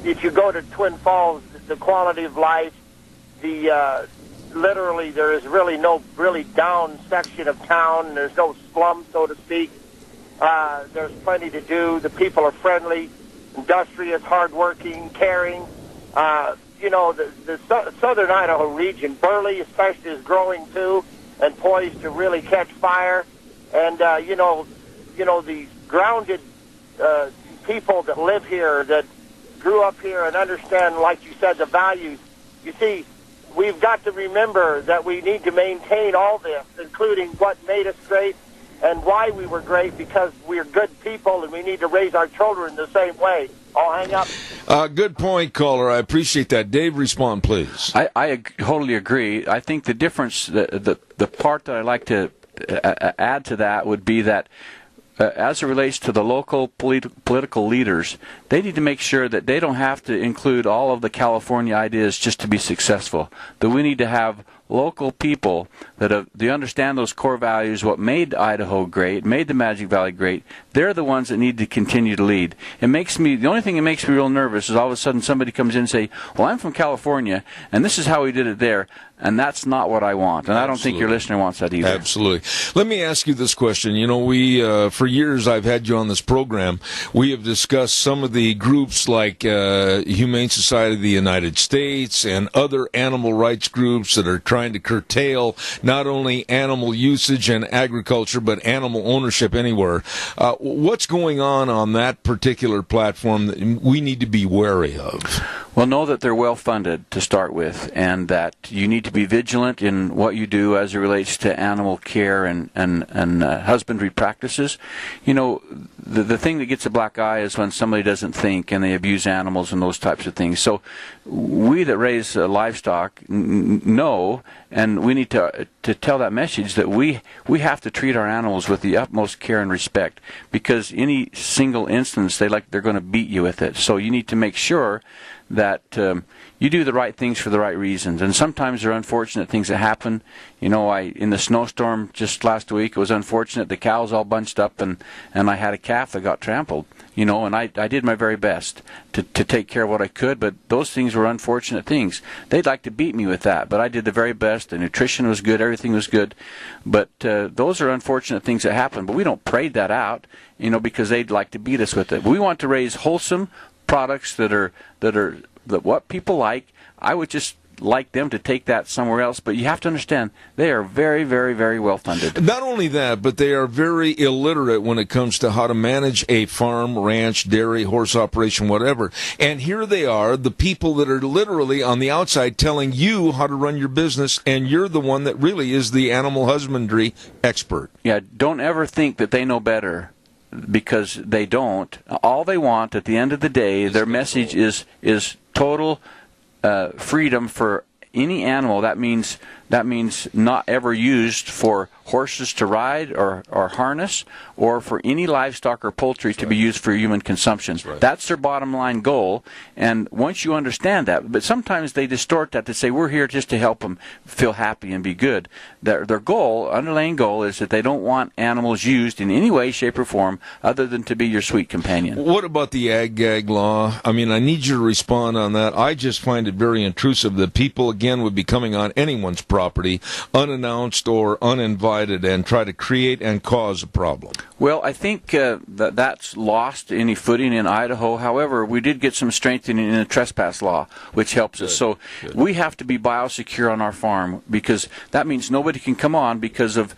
if you go to Twin Falls, the quality of life, literally there is really no down section of town. There's no slum, so to speak. There's plenty to do. The people are friendly, industrious, hardworking, caring. The southern Idaho region, Burley especially, is growing too and poised to really catch fire. And these grounded people that live here, that grew up here and understand, like you said, the values. You see, we've got to remember that we need to maintain all this, including what made us great and why we were great, because we're good people and we need to raise our children the same way. I'll hang up. Good point, caller. I appreciate that. Dave, respond, please. I totally agree. I think the difference, the part that I like to add to that would be that as it relates to the local political leaders, they need to make sure that they don't have to include all of the California ideas just to be successful. That we need to have local people that they understand those core values, what made Idaho great, made the Magic Valley great. They're the ones that need to continue to lead. The only thing that makes me real nervous is all of a sudden somebody comes in and say, well, I'm from California, and this is how we did it there. And that's not what I want. And I don't think your listener wants that either. Absolutely. Let me ask you this question. You know, we, for years I've had you on this program, we have discussed some of the groups like Humane Society of the United States and other animal rights groups that are trying to curtail not only animal usage and agriculture, but animal ownership anywhere. What's going on that particular platform that we need to be wary of? Well, know that they're well funded to start with, and that you need to be vigilant in what you do as it relates to animal care and husbandry practices. You know, the thing that gets a black eye is when somebody doesn't think and they abuse animals and those types of things. So we that raise livestock know, and we need to tell that message that we have to treat our animals with the utmost care and respect, because any single instance they're going to beat you with it. So you need to make sure that you do the right things for the right reasons. And sometimes there are unfortunate things that happen. You know, in the snowstorm just last week, it was unfortunate. The cows all bunched up, and I had a calf that got trampled. You know, and I did my very best to take care of what I could, but those things were unfortunate things. They'd like to beat me with that, but I did the very best. The nutrition was good, everything was good. But those are unfortunate things that happen, but we don't parade that out, you know, because they'd like to beat us with it. We want to raise wholesome products that what people like. I would just like them to take that somewhere else, but you have to understand they are very, very, very well funded. Not only that, but they are very illiterate when it comes to how to manage a farm, ranch, dairy, horse operation, whatever. And here they are, the people that are literally on the outside telling you how to run your business, and you're the one that really is the animal husbandry expert. Yeah, don't ever think that they know better, because they don't. All they want at the end of the day, their message is total freedom for any animal. That means not ever used for horses to ride or harness, or for any livestock or poultry to be used for human consumption. That's their bottom line goal. And once you understand that, but sometimes they distort that to say we're here just to help them feel happy and be good. Their goal, underlying goal, is that they don't want animals used in any way, shape, or form other than to be your sweet companion. What about the ag-gag law? I mean, I need you to respond on that. I just find it very intrusive that people, again, would be coming on anyone's property unannounced or uninvited and try to create and cause a problem. Well, I think that's lost any footing in Idaho. However, we did get some strengthening in the trespass law, which helps us. So we have to be biosecure on our farm, because that means nobody can come on because of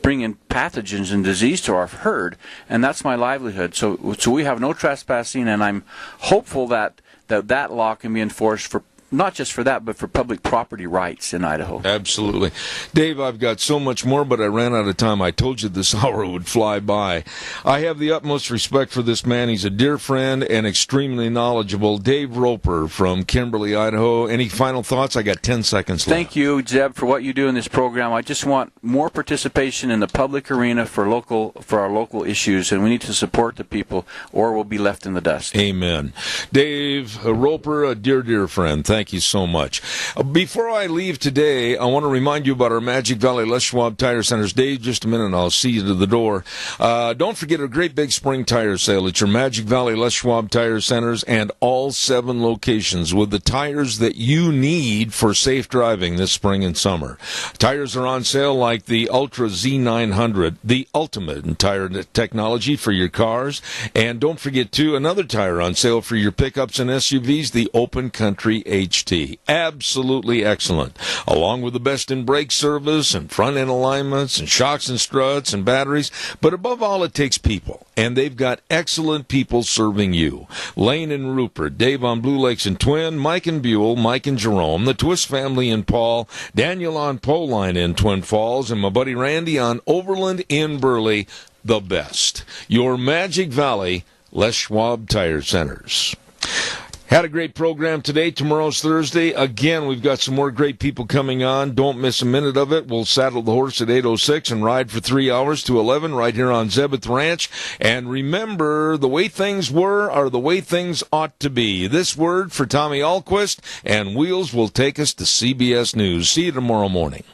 bringing pathogens and disease to our herd, and that's my livelihood. So we have no trespassing, and I'm hopeful that law can be enforced for not just for that, but for public property rights in Idaho. Absolutely. Dave, I've got so much more, but I ran out of time. I told you this hour would fly by. I have the utmost respect for this man. He's a dear friend and extremely knowledgeable. Dave Roper from Kimberly, Idaho. Any final thoughts? I got 10 seconds left. Thank you, Zeb, for what you do in this program. I just want more participation in the public arena for our local issues, and we need to support the people, or we'll be left in the dust. Amen. Dave Roper, a dear, dear friend. Thank you so much. Before I leave today, I want to remind you about our Magic Valley Les Schwab Tire Centers. Dave, just a minute, and I'll see you to the door. Don't forget a great big spring tire sale at your Magic Valley Les Schwab Tire Centers and all 7 locations with the tires that you need for safe driving this spring and summer. Tires are on sale like the Ultra Z900, the ultimate in tire technology for your cars. And don't forget, too, another tire on sale for your pickups and SUVs, the Open Country HT. Absolutely excellent. Along with the best in brake service and front end alignments and shocks and struts and batteries. But above all, it takes people. And they've got excellent people serving you. Lane and Rupert, Dave on Blue Lakes and Twin, Mike and Buell, Mike and Jerome, the Twist family in Paul, Daniel on Pole Line in Twin Falls, and my buddy Randy on Overland in Burley. The best. Your Magic Valley Les Schwab Tire Centers. Had a great program today. Tomorrow's Thursday. Again, we've got some more great people coming on. Don't miss a minute of it. We'll saddle the horse at 8:06 and ride for 3 hours to 11 right here on Zebeth Ranch. And remember, the way things were are the way things ought to be. This word for Tommy Ahlquist, and Wheels will take us to CBS News. See you tomorrow morning.